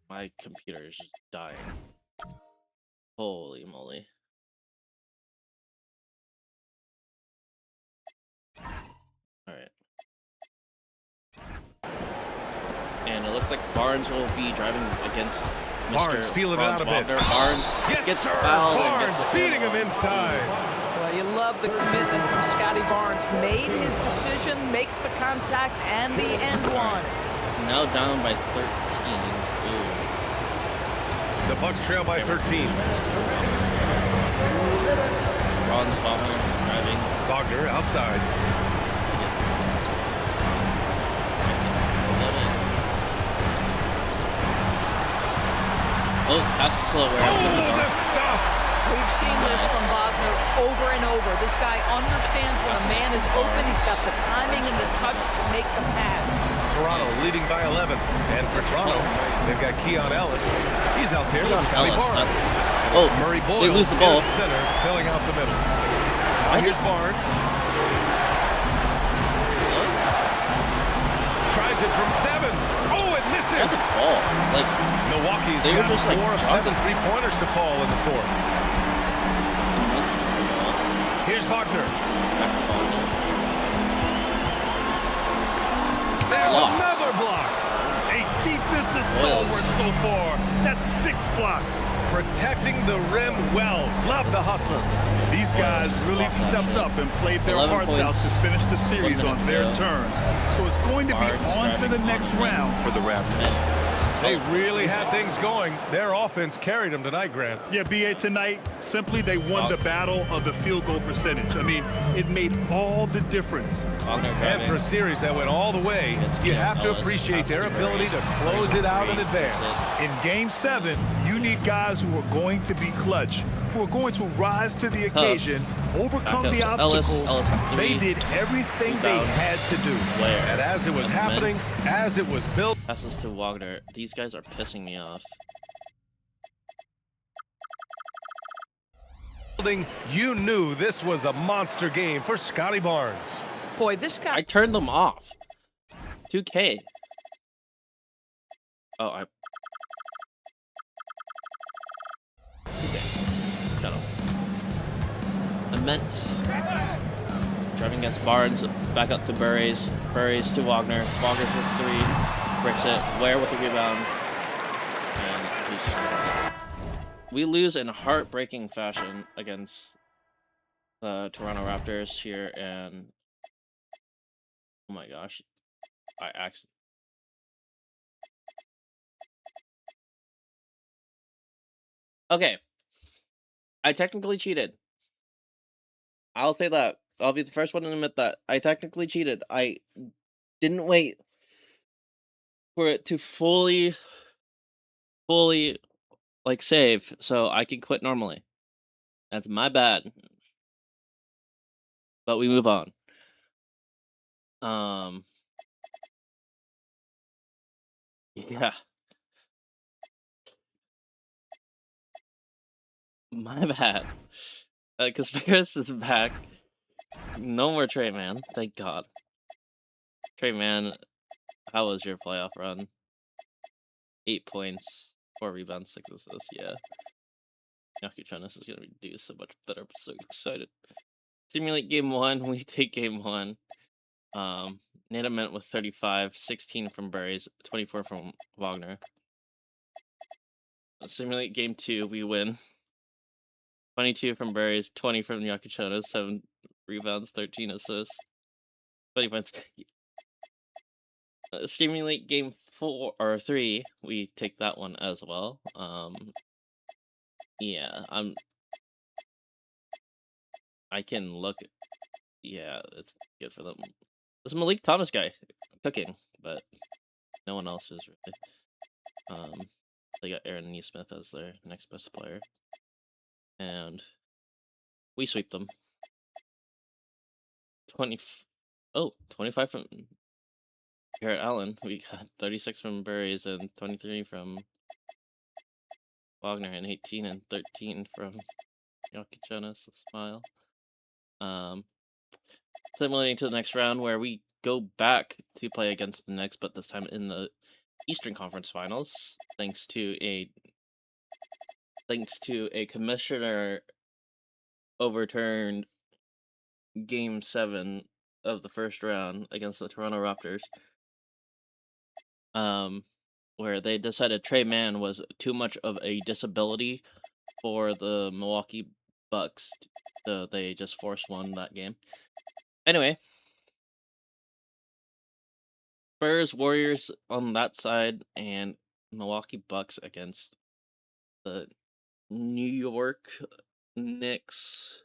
My computer is just dying. Holy moly. Alright. And it looks like Barnes will be driving against Mr. Barnes feeling it out a bit. Barnes gets fouled and gets beating him inside. Well, you love the commitment from Scotty Barnes. Made his decision, makes the contact, and the end one. Now down by 13. Ooh. The Bucks trail by 13. Ron's Wagner driving. Wagner outside. Oh, has to pull away. Oh, the stuff! We've seen this from Wagner over and over. This guy understands when a man is open. He's got the timing and the touch to make the pass. Toronto leading by 11. And for Toronto, they've got Keon Ellis. He's out there with Scotty Barnes. Oh, Murray Boyle they lose the ball. Center, filling out the middle. Now here's Barnes. Tries it from 7. Oh, it misses. That's a ball. Like, Milwaukee's they were got just, like, 4 of 7 3-pointers to fall in the fourth. Here's Wagner. There's another block. A defensive stalwart so far. That's 6 blocks. Protecting the rim well. Love the hustle. These guys really stepped up and played their hearts out to finish the series on their terms. So it's going to be on to the next round for the Raptors. They really had things going. Their offense carried them tonight, Grant. Yeah, BA, tonight, simply they won the battle of the field goal percentage. I mean, it made all the difference. And for a series that went all the way, you have to appreciate their ability to close it out in advance. In Game 7, you need guys who are going to be clutch, who are going to rise to the occasion, overcome the obstacles. They did everything they had to do. And as it was happening, as it was built. Passes to Wagner. These guys are pissing me off. You knew this was a monster game for Scotty Barnes. Boy, this guy... I turned them off. 2K. Oh, I... Shut up. I meant... Driving against Barnes, back up to Burries. Burries to Wagner. Wagner for 3. Bricks it. Ware with the rebound. And we lose in heartbreaking fashion against the Toronto Raptors here, and oh my gosh, I actually... Okay, I technically cheated. I'll say that. I'll be the first one to admit that. I technically cheated. I didn't wait for it to fully, like, save, so I can quit normally. That's my bad. But we move on. Yeah. My bad. Conspiracy is back. No more Trey Man, thank God. Trey Man, how was your playoff run? 8 points, 4 rebounds, 6 assists, yeah. Jonas is gonna do so much better, I'm so excited. Simulate game 1, we take game 1. Nada Mint with 35, 16 from Burries, 24 from Wagner. Simulate game 2, we win. 22 from Burries, 20 from Jonas, 7 rebounds, 13 assists, 20 points. Simulate game 4 or 3, we take that one as well. Yeah, I can look. Yeah, it's good for them. This Malik Thomas guy cooking, but no one else is really. They got Aaron Neesmith as their next best player, and we sweep them. 25 from Garrett Allen. We got 36 from Burries and 23 from Wagner and 18 and 13 from Jokic. Smile. Simulating to the next round where we go back to play against the Knicks, but this time in the Eastern Conference Finals, thanks to a commissioner overturned Game 7 of the first round against the Toronto Raptors. Where they decided Trey Mann was too much of a disability for the Milwaukee Bucks, so they just force won that game. Anyway, Spurs, Warriors on that side, and Milwaukee Bucks against the New York Knicks.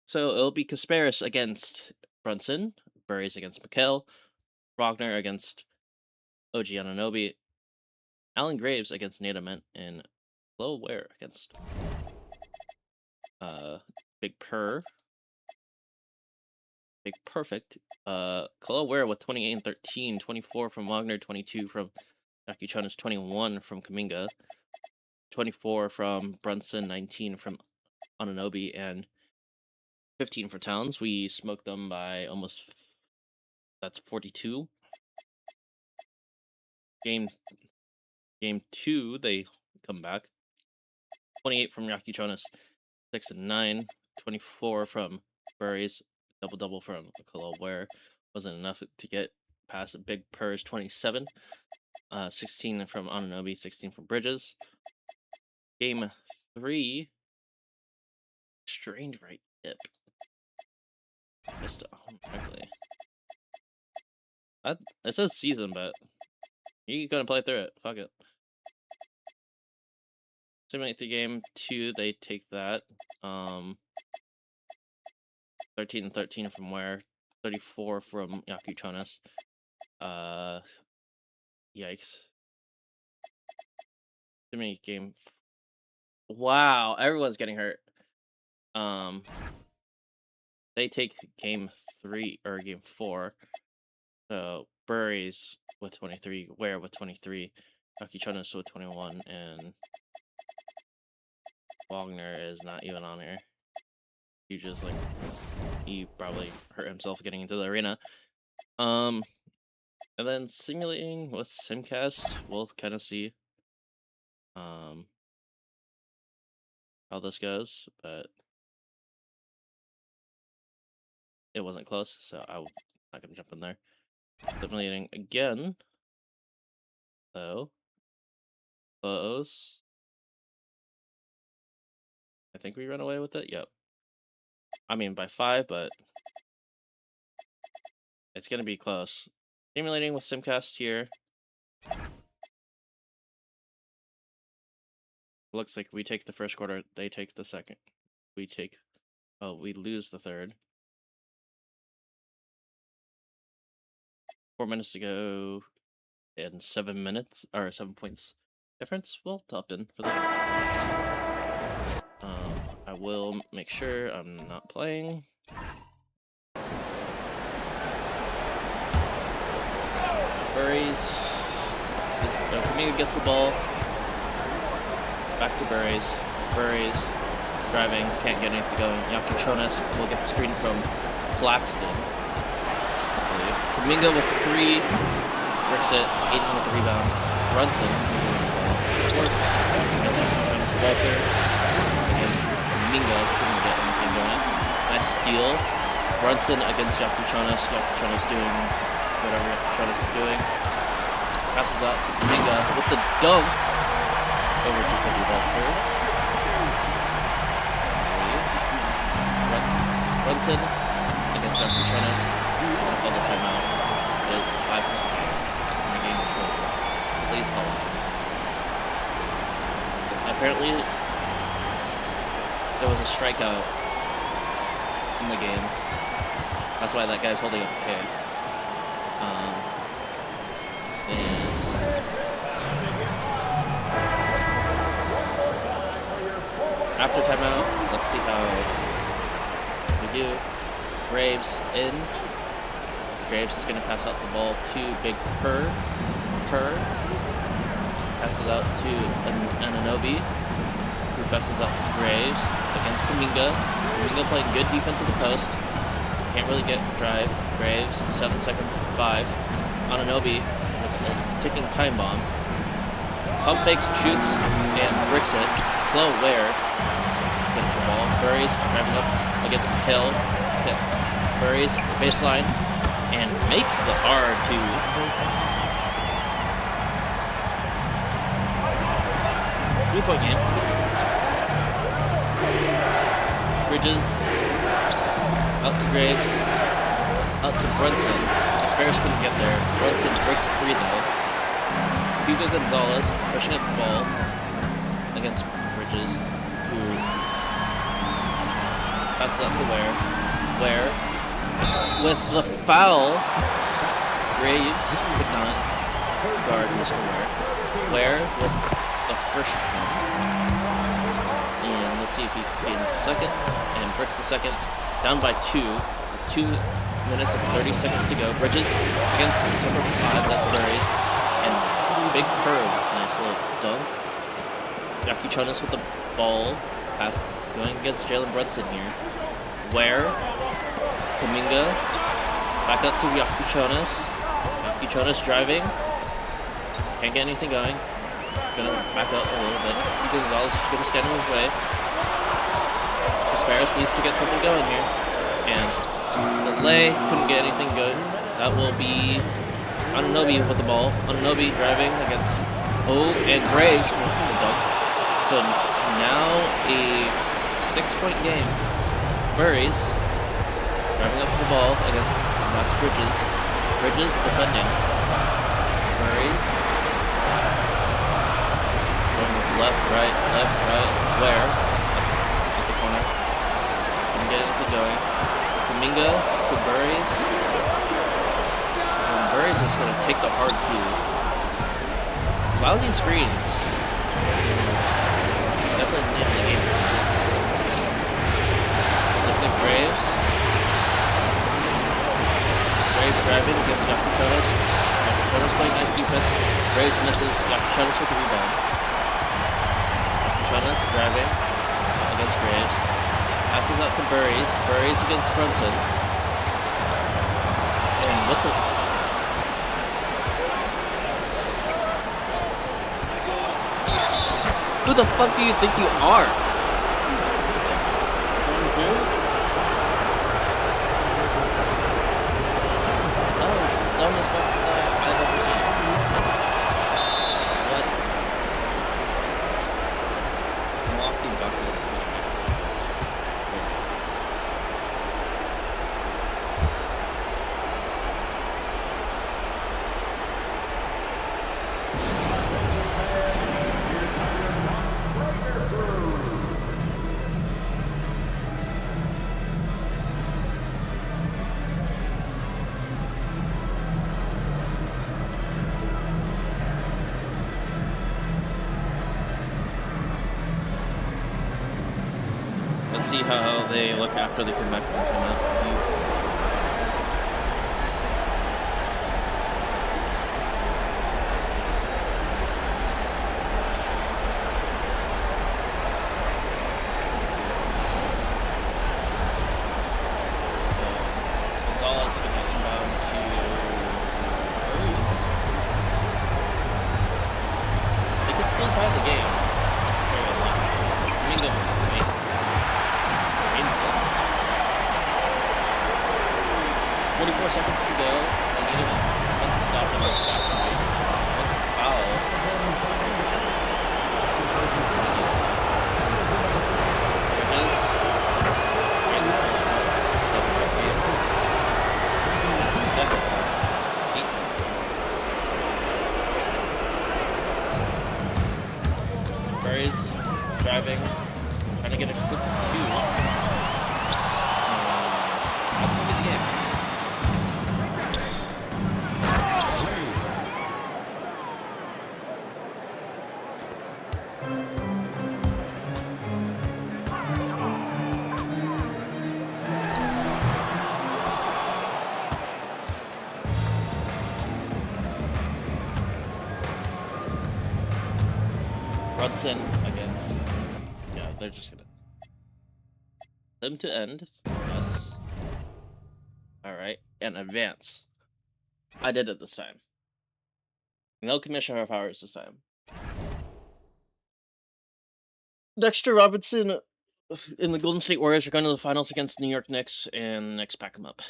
So it'll be Kasparis against Brunson, Burries against McHale, Wagner against OG Anunoby, Allen Graves against Nadement, and Flo Ware against Big Perfect. Flo Ware with 28 and 13, 24 from Wagner, 22 from Jokic, 21 from Kuminga, 24 from Brunson, 19 from Anunoby, and 15 for Towns. We smoked them by almost. That's 42. Game 2, they come back. 28 from Jokic, 6 and 9. 24 from Burries, double from Flo Ware. Wasn't enough to get past Big Purr's 27. 16 from Anunoby, 16 from Bridges. Game 3, strained right hip. Just quickly. It says season, but you're gonna play through it. Fuck it. Simulate the game 2, they take that. 13 and 13 from Ware. 34 from Jokic. Yikes. Simulate game. Wow, everyone's getting hurt. They take game 3 or game 4. So Burries with 23, Ware with 23, Jokic with 21, and Wagner is not even on here. He probably hurt himself getting into the arena. And then simulating with Simcast, we'll kind of see how this goes, but it wasn't close, so I'm not gonna jump in there. Simulating again, so close. I think we run away with it. Yep. I mean by 5, but it's gonna be close. Simulating with Simcast here. Looks like we take the first quarter, they take the second. We lose the third. 4 minutes to go and 7 minutes, or 7 points difference. We'll top in for that. I will make sure I'm not playing. Burries. Kuminga gets the ball. Back to Burries. Burries driving, can't get anything going. Jokic will get the screen from Claxton. Kuminga with 3, bricks it. Aiden with the rebound. Brunson. Walter against Kuminga, couldn't get anything going. Nice steal. Brunson against Jokic. Jokic doing whatever Jokic is doing. Passes out to Kuminga with the dunk. Over to Cody Walter. Brunson against Jokic. Call the timeout. There's 5 minutes. And the game is over. Please hold. Apparently, there was a strikeout in the game. That's why that guy's holding up the keg. After timeout, let's see how we do. Braves in. Graves is going to pass out the ball to Big Purr. Passes out to Anunoby, who passes out to Graves against Kuminga. Kuminga playing good defense at the post. Can't really get drive. Graves, 7 seconds, 5. Anunoby with a ticking time bomb. Pump fakes, shoots, and bricks it. Chloe Ware gets the ball. Buries driving up against Hill. Buries baseline and makes the hard 2. Three-point game. Bridges out to Graves, out to Brunson. Asparis couldn't get there. Brunson breaks 3 though. Hugo Gonzalez pushing up the ball against Bridges, who passes out to Ware. Ware with the foul. Graves could not guard Mr. Ware. Ware with the first one. And let's see if he gains the second. And bricks the second. Down by 2. 2 minutes and 30 seconds to go. Bridges against number 5. That's Buries. And Big Curve. Nice little dunk. Yakuchonis with the ball. Going against Jalen Brunson here. Ware. Kuminga. Back up to Yakuchonis. Yakuchonis driving. Can't get anything going. Gonna back up a little bit. Gonzalez is gonna stand in his way. Asparis needs to get something going here. And the lay couldn't get anything good. That will be Anunoby with the ball. Anunoby driving against and Graves with the dunk. So now a 6-point game. Buries driving up to the ball against Max Bridges. Bridges defending. Buries going with left, right. Ware at the corner. Couldn't get anything going. Kuminga to Buries. And Buries is going to take the hard 2. Lousy screens. Definitely name the game. Looks like Graves. Graves driving against Yakuchonis. Yakuchonis playing nice defense. Graves misses. Yakuchonis with the rebound. Yakuchonis driving against Graves. Passes out to Buries. Buries against Brunson. And what the... Who the fuck do you think you are? Dumbest fucking guy I've ever seen. What? Milwaukee Bucks. See how they look after they come back from timeout. Gonzalez going to inbound to they could still tie the game. Brunson against. Yeah, they're just gonna. Them to end. Yes. Alright, and advance. I did it this time. No commissioner powers this time. Dexter Robinson in the Golden State Warriors are going to the finals against New York Knicks, and Knicks pack them up.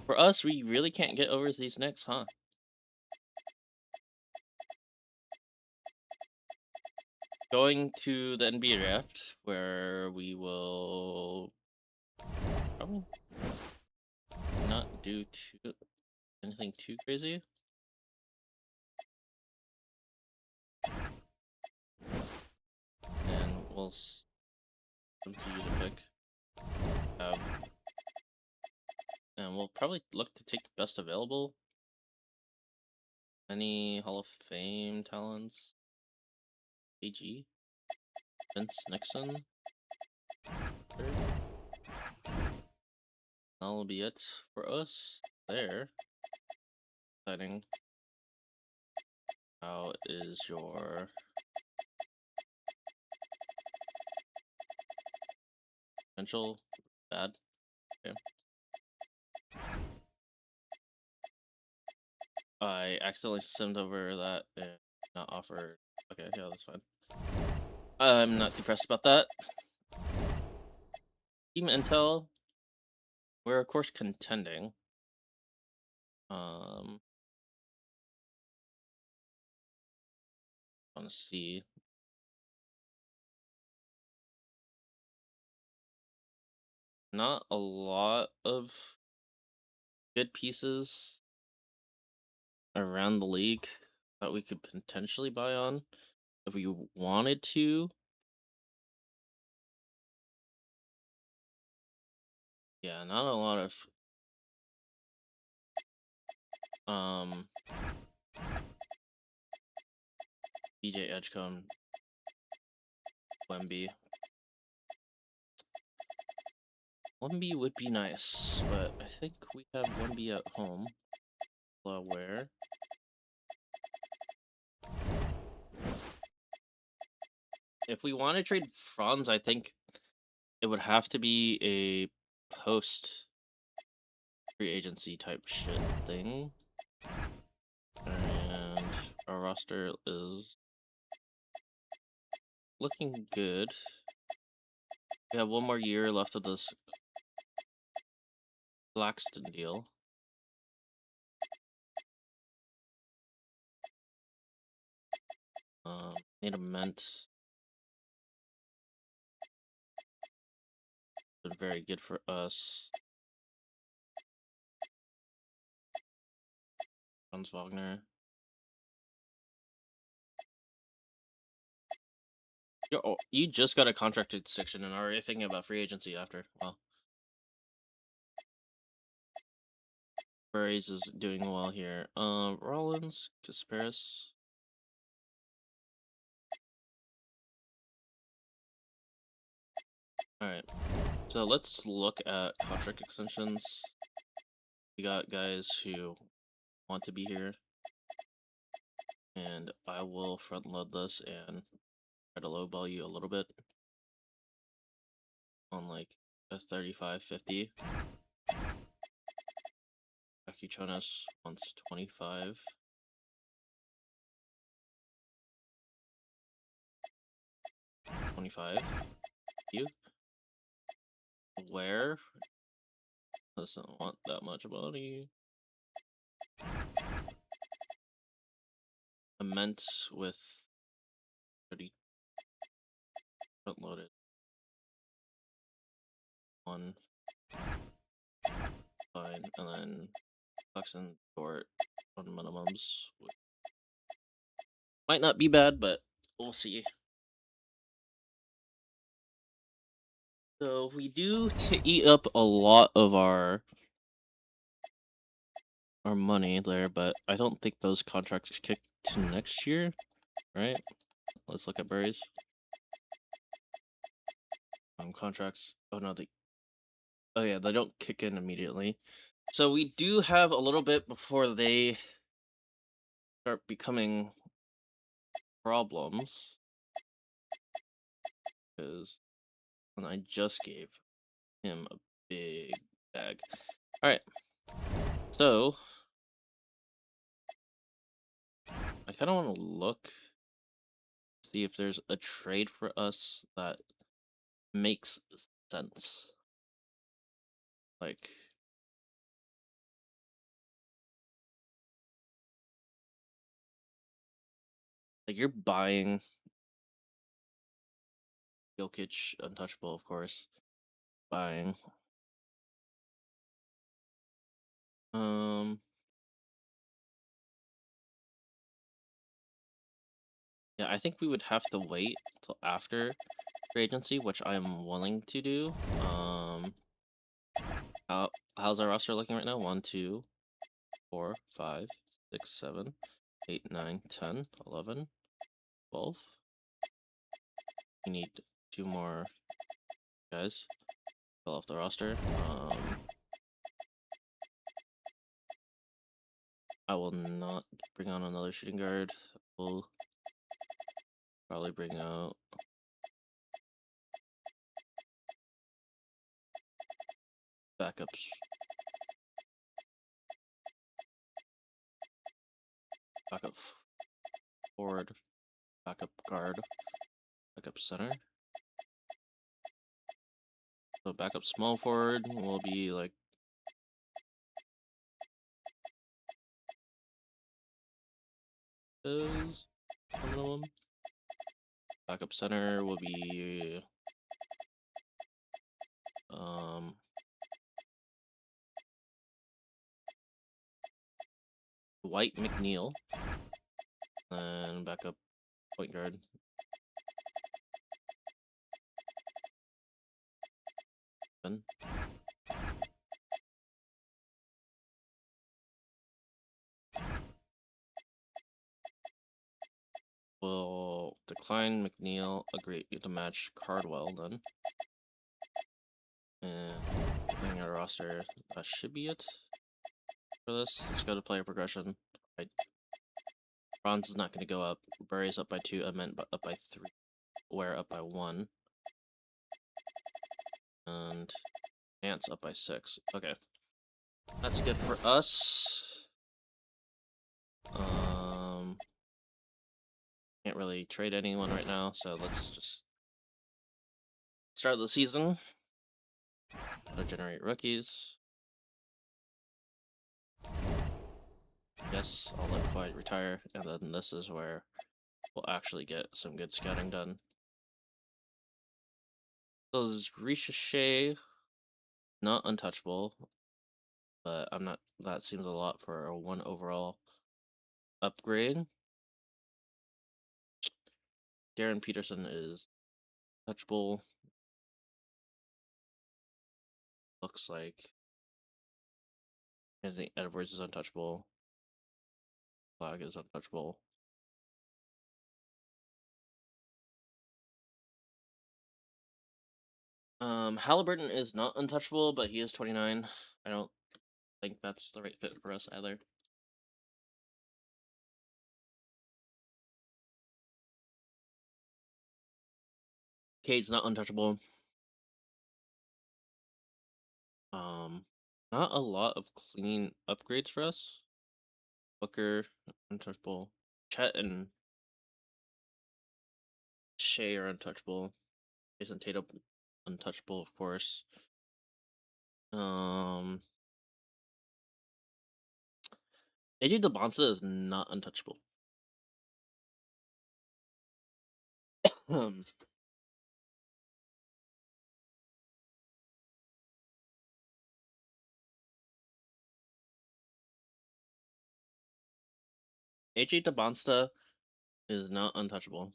For us, we really can't get over these Knicks, huh? Going to the NBA draft, where we will probably not do anything too crazy. And we'll use a pick. And we'll probably look to take best available. Any Hall of Fame talents? AG? Vince Nixon? That'll be it for us there. Exciting. How is your potential? Bad? Okay. I accidentally simmed over that and not offered. Okay, yeah, that's fine. I'm not too pressed about that. Team Intel. We're of course contending. Want to see. Not a lot of good pieces around the league that we could potentially buy on if we wanted to. Yeah, not a lot of BJ Edgecombe, Wemby. Wemby would be nice, but I think we have Wemby at home. Where? If we want to trade Franz, I think it would have to be a post free agency type shit thing. And our roster is looking good. We have one more year left of this Blackston deal. Need a mint. Been very good for us. Franz Wagner. You just got a contracted section and already thinking about free agency after. Well, Burries is doing well here. Rollins, Kasparis. Alright, so let's look at contract extensions. We got guys who want to be here. And I will front load this and try to lowball you a little bit. On like a 35-50. Becky Jonas wants 25. You? Where? Doesn't want that much money. Immense with 30 front loaded. One. Fine. And then Bucks and short on minimums. Might not be bad, but we'll see. So we do eat up a lot of our money there, but I don't think those contracts kick to next year, right? Let's look at Burries. Contracts. Oh no, oh yeah, they don't kick in immediately. So we do have a little bit before they start becoming problems because when I just gave him a big bag. All right, so I kind of want to look, see if there's a trade for us that makes sense. Like you're buying Jokic, untouchable, of course. Buying. Yeah, I think we would have to wait till after free agency, which I'm willing to do. How's our roster looking right now? 1, 2, 4, 5, 6, 7, 8, 9, 10, 11, 12. We need 2 more guys. Fill off the roster. I will not bring on another shooting guard. We'll probably bring out backups. Backup forward, backup guard, backup center. So backup small forward will be like is some of them. Backup center will be White McNeil, and backup point guard. Ben. We'll decline McNeil, agree to match Cardwell then. And playing our roster, that should be it for this. Let's go to player progression. Bronze is not going to go up. Burry's up by 2. I meant up by 3. Ware up by 1. And Ants up by 6. Okay. That's good for us. Can't really trade anyone right now, so let's just start the season. So generate rookies. Yes, I'll let Dwight retire, and then this is where we'll actually get some good scouting done. So this is Ricochet, not untouchable, but I'm not. That seems a lot for a 1 overall upgrade. Darren Peterson is touchable. Looks like Anthony Edwards is untouchable. Flag is untouchable. Halliburton is not untouchable, but he is 29. I don't think that's the right fit for us either. Cade's not untouchable. Not a lot of clean upgrades for us. Booker, untouchable. Chet and Shea are untouchable. Jason Tatum, untouchable, of course. AJ DeBonsa is not untouchable. AJ DeBonsta is not untouchable.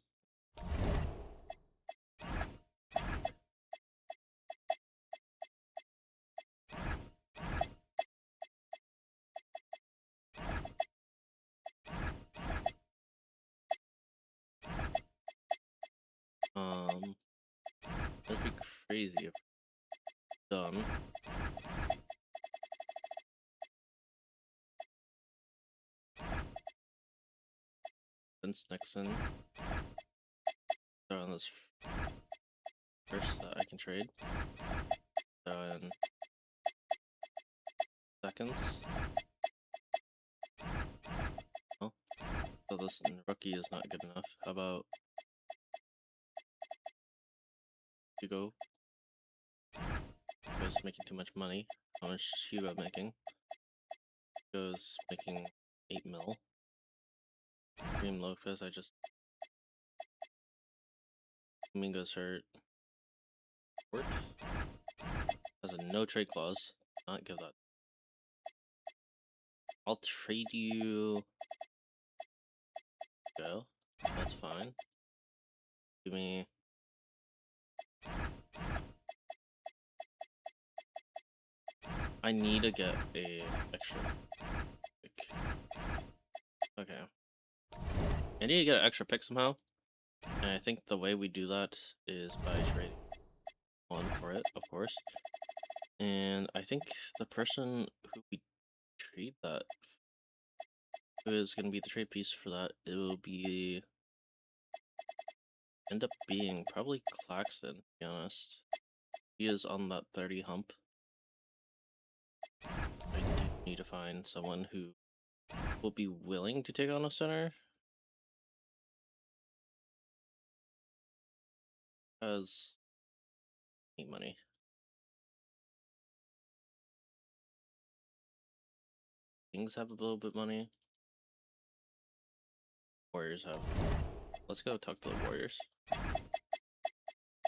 That'd be crazy if done. Vince Nixon. Throw in this first that I can trade. Throw in seconds. Oh, so this rookie is not good enough. How about you go? Goes making too much money. How much is Shiba making? Goes making 8 mil. Dream Lopez, I just Domingo's hurt. Word has a no trade clause. Not give that. I'll trade you. Go. That's fine. Give me. I need to get a extra pick. Okay. I need to get an extra pick somehow. And I think the way we do that is by trading one for it, of course. And I think the person who we trade that who is going to be the trade piece for that, it will be end up being probably Claxton, to be honest. He is on that 30 hump. I do need to find someone who will be willing to take on a center. Has any money. Kings have a little bit of money. Warriors have. Let's go talk to the Warriors.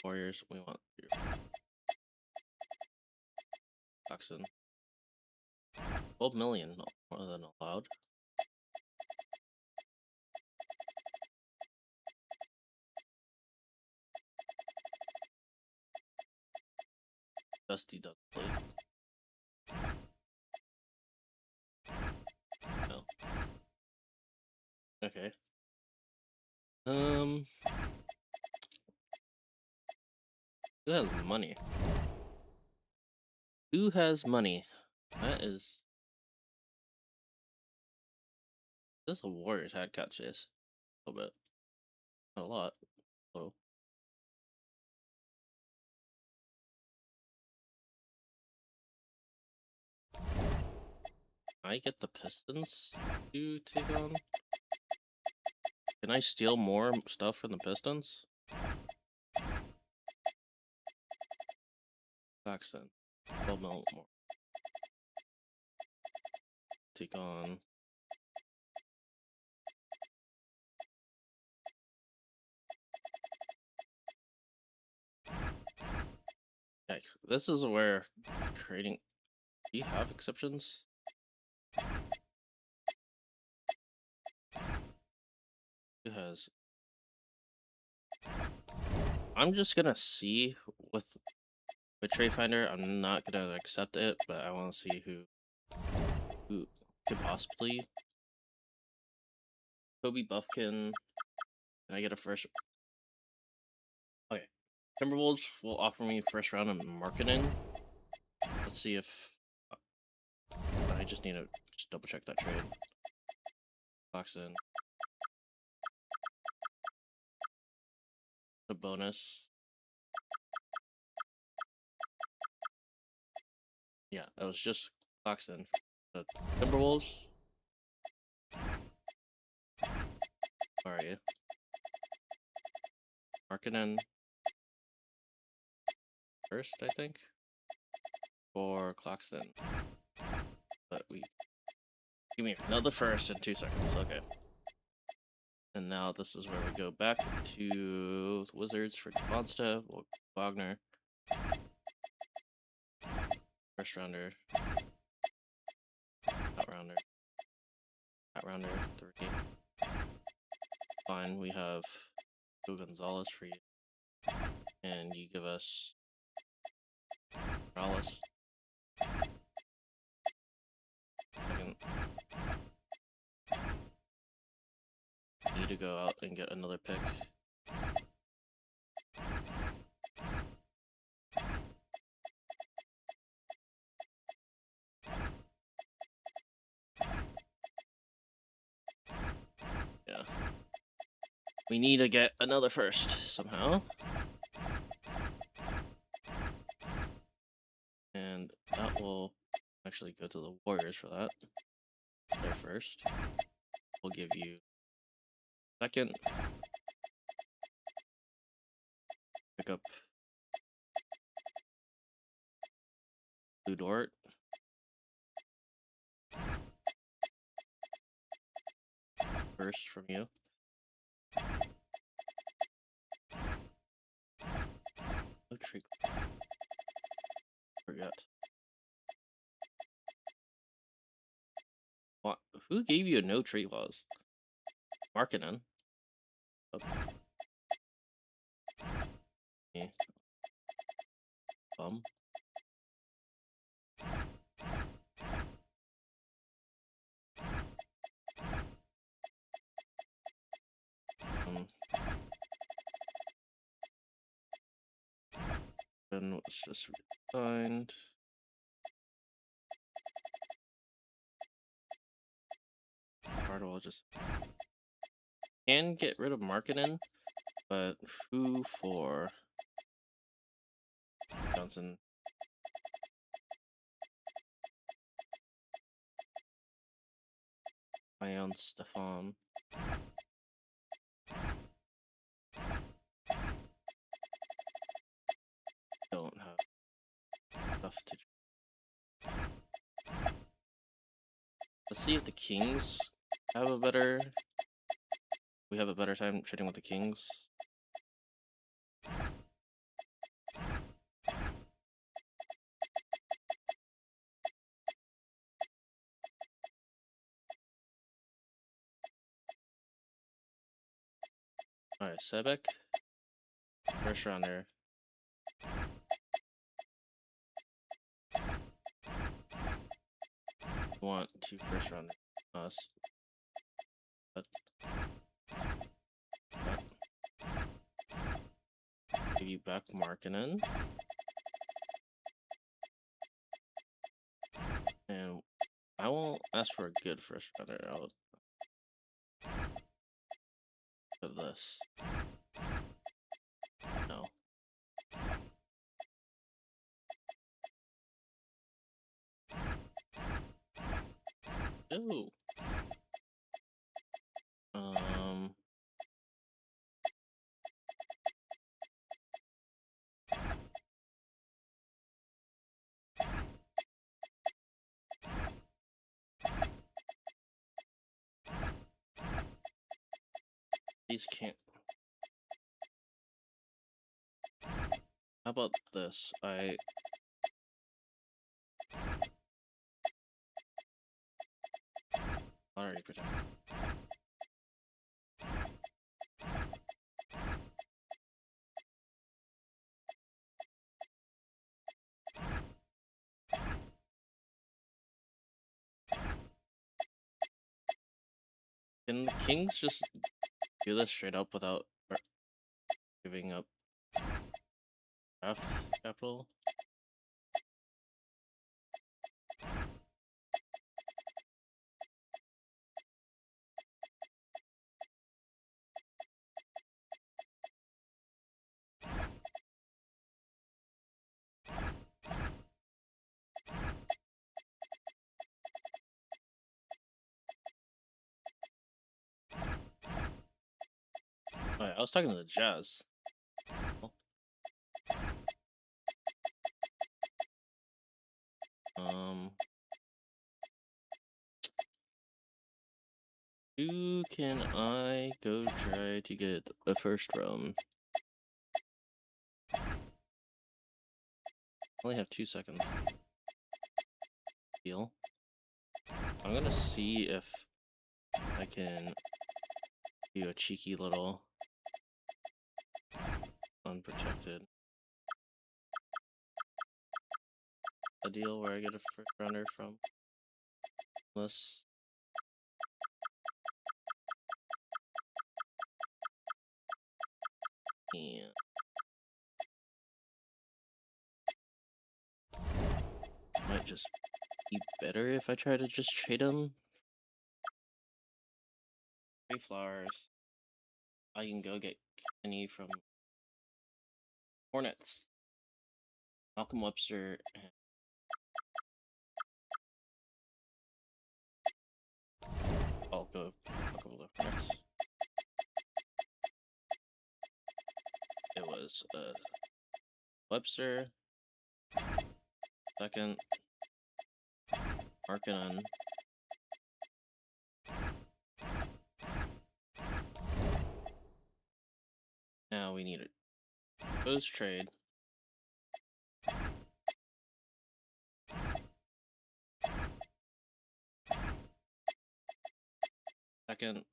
Warriors, we want your Claxton. 12 million, not more than allowed. Dusty doesn't play. No. Okay. Who has money? Who has money? That is. This is a Warriors hat cat chase. A little bit. Not a lot. A little. I get the Pistons to take on. Can I steal more stuff from the Pistons? Claxton. 12 mil more. Take on. Yikes. This is where trading. Do you have exceptions? Who has? I'm just gonna see with Trade Finder. I'm not gonna accept it, but I want to see who could possibly. Kobe Buffkin. Can I get a first? Okay. Timberwolves will offer me first round of marketing. Let's see if I just need to double check that trade. Claxton. The bonus. Yeah, it was just Claxton. The Timberwolves. Where are you? Markkinen. First, I think. For Claxton. But we. Give me another first in 2 seconds. Okay. And now this is where we go back to the Wizards for Devonsta, Wagner. First rounder. Outrounder. Outrounder, 3. Fine, we have Joe Gonzalez for you. And you give us Morales. Second. Need to go out and get another pick. Yeah. We need to get another first somehow. And that will actually go to the Warriors for that. Their first. We'll give you second. Pick up Blue Dort. First from you. No tree. Forgot. What? Who gave you a no tree clause? Markkinen. Oh. Me. Bum. Then let's just find. I'll just can get rid of Markkinen, but who for Johnson? My own Stefan. Don't have stuff to. Let's see if the Kings have a better. We have a better time trading with the Kings. Alright, Sebek. First rounder. Want 2 first rounders. Us. But give you back Markkinen. And I won't ask for a good first rounder. I'll for this. No. Ooh. These can't. How about this? Already protect. Can the Kings just do this straight up without giving up draft capital? Oh, yeah, I was talking to the Jazz. Who can I go try to get a first round? Only have 2 seconds. Deal. I'm gonna see if I can do a cheeky little unprotected a deal where I get a first rounder from this. And might just be better if I try to just trade him. 3 flowers. I can go get Kenny from Hornets. Malcolm Webster. I'll go over the Hornets. It was Webster, second, Markkanen, now we need a post trade. Second,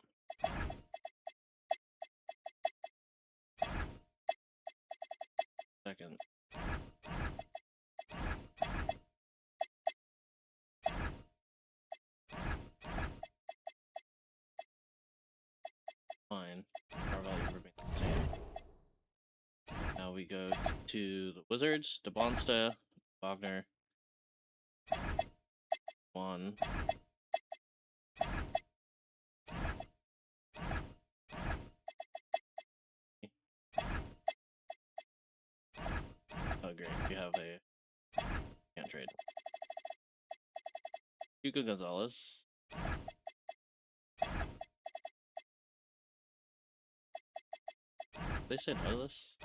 second. Fine. Our value remains the same. Now we go to the Wizards, DeBonsta, Wagner, one. Oh great, we have a can't trade. Hugo Gonzalez. They say no to this?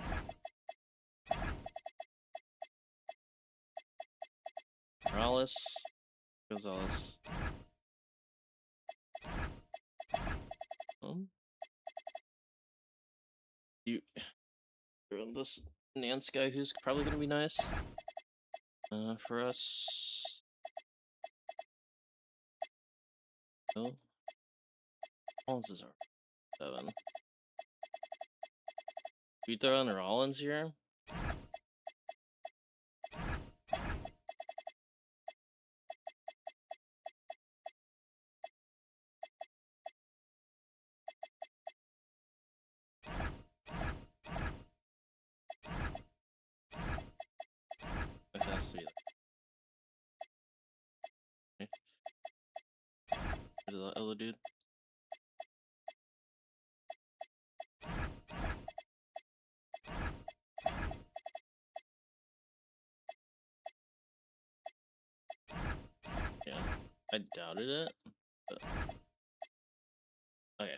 Morales, Gonzalez. You on this Nance guy who's probably gonna be nice. For us. No. Rollins is our 7. We throw in Rollins here. That has to be okay. The other dude. Yeah, I doubted it. But... okay.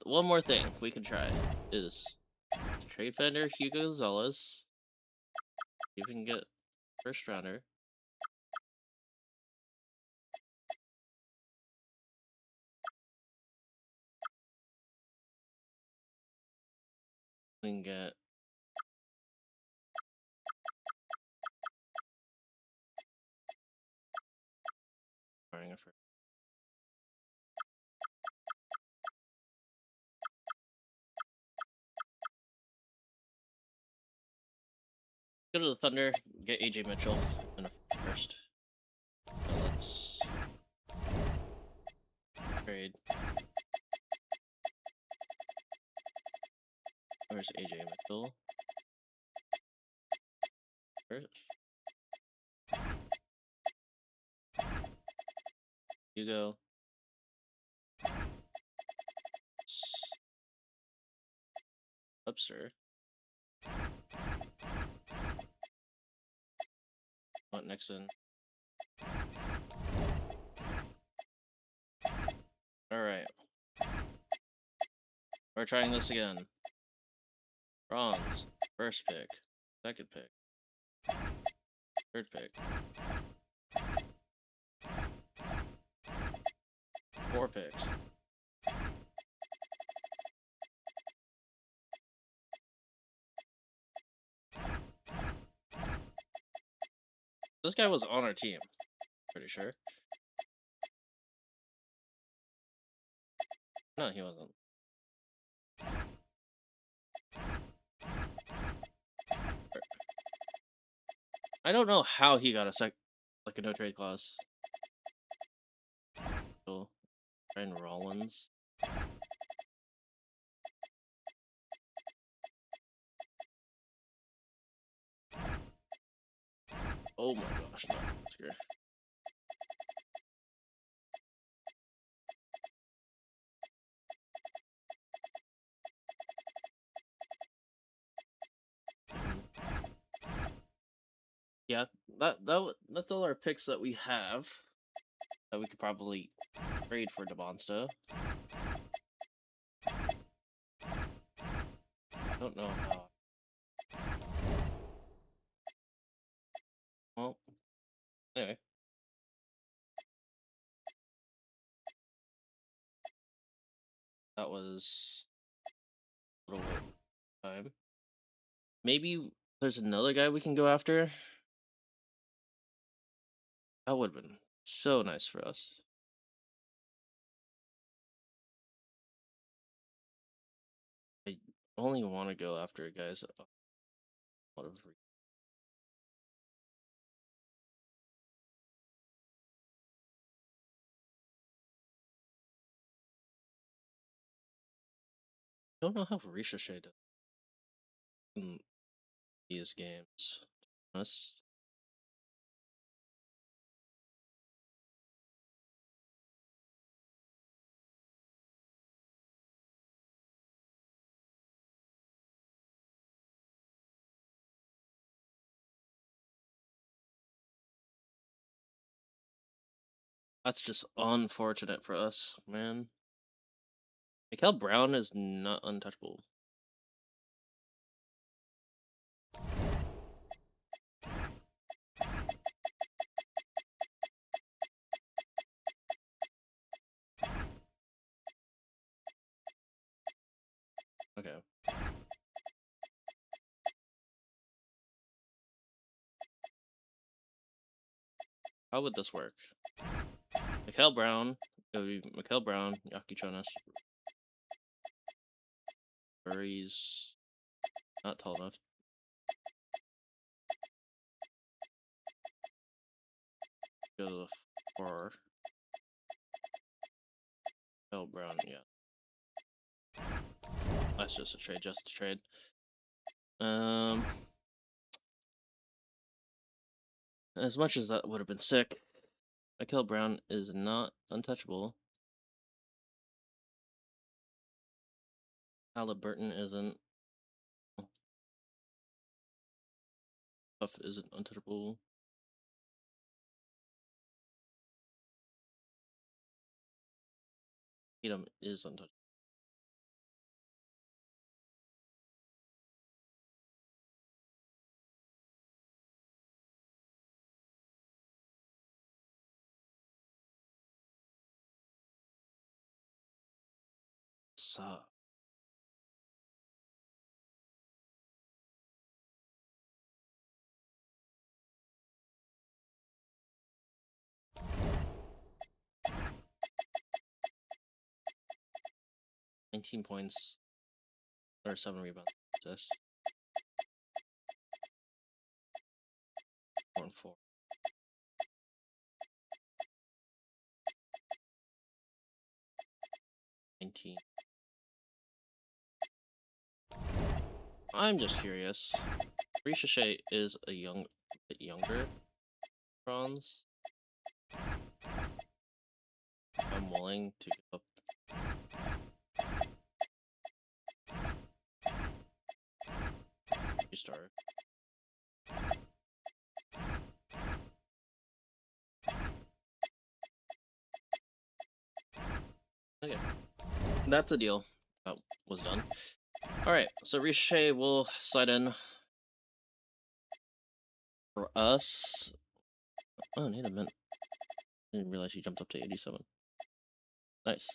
One more thing we can try is trade Fender Hugo Gonzalez. See if we can get first rounder. We can get a first. Go to the Thunder, get AJ Mitchell in a first. So let's trade. Where's AJ Mitchell? First. Hugo. Webster. Want Nixon. Alright. We're trying this again. Bronze. First pick. Second pick. Third pick. 4 picks. This guy was on our team. Pretty sure. No, he wasn't. I don't know how he got a no trade clause. Cool. Ryan Rollins. Oh my gosh, no, that's great. yeah, that's all our picks that we have that we could probably trade for DeMonsta. I don't know how. Well, anyway. That was a little bit of time. Maybe there's another guy we can go after. That would have been so nice for us. I only want to go after guys a lot of I don't know how Ricochet does in these games. Us. That's just unfortunate for us, man. Mikael Brown is not untouchable. Okay. How would this work? Mikael Brown. It would be Mikael Brown, Yaki Jonas. He's not tall enough. Go to the 4. Mikael Brown, yeah. That's just a trade, as much as that would have been sick, Mikael Brown is not untouchable. Halliburton isn't. Puff isn't untouchable. Tatum is untouchable. Suck. $19 points or 7 rebounds. Assists. 4 and 4. 19. I'm just curious. Ricochet is a bit younger. Bronze. I'm willing to give up. Restart. Okay. That's a deal. That was done. Alright, so Ricochet will slide in for us. Oh, need a minute. Didn't realize he jumped up to 87. Nice.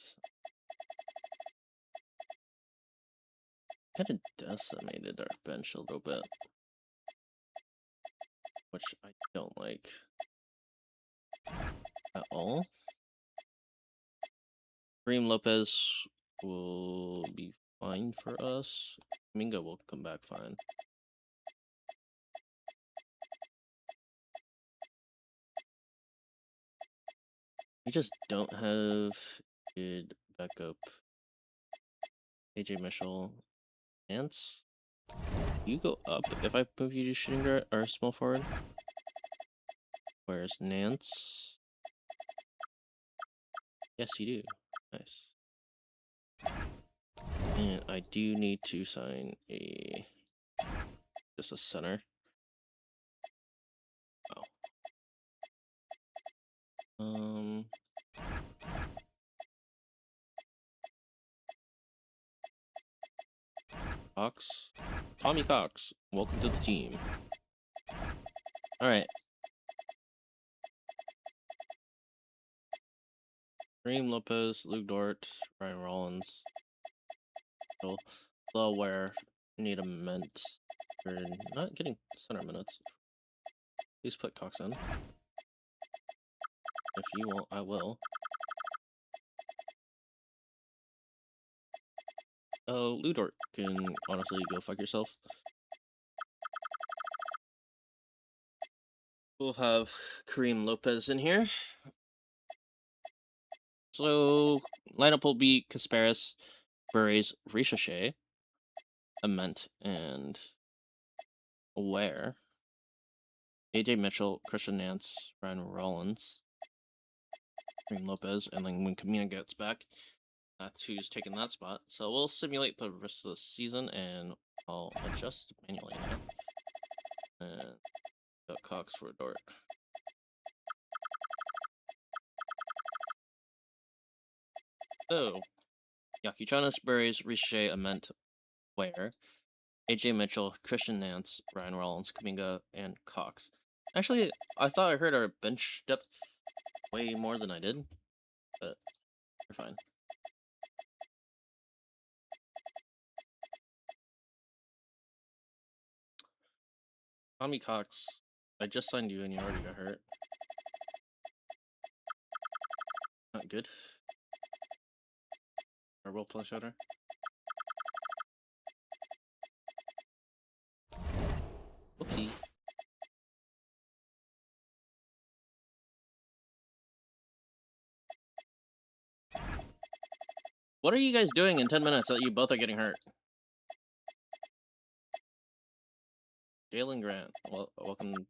Kind of decimated our bench a little bit, which I don't like at all. Kareem Lopez will be fine for us. Mingo will come back fine. We just don't have good backup. AJ Mitchell. Nance? You go up if I move you to shooting guard or small forward. Where's Nance? Yes, you do. Nice. And I do need to sign just a center. Wow. Um. Cox. Tommy Cox, welcome to the team. Alright. Kareem Lopez, Luke Dort, Ryan Rollins. So, where need a mint. We're not getting center minutes. Please put Cox in. If you want, I will. Oh, Luke Dort can honestly go fuck yourself. We'll have Kareem Lopez in here. So, lineup will be Kasparis, Burries, Ricochet, Ament, and Ware. AJ Mitchell, Christian Nance, Ryan Rollins, Kareem Lopez, and then when Kamina gets back, that's who's taking that spot. So we'll simulate the rest of the season, and I'll adjust manually now. And got Cox for Dort. So, Yakuchanis, Burries, Ricochet, Ament, Ware, AJ Mitchell, Christian Nance, Ryan Rollins, Kaminga, and Cox. Actually, I thought I heard our bench depth way more than I did, but we're fine. Tommy Cox, I just signed you and you already got hurt. Not good. Our role play shooter. Okay. What are you guys doing in 10 minutes that you both are getting hurt? Jalen Grant, well, welcome to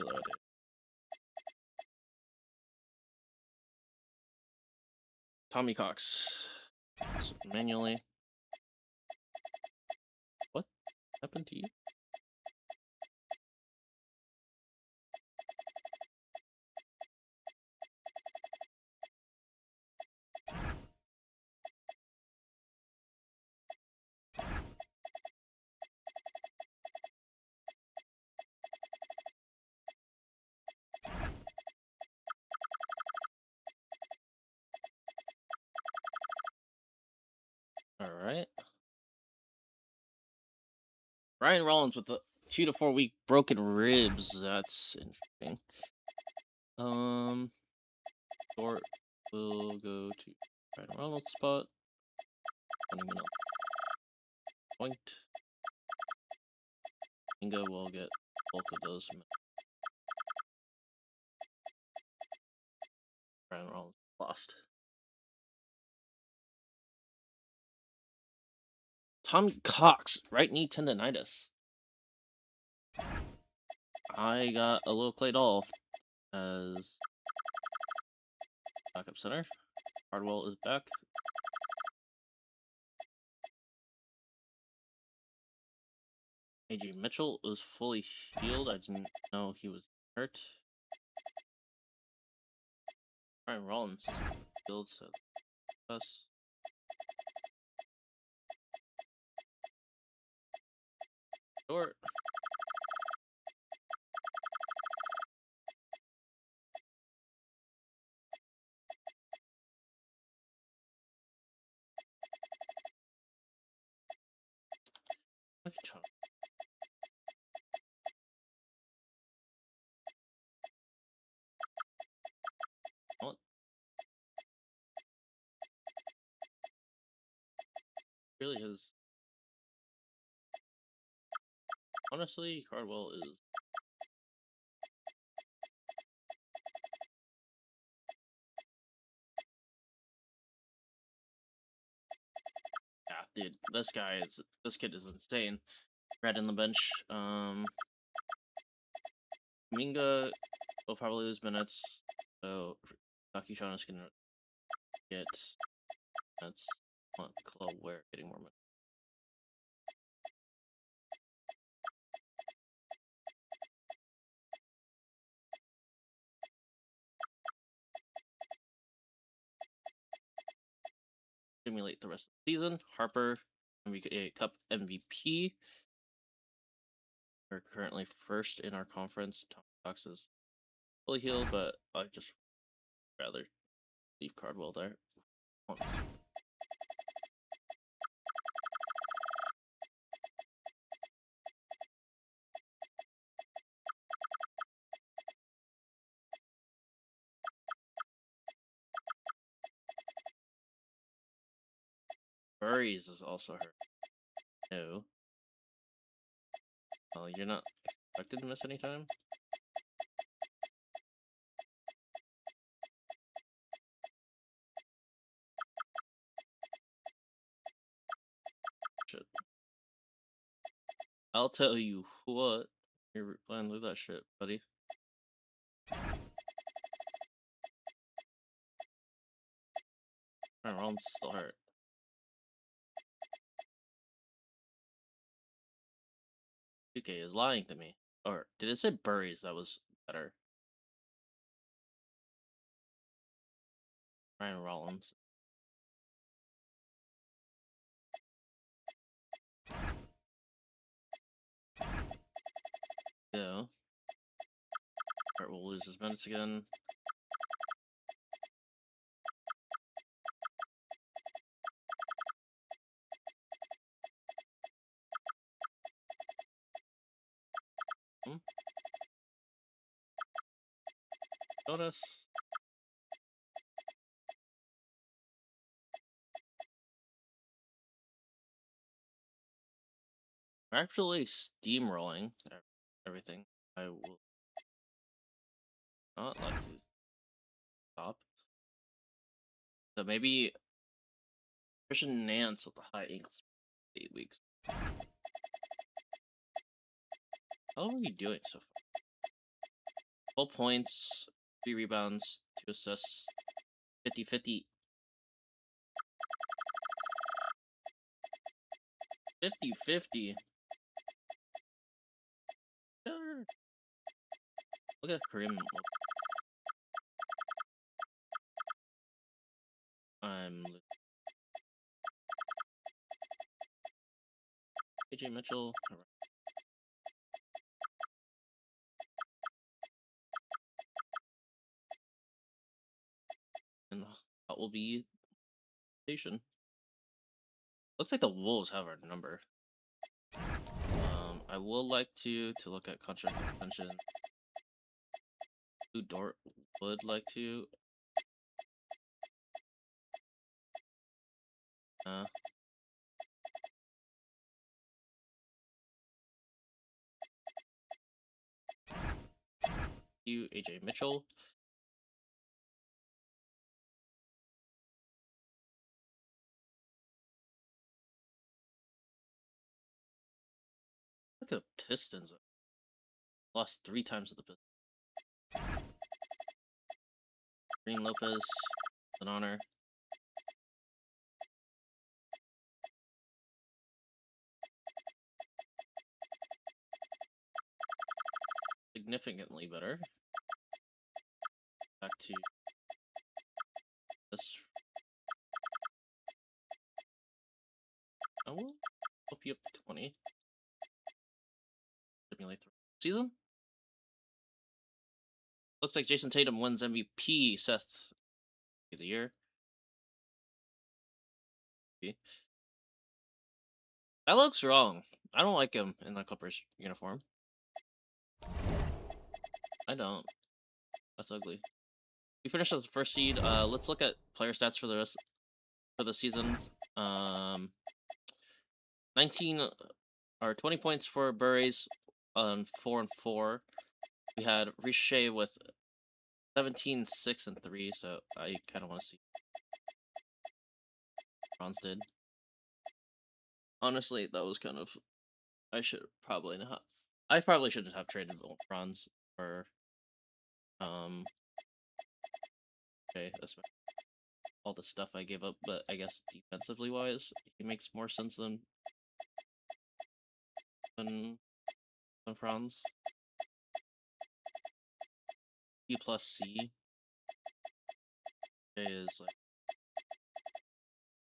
the day. Tommy Cox. So manually. What happened to you? Alright. Ryan Rollins with the 2 to 4 week broken ribs. That's interesting. Dort will go to Ryan Rollins spot. 20-minute point. Ingo will get both of those. Ryan Rollins lost. Tommy Cox, right knee tendonitis. I got a little Clay Doll as backup center. Hardwell is back. AJ Mitchell is fully healed. I didn't know he was hurt. Ryan Rollins is healed, so us. Short. Look at Chuck. What? Really is. Honestly, Cardwell is. Yeah, dude, this kid is insane. Red in the bench. Minga will probably lose minutes, so Nakishana is gonna get minutes. Club where getting more minutes. simulate the rest of the season. Harper, Cup MVP. We're currently first in our conference. Tom Cox is fully healed, but I just rather leave Cardwell there. Burries is also hurt. No. Oh, you're not expected to miss any time? Shit. I'll tell you what. You're playing through that shit, buddy. My Rollins still hurt. UK is lying to me. Or did it say Burries that was better? Ryan Rollins. Yeah. Hart will lose his minutes again. Notice. We're actually steamrolling everything. I will not like to stop. So maybe Christian Nance with the high ankles 8 weeks. How are we doing so far? 12 points, 3 rebounds, 2 assists, 50-50. 50-50. Look at Kareem. AJ Mitchell. And that will be station. Looks like the Wolves have our number. I would like to look at contract extension. Who Dort would like to. You AJ Mitchell. Look at the Pistons. Lost 3 times to the Pistons. Green Lopez, an honor. Significantly better. Back to this. I will help you up to 20. Simulate the season. Looks like Jason Tatum wins MVP. Seth of the year. Okay. That looks wrong. I don't like him in the Clippers uniform. I don't. That's ugly. We finished as the first seed. Let's look at player stats for the rest for the season. 19 or 20 points for Burries on 4 and 4. We had Ricochet with 17, 6 and 3. So I kind of want to see Bronze did. Honestly, that was kind of. I should probably not. I probably shouldn't have traded Bronze for. Okay, that's all the stuff I gave up, but I guess defensively wise, he makes more sense than Franz. B plus C. Is like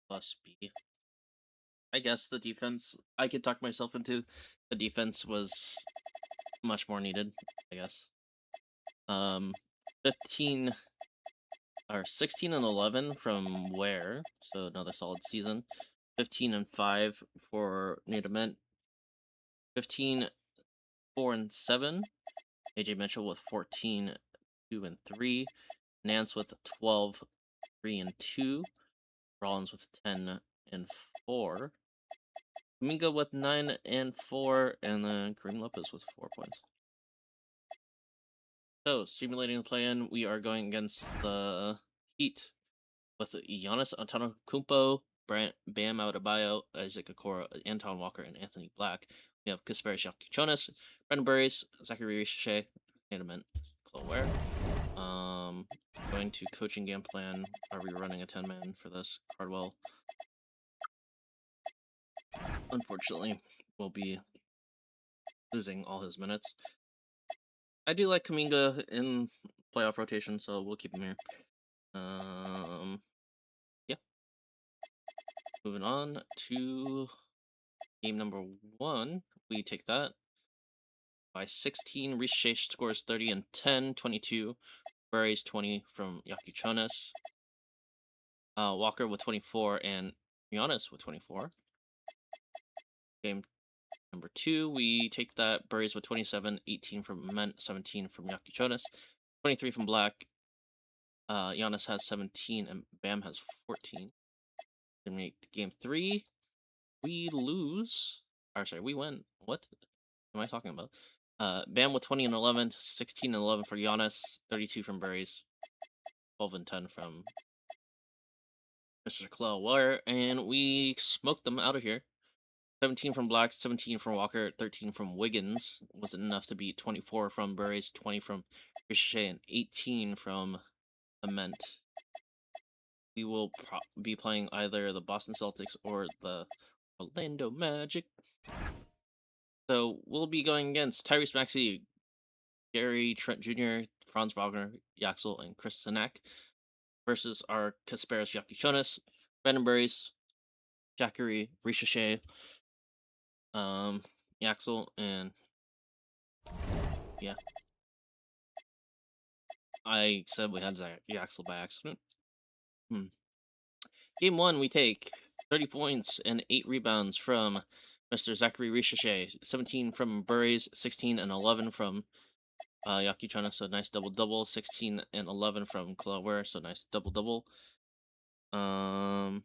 plus B. I guess the defense, I could talk myself into the defense was much more needed, I guess. 15 or 16 and 11 from Ware, so another solid season. 15 and 5 for Nadament. 15, 4 and 7. AJ Mitchell with 14, 2 and 3. Nance with 12, 3 and 2. Rollins with 10 and 4. Minga with 9 and 4, and then Kareem Lopez with 4 points. So, simulating the play-in, we are going against the Heat with Giannis Antetokounmpo, Bam Adebayo, Isaac Okoro, Anton Walker, and Anthony Black. We have Kasparis Jonas, Brendan Burries, Zachary Richey, Nadament, Chloe Ware. Going to coaching game plan. Are we running a 10-man for this? Cardwell, unfortunately, will be losing all his minutes. I do like Kuminga in playoff rotation, so we'll keep him here. Yeah. Moving on to game number 1. We take that by 16. Riche scores 30 and 10, 22. Burries 20 from Yakuchonis. Walker with 24 and Giannis with 24. Game number 2, we take that. Burries with 27, 18 from Ment, 17 from Yakuchonis, 23 from Black. Giannis has 17 and Bam has 14. Then we game 3, we lose. Or sorry, we win. What am I talking about? Bam with 20 and 11, 16 and 11 for Giannis, 32 from Burries, 12 and 10 from Mr. Clawwire, and we smoked them out of here. 17 from Black, 17 from Walker, 13 from Wiggins. Wasn't enough to beat 24 from Burries, 20 from Ricochet, and 18 from Ament. We will be playing either the Boston Celtics or the Orlando Magic. So we'll be going against Tyrese Maxey, Gary Trent Jr., Franz Wagner, Yaxel, and Chris Sinak versus our Kasparis Yakuchonis, Brendan Burries, Jackery, Ricochet, Yaxel, and yeah. I said we had Yaxel by accident. Game 1, we take 30 points and 8 rebounds from Mr. Zachary Ricochet, 17 from Burries, 16 and 11 from Yakuchana, so nice double-double, 16 and 11 from Clawware, so nice double-double. And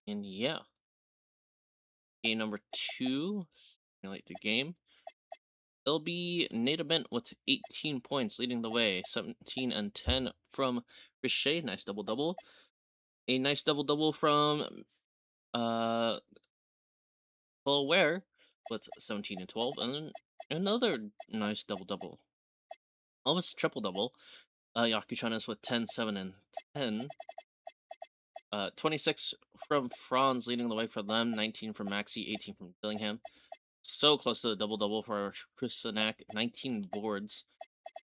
yeah. Game number 2, simulate the game. It'll be Nadament with 18 points leading the way, 17 and 10 from Ricochet, nice double-double. A nice double-double from Ware with 17 and 12, and then another nice double-double. Almost triple-double. Yakuchanas with 10, 7, and 10. 26 from Franz leading the way for them, 19 from Maxi, 18 from Dillingham. So close to the double-double for Chris Sinak, 19 boards.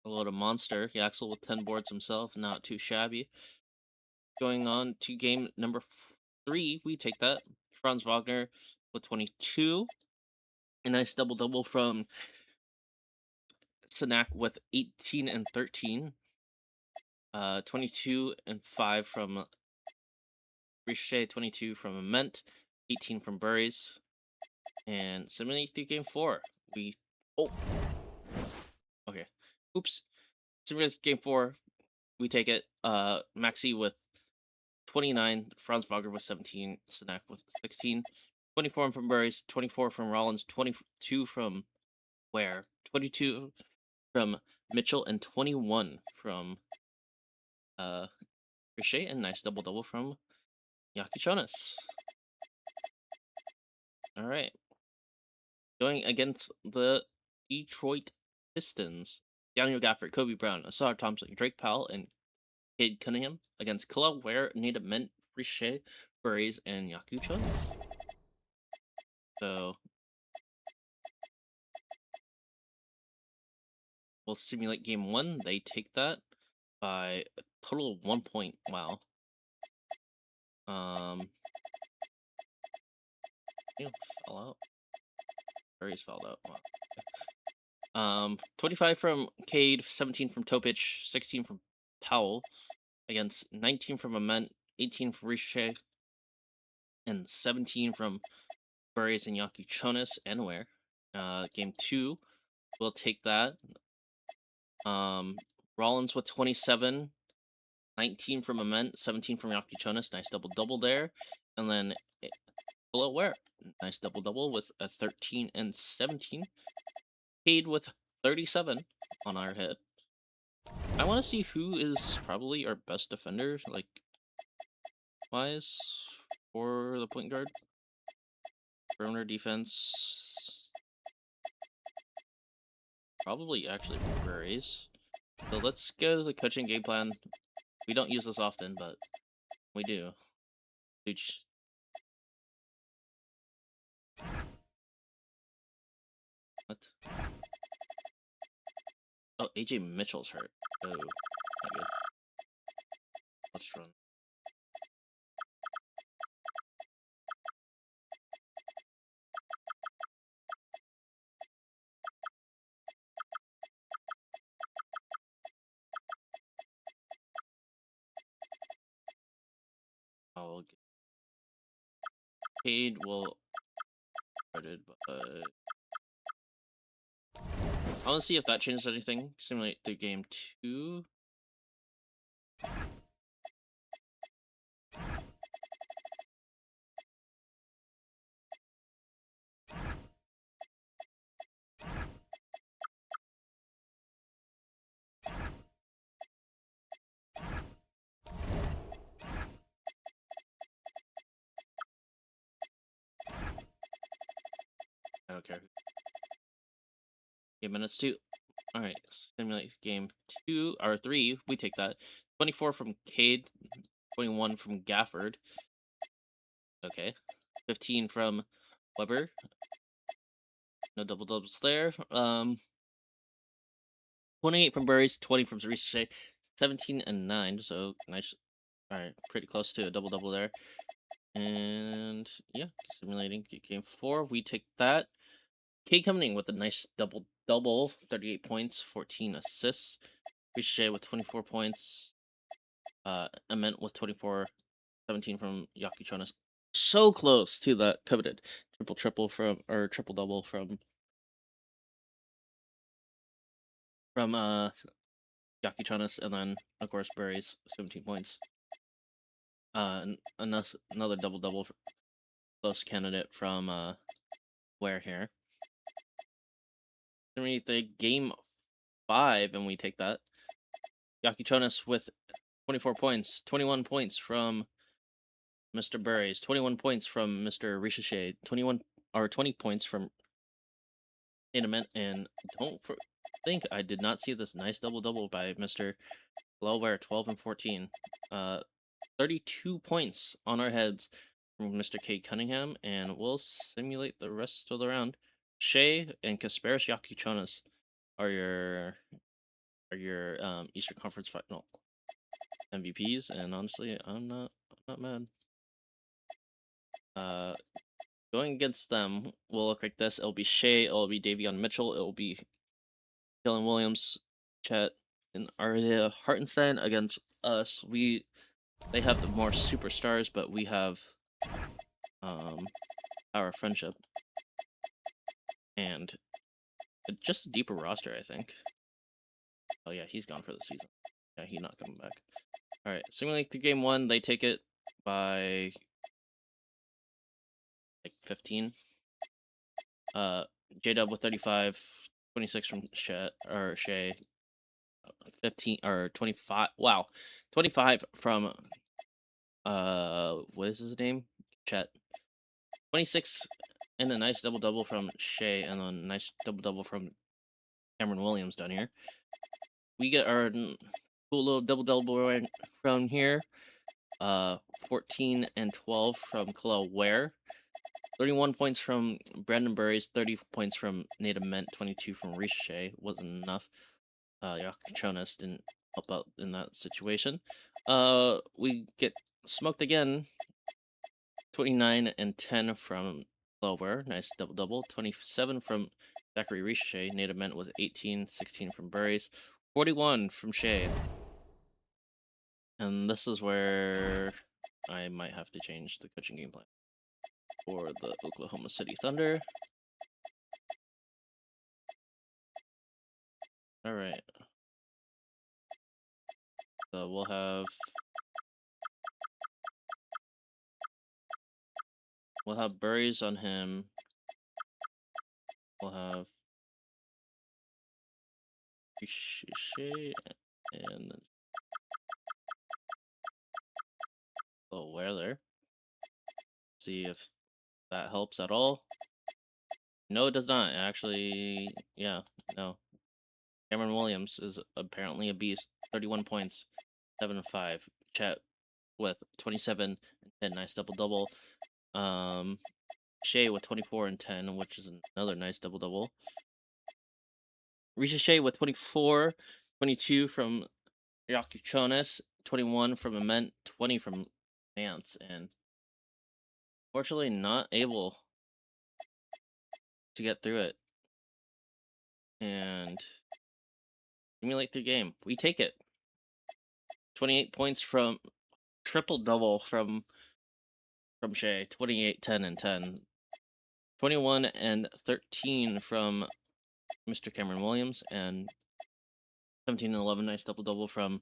A load of monster. Yaxel with 10 boards himself, not too shabby. Going on to game number 3, we take that. Franz Wagner with 22. A nice double-double from Sinak with 18 and 13. 22 and 5 from Ricochet, 22 from Ament, 18 from Burries. And similarly to game 4, we... Oh! Okay. Oops. Similarly to game 4, we take it. Maxi with 29, Franz Wagner with 17, Sinak with 16, 24 from Burries, 24 from Rollins, 22 from Ware, 22 from Mitchell, and 21 from Ricochet, and nice double-double from Yakuchonis. Alright. Going against the Detroit Pistons. Daniel Gafford, Kobe Brown, Asar Thompson, Drake Powell, and Cade Cunningham against Killa Ware, Nadament, Ricochet, Burries, and Yakuchonis. So we'll simulate game 1. They take that by a total of 1 point. Wow. You fell out. Furries fell out. Wow. 25 from Cade, 17 from Topich, 16 from Powell, against 19 from Ament, 18 from Ricochet, and 17 from Burries and Yaki Chonas and Ware. Game 2, we'll take that. Rollins with 27, 19 from Ament, 17 from Yaki Chonas. Nice double-double there. And then below Ware, nice double-double with a 13 and 17. Cade with 37 on our hit. I want to see who is probably our best defender, like, wise, for the point guard. Perimeter defense. Probably actually Burries. So let's go to the coaching game plan. We don't use this often, but we do. Huge. What? Oh, AJ Mitchell's hurt. Oh, not good. Let's run. I'll get paid. Will started, but I want to see if that changes anything. Simulate the game 2. I don't care. Game minutes 2. Alright, simulate game 2, or 3, we take that. 24 from Cade, 21 from Gafford. Okay. 15 from Weber. No double doubles there. 28 from Burries, 20 from Ricochet, 17 and 9, so nice. Alright, pretty close to a double double there. And yeah, simulating game 4, we take that. K coming in with a nice double, 38 points, 14 assists. Ricochet with 24 points. Ament with 24, 17 from Yaki Chonas. So close to that coveted triple from, or triple double from Yaki Chonas, and then of course Burries 17 points. Another double double close candidate from Ware here. Then we the game 5, and we take that. Yaki Chonas with 24 points, 21 points from Mr. Burries, 21 points from Mr. Ricochet, 20 points from Inament, and don't think I did not see this nice double-double by Mr. Glowware, 12 and 14. 32 points on our heads from Mr. K. Cunningham, and we'll simulate the rest of the round. Shea and Kasparis Yakuchonas are your Eastern Conference Final MVPs, and honestly, I'm not mad. Going against them will look like this. It'll be Shea, it'll be Davion Mitchell, it'll be Dylan Williams, Chet, and Aria Hartenstein. Against us, they have the more superstars, but we have our friendship and just a deeper roster, I think. Oh yeah, he's gone for the season. Yeah, he's not coming back. All right, simulate the game 1. They take it by like 15. J-Dub with 35, 26 from Shea, 15 or 25. Wow, 25 from what is his name? Chet. 26 and a nice double double from Shea, and a nice double double from Cameron Williams down here. We get our cool little double double from here. 14 and 12 from Khalil Ware. 31 points from Brandon Burries, 30 points from Nate Ament, 22 from Ricochet. Wasn't enough. Jonas didn't help out in that situation. We get smoked again 29 and 10 from Lower. Nice double-double. 27 from Zachary Richey. Native Ment with 18, 16 from Burries. 41 from Shea. And this is where I might have to change the coaching game plan for the Oklahoma City Thunder. All right. So we'll have Burries on him. We'll have Richey and Weather. See if that helps at all. No, it does not. Actually, yeah, no. Cameron Williams is apparently a beast. 31 points, 7 and 5. Chet with 27 and 10, nice double-double. Shea with 24 and 10, which is another nice double-double. Risha Shea with 24, 22 from Yakuchonis, 21 from Ament, 20 from Nance, and fortunately not able to get through it. And simulate through game. We take it. 28 points from triple-double from Shea, 28, 10, and 10. 21 and 13 from Mr. Cameron Williams, and 17 and 11, nice double-double from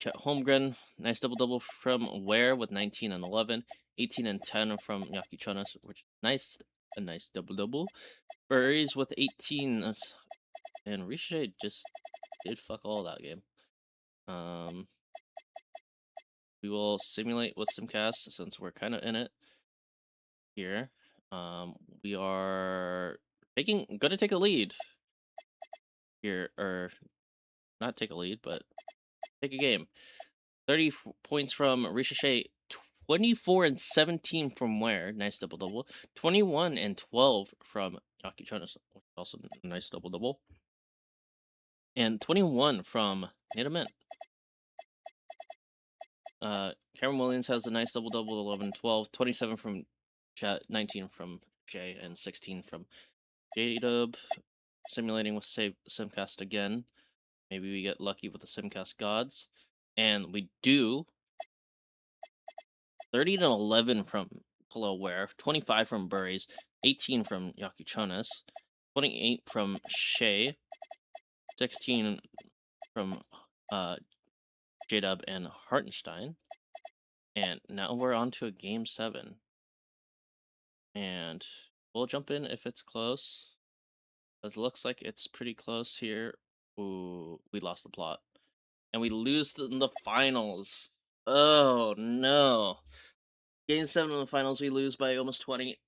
Chet Holmgren. Nice double-double from Ware with 19 and 11. 18 and 10 from Yaki Chonas, which is a nice double-double. Burries with 18, and Richey just did fuck all that game. We will simulate with Simcast since we're kind of in it here. We are gonna take a lead here, or not take a lead, but take a game. 30 points from Ricochet, 24 and 17 from Ware, nice double-double. 21 and 12 from Yaki Chonas, which is also a nice double-double. And 21 from Native Ment. Cameron Williams has a nice double-double, 11 and 12. 27 from Chet, 19 from Jay, and 16 from J-Dub. Simulating with Simcast again. Maybe we get lucky with the Simcast gods. And we do. 30 and 11 from Polo Ware, 25 from Burries, 18 from Yakuchonis, 28 from Shea, 16 from J-Dub and Hartenstein. And now we're on to a game 7. And we'll jump in if it's close. It looks like it's pretty close here. Ooh, we lost the plot. And we lose in the finals. Oh, no. Game 7 in the finals, we lose by almost 20.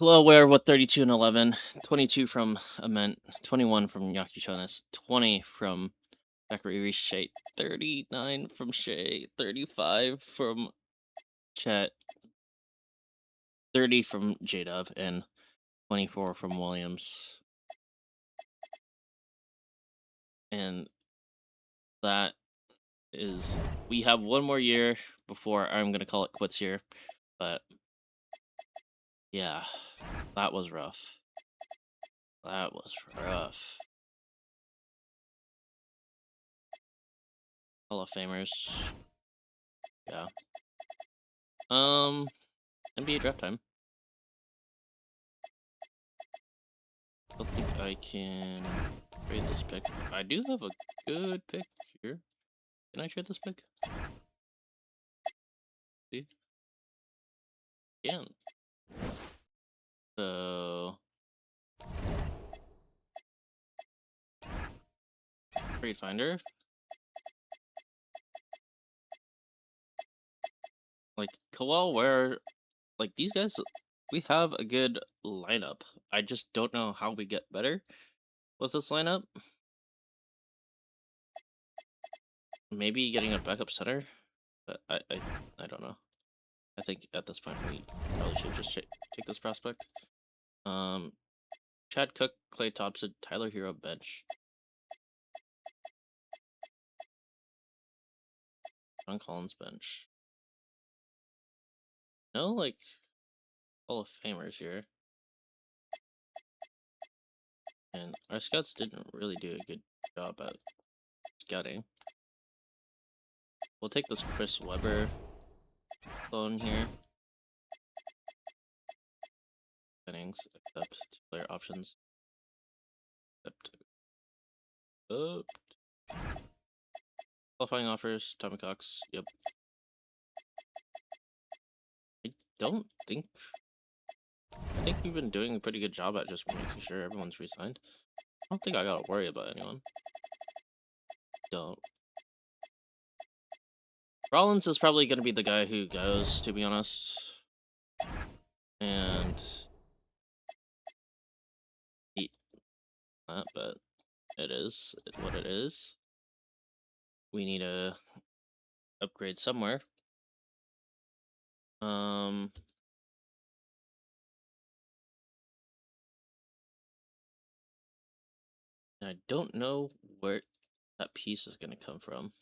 Ware with 32 and 11. 22 from Ament. 21 from Yakuchonis. 20 from Zachary Richey. 39 from Shea. 35 from Chet. 30 from J-Dub. And 24 from Williams. And that is, we have one more year before I'm going to call it quits here. But yeah, that was rough. That was rough. Hall of Famers. Yeah. NBA draft time. I don't think I can trade this pick. I do have a good pick here. Can I trade this pick? See? Can. So trade finder. Like Kawhi, where like these guys, we have a good lineup. I just don't know how we get better with this lineup. Maybe getting a backup center, but I don't know. I think at this point we probably should just take this prospect. Chad Cook, Klay Thompson, Tyler Hero bench. John Collins bench. No, like, Hall of Famers here. And our scouts didn't really do a good job at scouting. We'll take this Chris Webber clone here. Settings, accept player options. Accept. Qualifying offers, Tommy Cox. Yep. I think we've been doing a pretty good job at just making sure everyone's re-signed. I don't think I gotta worry about anyone. Don't. Rollins is probably gonna be the guy who goes, to be honest. And that, but it is what it is. We need to upgrade somewhere. I don't know where that piece is gonna come from.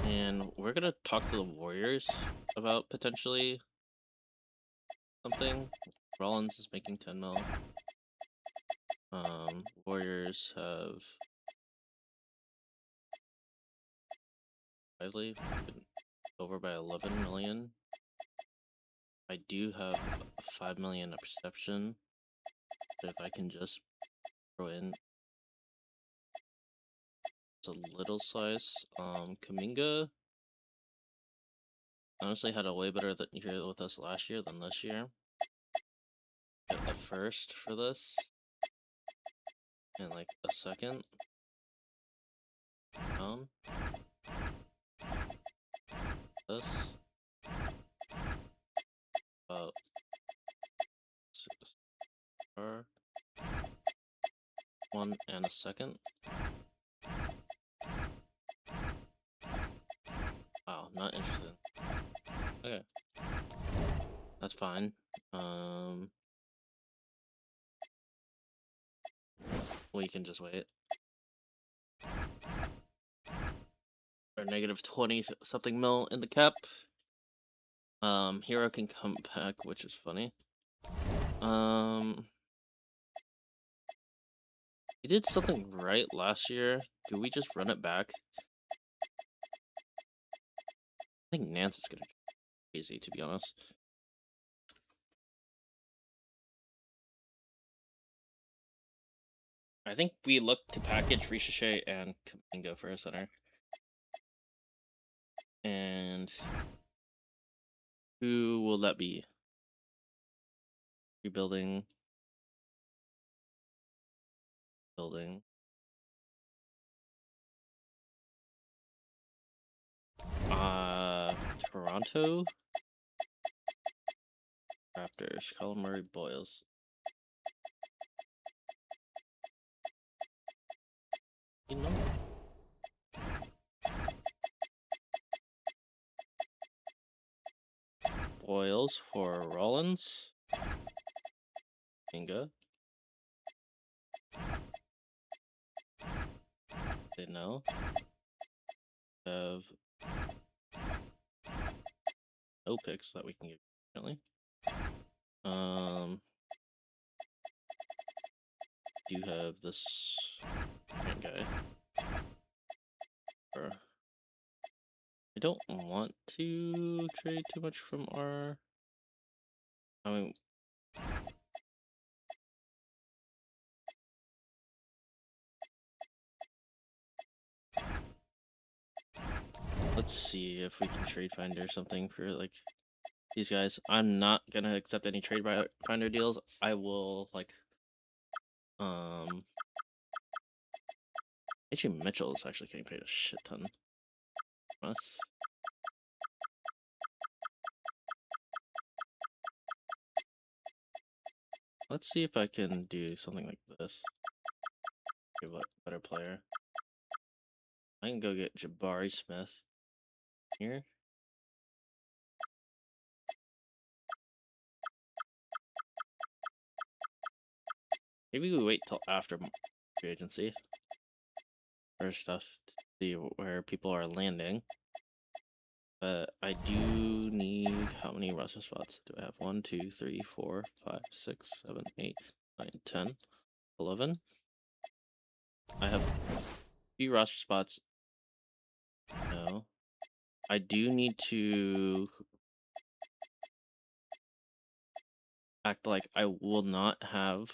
And we're gonna talk to the Warriors about potentially something. Rollins is making 10 mil. Warriors have Lively over by 11 million. I do have 5 million of perception. So if I can just throw in a little slice. Kaminga honestly had a way better year with us last year than this year. Get the first for this. And like a second. Down. This. About 6 star. 1 and a second. Wow, not interested. Okay. That's fine. We can just wait. Or negative 20 something mil in the cap. Hero can come back, which is funny. We did something right last year. Do we just run it back? I think Nance is gonna be easy, to be honest. I think we look to package Ricochet and Kaminga for a center. And who will that be? Rebuilding. Building. Toronto? Raptors. Colin Murray Boyles. You know? Boyles for Rollins. Inga. They know. Have no picks that we can give currently. Do have this guy. I don't want to trade too much from our. I mean, let's see if we can trade finder something for like these guys. I'm not gonna accept any trade finder deals. I will like actually Mitchell is actually getting paid a shit ton from us. Let's see if I can do something like this. Give a better player. I can go get Jabari Smith here. Maybe we wait till after free agency for stuff to see where people are landing. But I do need, how many roster spots do I have? 1, 2, 3, 4, 5, 6, 7, 8, 9, 10, 11. I have 3 roster spots. No. I do need to act like I will not have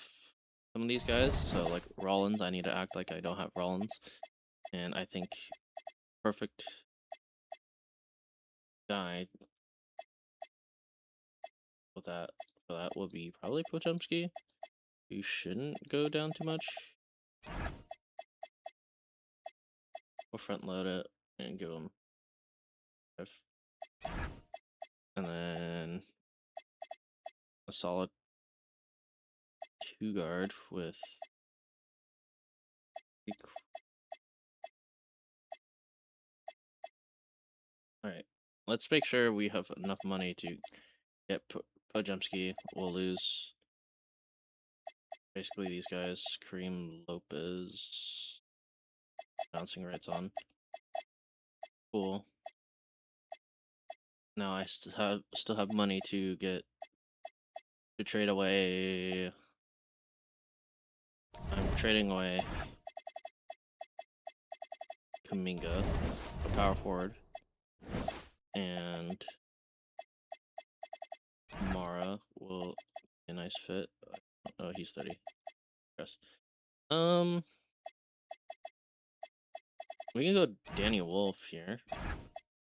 some of these guys. So like Rollins, I need to act like I don't have Rollins. And I think perfect guy with that for that would be probably Potemski. You shouldn't go down too much. We'll front load it and give him 5. And then a solid 2 guard with Alright, let's make sure we have enough money to get Podziemski. We'll lose basically these guys. Kareem Lopez. Bouncing rights on. Cool. Now I still have money to trade away. I'm trading away Kuminga, a power forward, and Mara will be a nice fit. Oh, he's 30. Yes. We can go Danny Wolf here,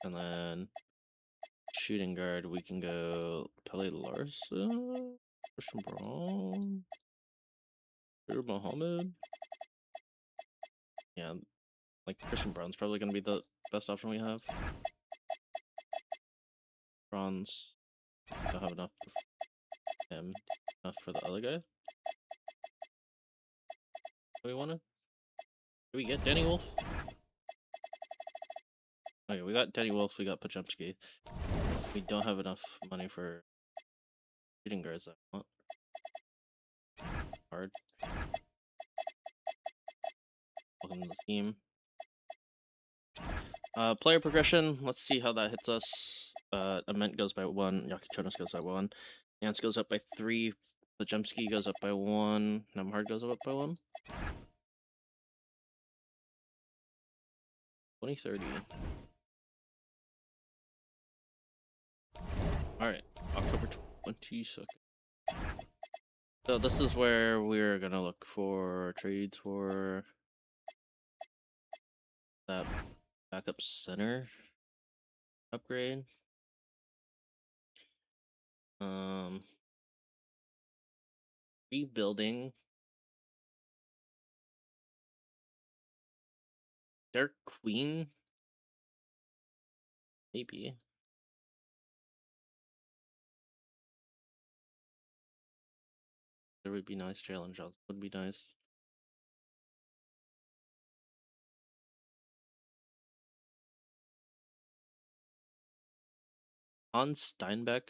and then shooting guard we can go Pele Larson, Christian Braun, Peter Mohammed. Yeah, like Christian Braun's probably gonna be the best option we have. Braun's don't have enough for him, enough for the other guy. We wanted. Did we get Danny Wolf? Okay, we got Danny Wolf, we got Podziemski. We don't have enough money for shooting guards I want. Hard. Welcome to the team. Player progression, let's see how that hits us. Ament goes by 1, Yakichonis goes by 1, Nance goes up by 3, Podziemski goes up by 1, Nemhard goes up by 1. 2030. Alright, October 22nd. So this is where we're gonna look for trades for that backup center upgrade. Rebuilding. Derek Queen? Maybe. There would be nice. Jalen Johnson would be nice. Hans Steinbeck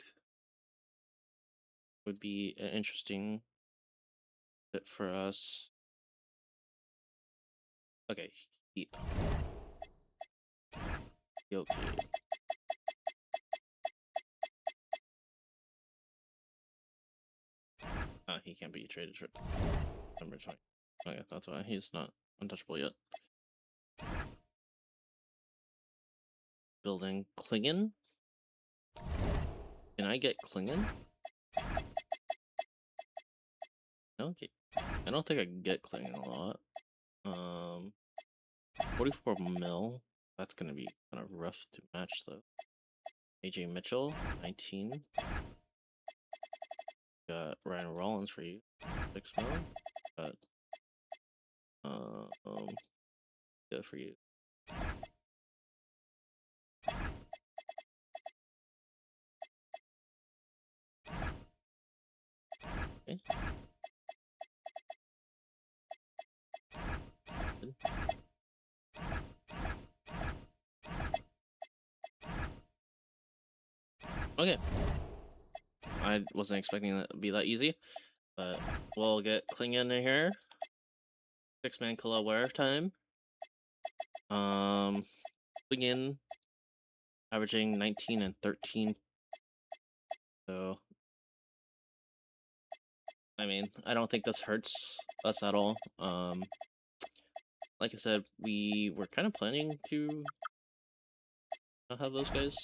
would be an interesting fit for us. Okay. Okay. He can't be traded for number 20. Okay, that's why he's not untouchable yet. Building Klingon. Can I get Klingon? I don't think I can get Klingon a lot. 44 mil. That's gonna be kind of rough to match though. AJ Mitchell, 19. Got Ryan Rollins for you, 6 mil. Got good for you. Okay. Okay. I wasn't expecting that to be that easy, but we'll get Klingon in here. 6-man Kalaware time. Klingon averaging 19 and 13. So, I mean, I don't think this hurts us at all. Like I said, we were kind of planning to not have those guys.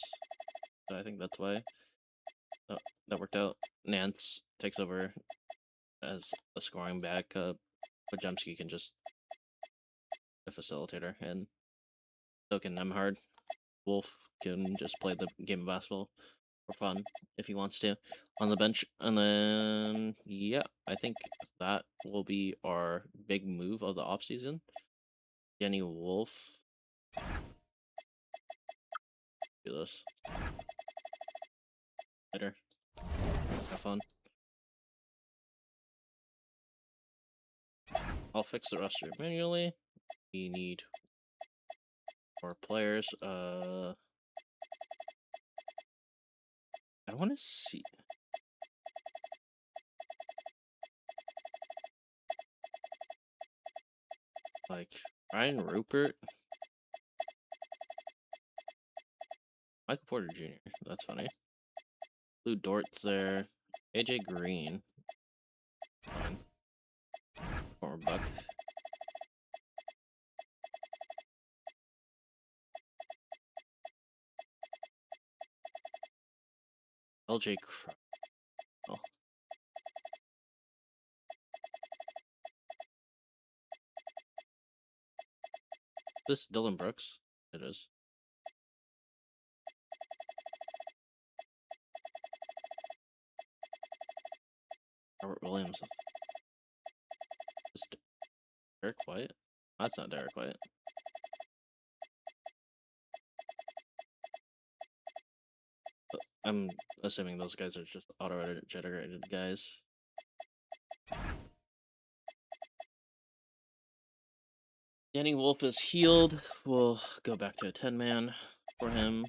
So I think that's why that worked out. Nance takes over as a scoring backup. Pajemski can just a facilitator, and so can Nemhard. Wolf can just play the game of basketball for fun if he wants to on the bench. And then, yeah, I think that will be our big move of the offseason. Jenny Wolf. Do this. Later. Have fun. I'll fix the roster manually. We need more players. I want to see. Like, Ryan Rupert. Michael Porter Jr. That's funny. Lou Dort's there. AJ Green. Fine. Former Buck. LJ Cr oh. This Dylan Brooks? It is. Robert Williams. Is Derek White? That's not Derek White. I'm assuming those guys are just auto-generated guys. Danny Wolf is healed. We'll go back to a 10-man for him.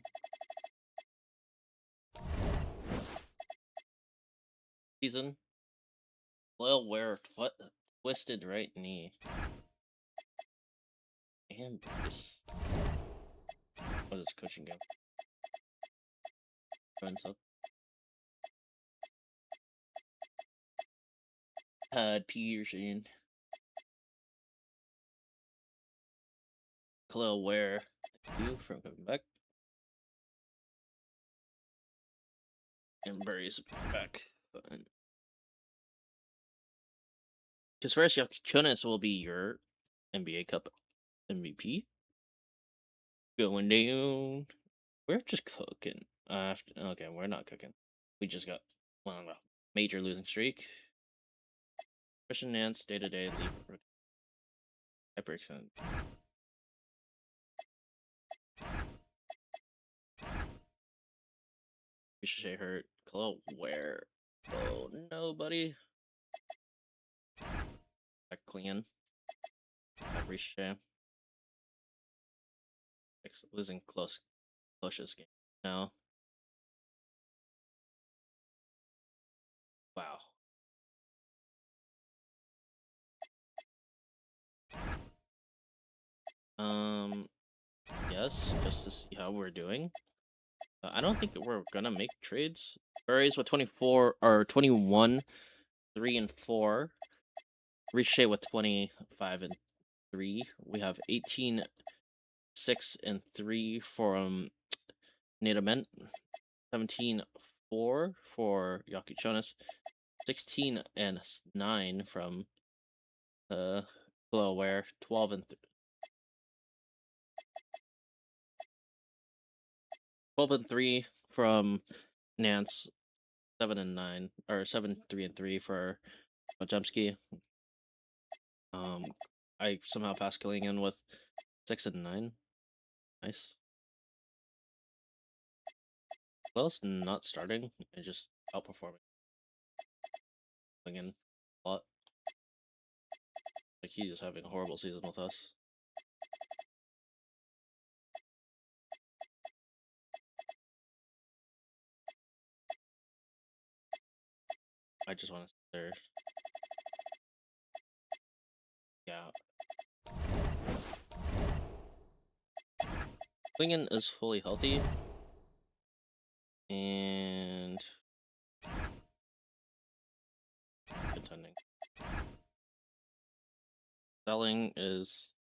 Season. Well, where what twisted right knee. And this. What is coaching go? Runs up. Peterson. Khalil Ware. Thank you for coming back. And Burry's back. Kasparas Yakuchonis will be your NBA Cup MVP. Going down. We're just cooking. Okay, we're not cooking. We just got one of a major losing streak. Christian Nance, day-to-day leave. Hyperextend. Ricochet hurt. Khalil Ware. Oh no, buddy. Back clean. Back Ricochet. Losing closest game. No. Wow. Yes, just to see how we're doing. I don't think we're gonna make trades. Burries with 24 or 21, 3 and 4. Ricochet with 25 and 3. We have 18, 6 and 3 from Nadament. 17, 4 for Yakuchonis. 16 and 9 from Glowware. 12 and 12 and 3 from Nance. 7 and 9 or 7, 3 and 3 for Majemski. I somehow passed Killian with 6 and 9. Nice. Well, not starting and just outperforming. Again, a lot. Like he's having a horrible season with us. I just want to there. Yeah. Klingen is fully healthy. And contending. Selling is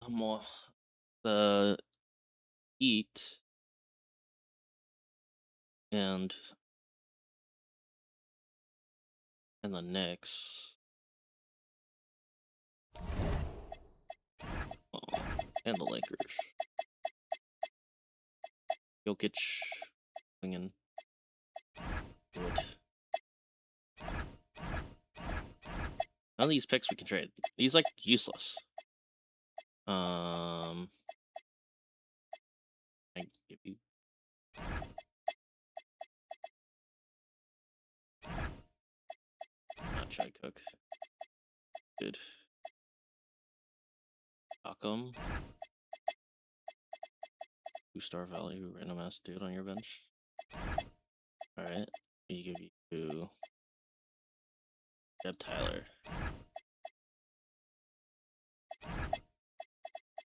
more the Heat and the Knicks. Oh, and the Lakers. Jokic, Klingen. Do it. None of these picks we can trade. These like useless. I give you. Not Chad Cook. Good. Malcolm. 2-star value, random ass dude on your bench. Alright. We give you Jeb Tyler.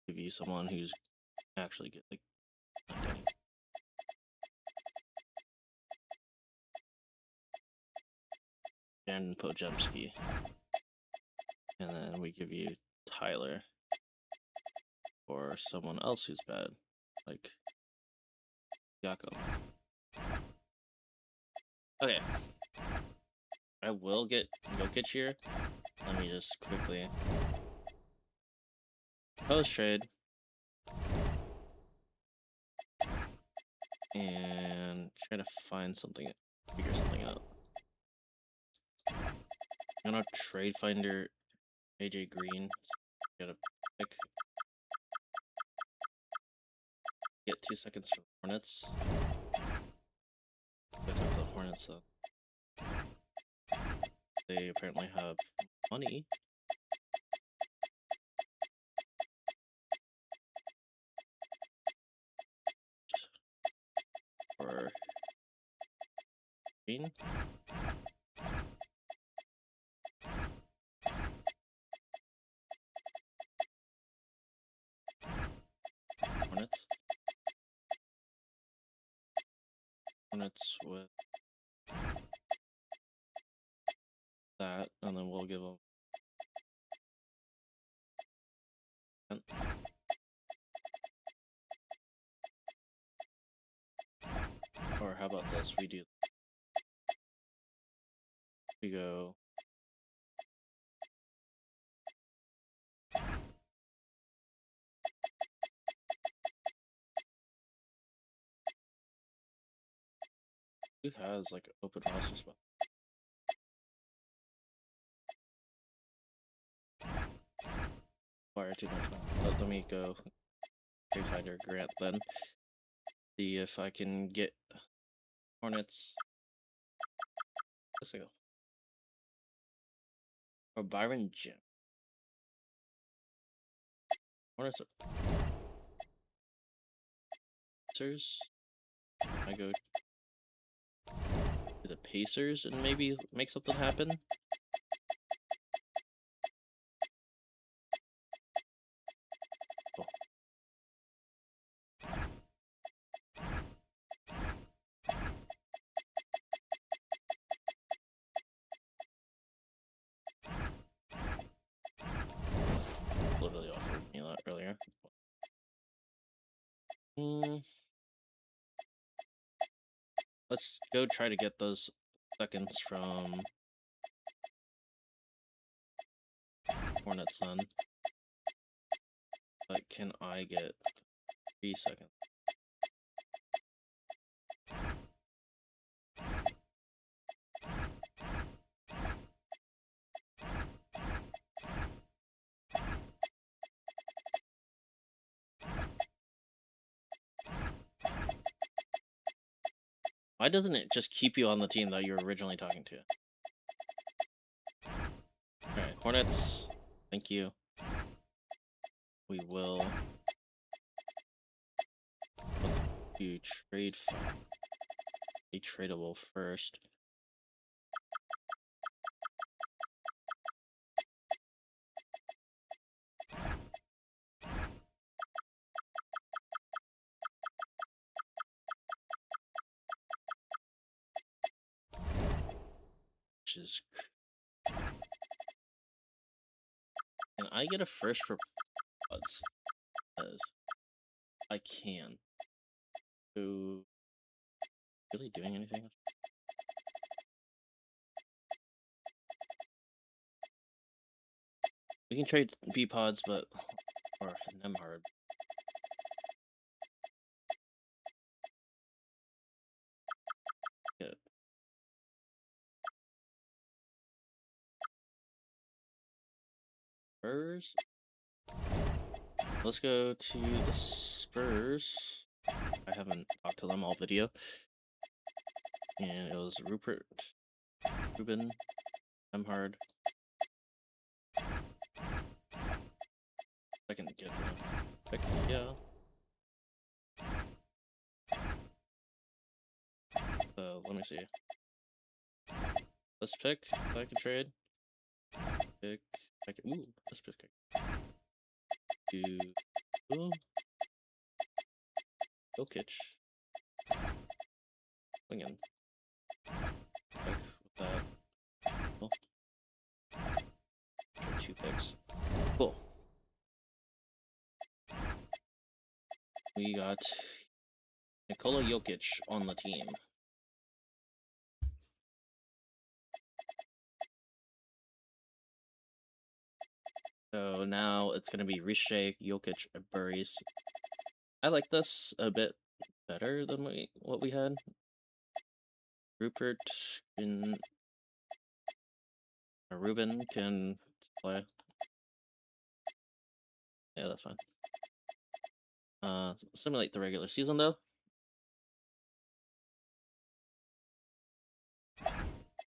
Give you someone who's actually good, like Dan Pojemski. And then we give you Tyler or someone else who's bad, like Jakob. Okay. I will get Jokic here. Let me just quickly post trade and try to find something, figure something out. I'm gonna trade finder AJ Green. Get a pick. Get 2 seconds for the Hornets. I took the Hornets though. They apparently have money. For Green. Hornets. Hornets with that, and then we'll give them. Or how about this? We go. Who has like an open roster spot? Fire too much now. Let me go trade finder Grant then. See if I can get Hornets. Looks like or Byron Jim. Hornets are Pacers. I go to the Pacers and maybe make something happen. Literally offered me that earlier. Let's go try to get those seconds from Hornets then. But can I get 3 seconds? Why doesn't it just keep you on the team that you were originally talking to? Alright, Hornets, thank you. We will look to trade a tradable first. which is... Can I get a first for pods? Because I can. So, really doing anything? We can trade B pods, but or Nemhard. Good. Spurs. Let's go to the Spurs. I haven't talked to them all video. And it was Rupert, Ruben, Nemhard. I can get pick, yeah. So let me see. Let's pick. I can trade. Pick. I can. Ooh, let's pick. Ooh. Jokic. Swinging. Pick with that. Cool. 2 picks. Cool. We got Nikola Jokic on the team. So now it's going to be Riche, Jokic, and Burries. I like this a bit better than what we had. Rupert can... Ruben can play. Yeah, that's fine. Simulate the regular season, though.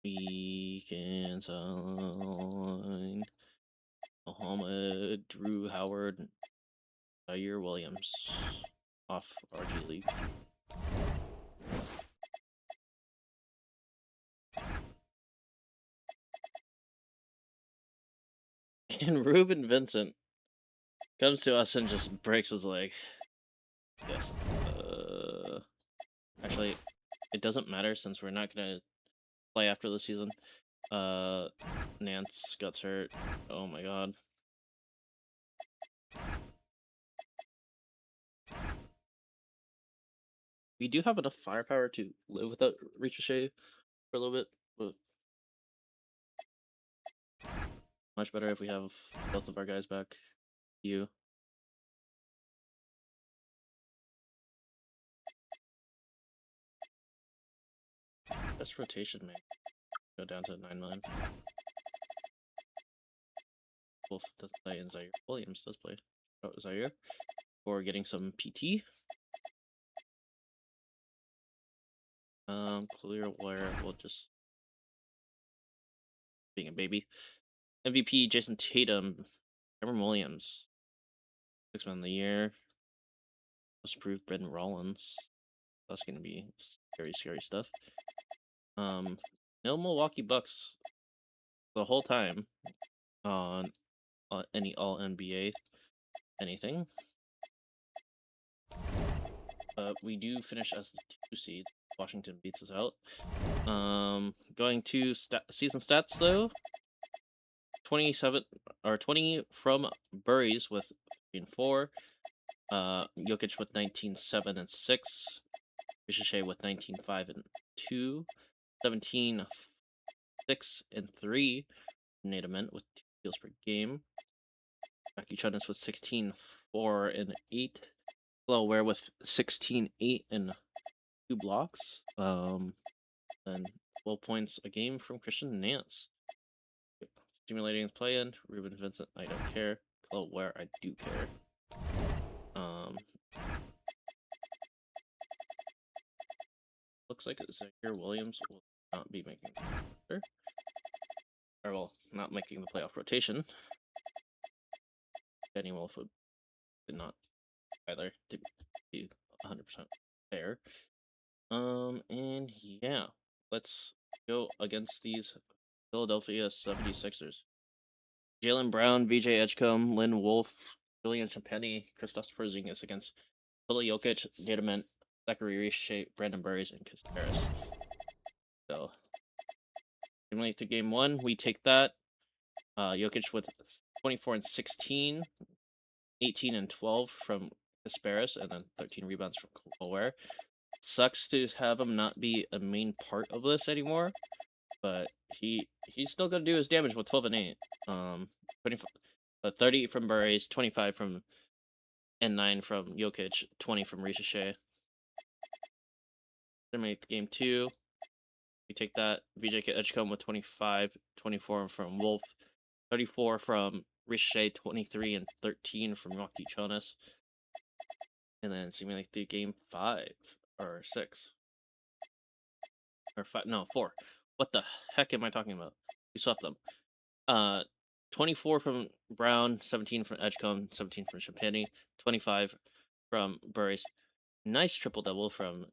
We can sign Muhammad, Drew Howard, and Zaire Williams off RG League. And Ruben Vincent comes to us and just breaks his leg. Yes. Actually, it doesn't matter since we're not gonna play after the season. Nance got hurt. Oh my god. We do have enough firepower to live without Ricochet for a little bit, but much better if we have both of our guys back. You. Best rotation, man. Go down to 9 million. Wolf doesn't play, and Zaire Williams does play. Oh, Zaire. Or getting some PT. Clearwire will just being a baby. MVP Jason Tatum, Cameron Williams, 6 Man of the Year. Most improved Brendan Rollins. That's gonna be scary, scary stuff. No Milwaukee Bucks the whole time on any All NBA anything. But we do finish as the 2 seed. Washington beats us out. Going to season stats though. 27 or 20 from Burries with 3 and 4. Jokic with 19, 7 and 6. Ricochet with 19, 5 and 2. 17, 6 and 3. Nadament with 2 steals per game. Becky Chudness with 16, 4 and 8. Ware with 16, 8 and 2 blocks. And 12 points a game from Nance. Stimulating his play-in. Ruben Vincent, I don't care. Ware, I do care. Looks like Zaire Williams will not be making or well, not making the playoff rotation. Danny Wolfwood did not either, to be 100% fair. And yeah, let's go against these Philadelphia 76ers. Jaylen Brown, VJ Edgecombe, Lynn Wolf, Julian Champagny, Kristaps Porzingis against Nikola Jokic, Nadament, Zachary Riche, Brandon Burries, and Chris Harris. So Simulate to game 1. We take that. Jokic with 24 and 16, 18 and 12 from Kasparis, and then 13 rebounds from Colware. Sucks to have him not be a main part of this anymore, but he's still gonna do his damage with 12 and 8. 30 from Burries, 25 from and 9 from Jokic, 20 from Ricochet. Simulate game 2. We take that. VJ Edgecombe with 25, 24 from Wolf, 34 from Ricochet, 23 and 13 from Rocky Jonas. And then simulate the game 5 or 6 or 5. No, 4. What the heck am I talking about? We swapped them. 24 from Brown, 17 from Edgecombe, 17 from Champagny, 25 from Burris. Nice triple double from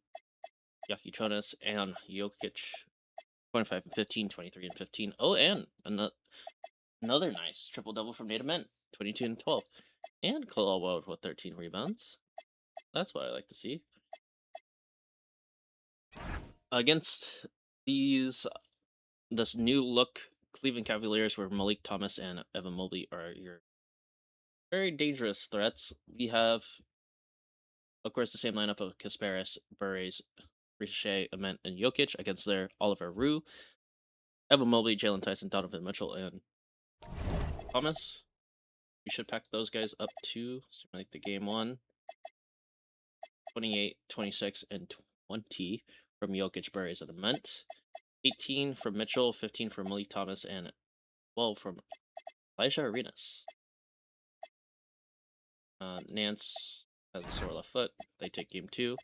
Yaki Jonas and Jokic. 25 and 15, 23 and 15. Oh, and another nice triple double from Native Men, 22 and 12. And Colwell with 13 rebounds. That's what I like to see. Against this new look Cleveland Cavaliers, where Malik Thomas and Evan Mobley are your very dangerous threats, we have, of course, the same lineup of Kasparis, Burries, Ricochet, Ament, and Jokic against their Oliver Rue, Evan Mobley, Jalen Tyson, Donovan Mitchell, and Thomas. We should pack those guys up too. Simulate the game 1. 28, 26, and 20 from Jokic, Burries, and Ament. 18 from Mitchell, 15 from Malik Thomas, and 12 from Elijah Arenas. Nance has a sore left foot. They take game 2.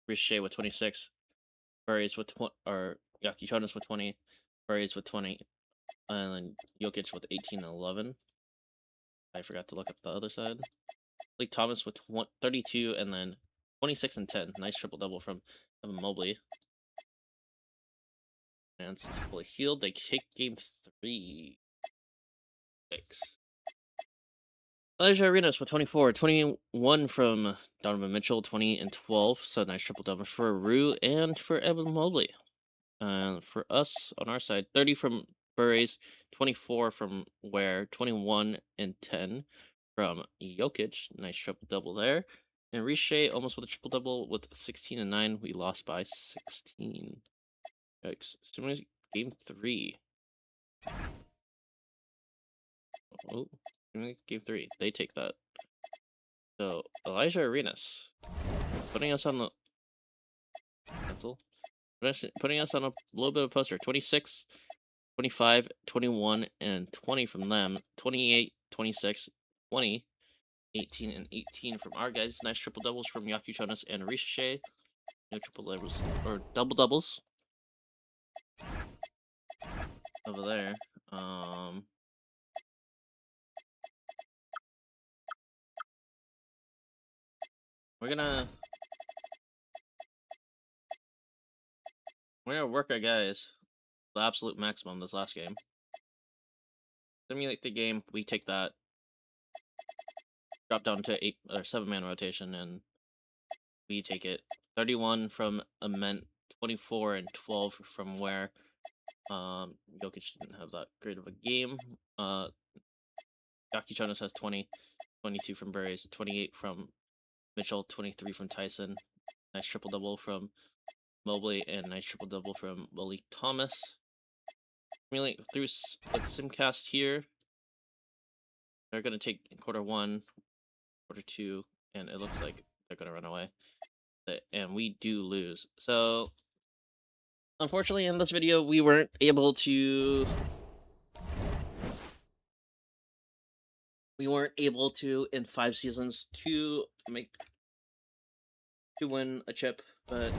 Ricochet with 26. Burries with Yaki Jonas with 20. Burries with 20. And then Jokic with 18 and 11. I forgot to look up the other side. Malik Thomas with 32 and then 26 and 10. Nice triple double from Evan Mobley. And since fully healed, they take game 3. 6. Elijah Arenas with 24, 21 from Donovan Mitchell, 20 and 12. So nice triple double for Rue and for Evan Mobley. For us on our side, 30 from Burries, 24 from Ware, 21 and 10 from Jokic. Nice triple double there. And Ricochet almost with a triple double with 16 and 9. We lost by 16. Yikes. Game 3. Oh, game 3. They take that. So Elijah Arenas putting us on the pencil. Putting us on a little bit of a poster. 26, 25, 21, and 20 from them. 28, 26, 20, 18, and 18 from our guys. Nice triple doubles from Yaki Jonas and Ricochet. No triple doubles, or double doubles. Over there. We're gonna work our guys the absolute maximum this last game. Simulate the game, we take that. Drop down to 8 or 7-man rotation, and we take it. 31 from Ament, 24 and 12 from Ware. Jokic didn't have that great of a game. Yaki Jonas has 20, 22 from Burries, 28 from Mitchell, 23 from Tyson. Nice triple double from Mobley, and nice triple double from Malik Thomas. Really, through a simcast here, they're gonna take quarter 1, quarter 2, and it looks like they're gonna run away. And we do lose. So, unfortunately, in this video, we weren't able to. In 5 seasons to win a chip, but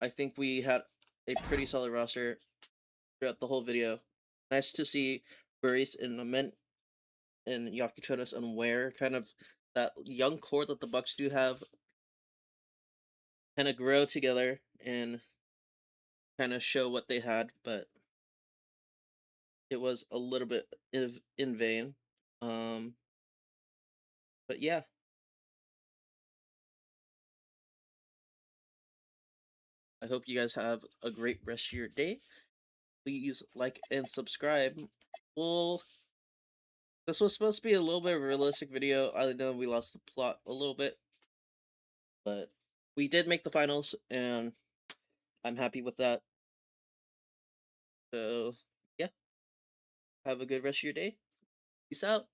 I think we had a pretty solid roster throughout the whole video. Nice to see Burries and Ament and Yaki Jonas and Ware, kind of that young core that the Bucks do have, kind of grow together and kind of show what they had, but it was a little bit in vain. But yeah. I hope you guys have a great rest of your day. Please like and subscribe. Well, this was supposed to be a little bit of a realistic video. I know we lost the plot a little bit, but we did make the finals, and I'm happy with that. So, yeah, have a good rest of your day. Peace out.